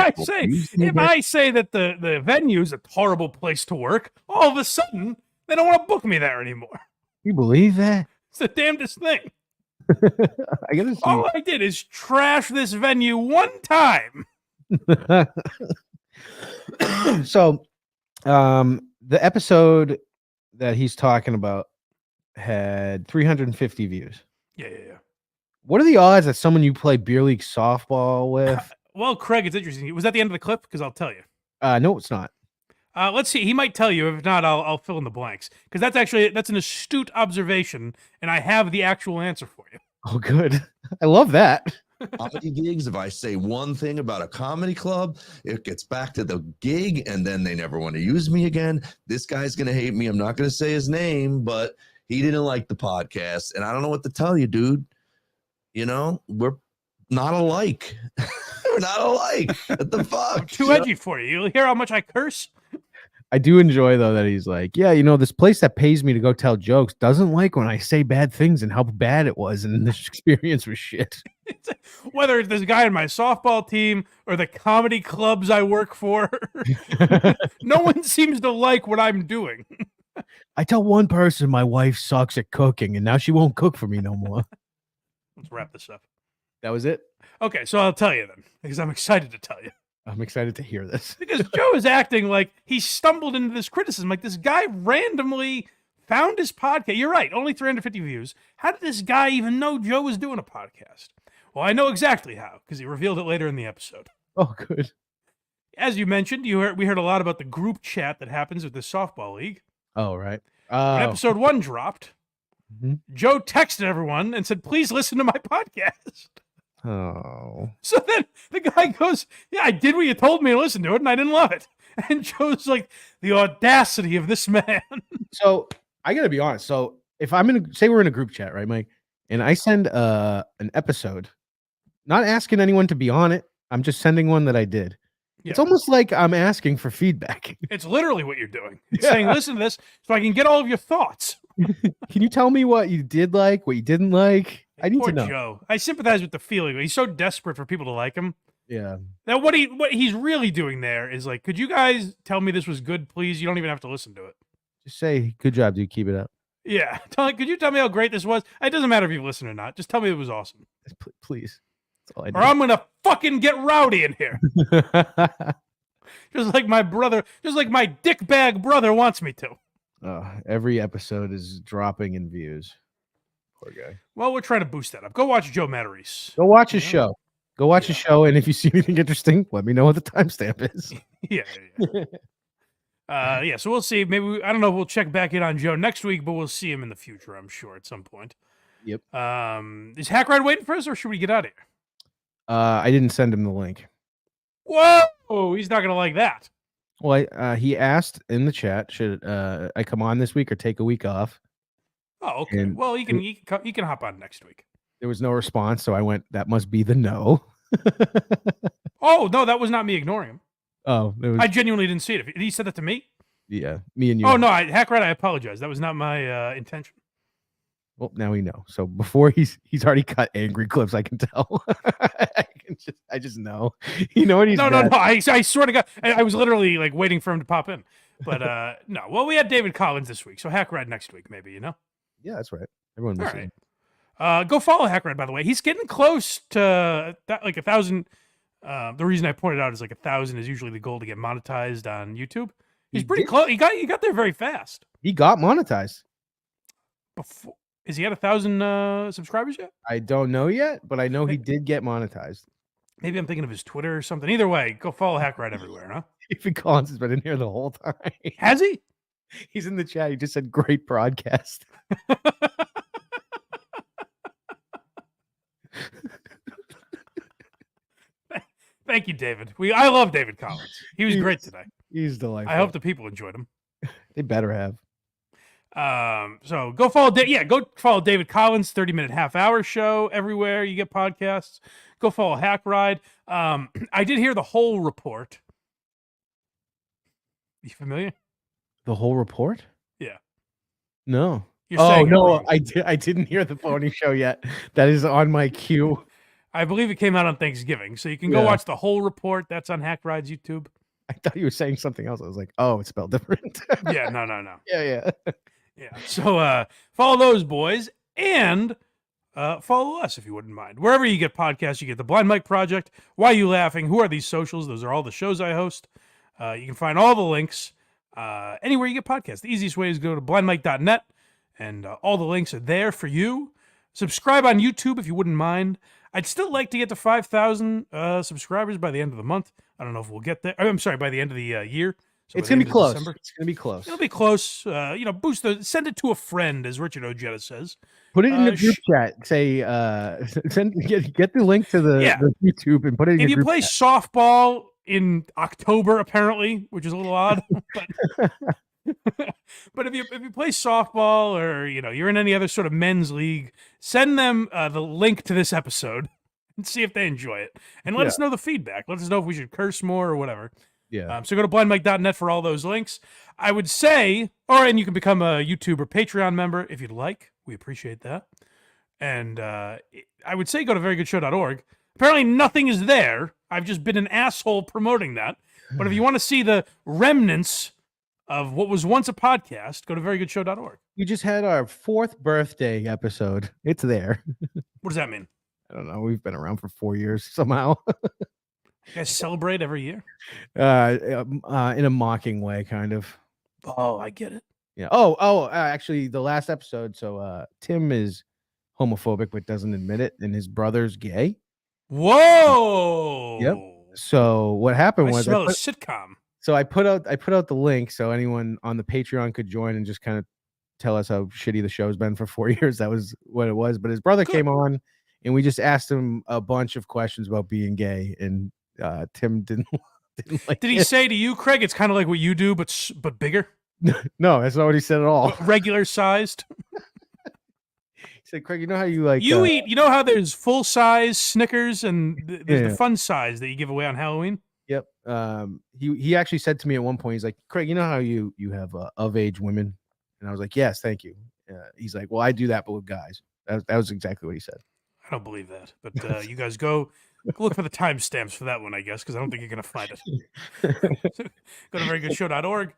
I say that the venue is a horrible place to work, all of a sudden they don't want to book me there anymore. You believe that? It's the damnedest thing. I gotta see. All I did is trash this venue one time. So, the episode that he's talking about had 350 views. Yeah. What are the odds that someone you play beer league softball with? Well, Craig, it's interesting. Was that the end of the clip? Because I'll tell you. No, it's not. Let's see. He might tell you. If not, I'll fill in the blanks. Because that's an astute observation, and I have the actual answer for you. Oh, good. I love that. comedy gigs. If I say one thing about a comedy club, it gets back to the gig, and then they never want to use me again. This guy's going to hate me. I'm not going to say his name, but he didn't like the podcast, and I don't know what to tell you, dude. You know, we're not alike. We're not alike. What the fuck? I'm too edgy for you. You hear how much I curse? I do enjoy though that he's like, yeah, you know, this place that pays me to go tell jokes doesn't like when I say bad things and how bad it was, and this experience was shit. Whether it's this guy on my softball team or the comedy clubs I work for, no one seems to like what I'm doing. I tell one person my wife sucks at cooking, and now she won't cook for me no more. Let's wrap this up. That was it? Okay, so I'll tell you then, because I'm excited to tell you. I'm excited to hear this. Because Joe is acting like he stumbled into this criticism. Like this guy randomly found his podcast. You're right, only 350 views. How did this guy even know Joe was doing a podcast? Well, I know exactly how, because he revealed it later in the episode. Oh, good. As you mentioned, we heard a lot about the group chat that happens with the softball league. Oh, right. When episode 1 dropped, Joe texted everyone and said, please listen to my podcast. Oh. So then the guy goes, yeah, I did what you told me to listen to it, and I didn't love it. And Joe's like, the audacity of this man. So I got to be honest. So if I'm in say we're in a group chat, right, Mike? And I send an episode, not asking anyone to be on it. I'm just sending one that I did. Yeah. It's almost like I'm asking for feedback. It's literally what you're doing. It's saying, listen to this so I can get all of your thoughts. Can you tell me what you did like, what you didn't like? I need Poor to know. Joe. I sympathize with the feeling. He's so desperate for people to like him. Yeah. Now, what he's really doing there is like, could you guys tell me this was good, please? You don't even have to listen to it. Just say, good job, dude. Keep it up. Yeah. Could you tell me how great this was? It doesn't matter if you listen or not. Just tell me it was awesome. Please. That's all I Or I'm going to fucking get rowdy in here. Just like my brother, just like my dick bag brother wants me to. Every episode is dropping in views. Poor guy. Well, we're trying to boost that up. Go watch Joe Matarese. Go watch his show. Go watch his show, and if you see anything interesting, let me know what the timestamp is. Yeah. So we'll see. Maybe I don't know. We'll check back in on Joe next week, but we'll see him in the future, I'm sure, at some point. Yep. Is Hack Ride waiting for us, or should we get out of here? I didn't send him the link. Whoa! He's not gonna like that. Well, he asked in the chat, should I come on this week or take a week off? Oh, okay. And well, he can hop on next week. There was no response, so I went, that must be the no. Oh, no, that was not me ignoring him. Oh, it was, I genuinely didn't see it. He said that to me? yeah, me and you. Oh, no, Hack Ride, I apologize. That was not my intention. Well, now we know. So before he's already cut angry clips, I can tell. I just know. You know what he's No. I swear to God, I was literally like waiting for him to pop in. But no. Well, we had David Collins this week, so Hack Ride next week, maybe, you know? Yeah, that's right. Everyone All listens. right. Go follow Hack Ride, by the way. He's getting close to that, like 1,000. The reason I pointed out is like 1,000 is usually the goal to get monetized on YouTube. He's pretty close. He got there very fast. He got monetized. Before, is he at 1,000 subscribers yet? I don't know yet, but I know he did get monetized. Maybe I'm thinking of his Twitter or something. Either way, go follow Hack Ride everywhere, huh? David Collins has been in here the whole time. Has he? He's in the chat. He just said, great broadcast. Thank you, David. I love David Collins. He was great today. He's delightful. I hope the people enjoyed him. They better have. So go follow David Collins, 30-minute half-hour show everywhere you get podcasts. Go follow Hack Ride. I did hear the whole report. You familiar? The whole report? Yeah. No. You're saying it no, wrong. I didn't hear the phony show yet. That is on my queue. I believe it came out on Thanksgiving, so you can go watch the whole report. That's on Hack Ride's YouTube. I thought you were saying something else. I was like, oh, it's spelled different. Yeah, no. Yeah. Yeah. So follow those boys and follow us if you wouldn't mind. Wherever you get podcasts, you get the Blind Mike Project. Why Are You Laughing? Who Are These Socials? Those are all the shows I host. You can find all the links anywhere you get podcasts. The easiest way is go to blindmike.net, and all the links are there for you. Subscribe on YouTube if you wouldn't mind. I'd still like to get to 5,000 subscribers by the end of the month. I don't know if we'll get there. I'm sorry, by the end of the year. So It's by the gonna end be of close. December- It's gonna be close. It'll be close. Send it to a friend, as Richard Ojeda says. Put it in the group chat. Say, get the link to the YouTube and put it in If your you group play chat. softball in October, apparently, which is a little odd, but if you play softball or you're in any other sort of men's league, send them the link to this episode and see if they enjoy it, and let us know the feedback. Let us know if we should curse more or whatever. Yeah. So go to blindmike.net for all those links. I would say, and you can become a YouTube or Patreon member if you'd like. We appreciate that. And I would say go to verygoodshow.org. Apparently nothing is there. I've just been an asshole promoting that. But if you want to see the remnants of what was once a podcast, go to verygoodshow.org. We just had our 4th birthday episode. It's there. What does that mean? I don't know. We've been around for 4 years somehow. You guys celebrate every year? In a mocking way, kind of. Oh, I get it. Yeah. Actually, the last episode. So Tim is homophobic but doesn't admit it, and his brother's gay. Whoa. Yep. So what happened I was smell a sitcom. So I put out the link so anyone on the Patreon could join and just kind of tell us how shitty the show's been for 4 years. That was what it was. But his brother came on, and we just asked him a bunch of questions about being gay, and Tim didn't like Did he it. say to you, Craig, it's kind of like what you do, but bigger? No, that's not what he said at all. Regular sized? He said, Craig, you know how you like You eat, you know how there's full size Snickers and there's Yeah. the fun size that you give away on Halloween? Yep. He actually said to me at one point, he's like, Craig, you know how you have of age women? And I was like, yes, thank you. He's like, well, I do that, but with guys. That was exactly what he said. I don't believe that. But you guys go look for the timestamps for that one, I guess, because I don't think you're going to find it. Go to verygoodshow.org.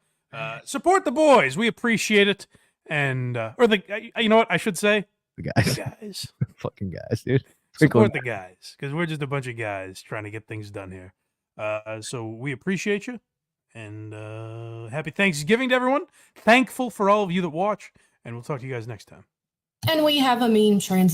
Support the boys. We appreciate it. And, you know what I should say? The guys. The guys. Fucking guys, dude. Support the guys, because we're just a bunch of guys trying to get things done here. So we appreciate you. And happy Thanksgiving to everyone. Thankful for all of you that watch. And we'll talk to you guys next time. And we have a meme trans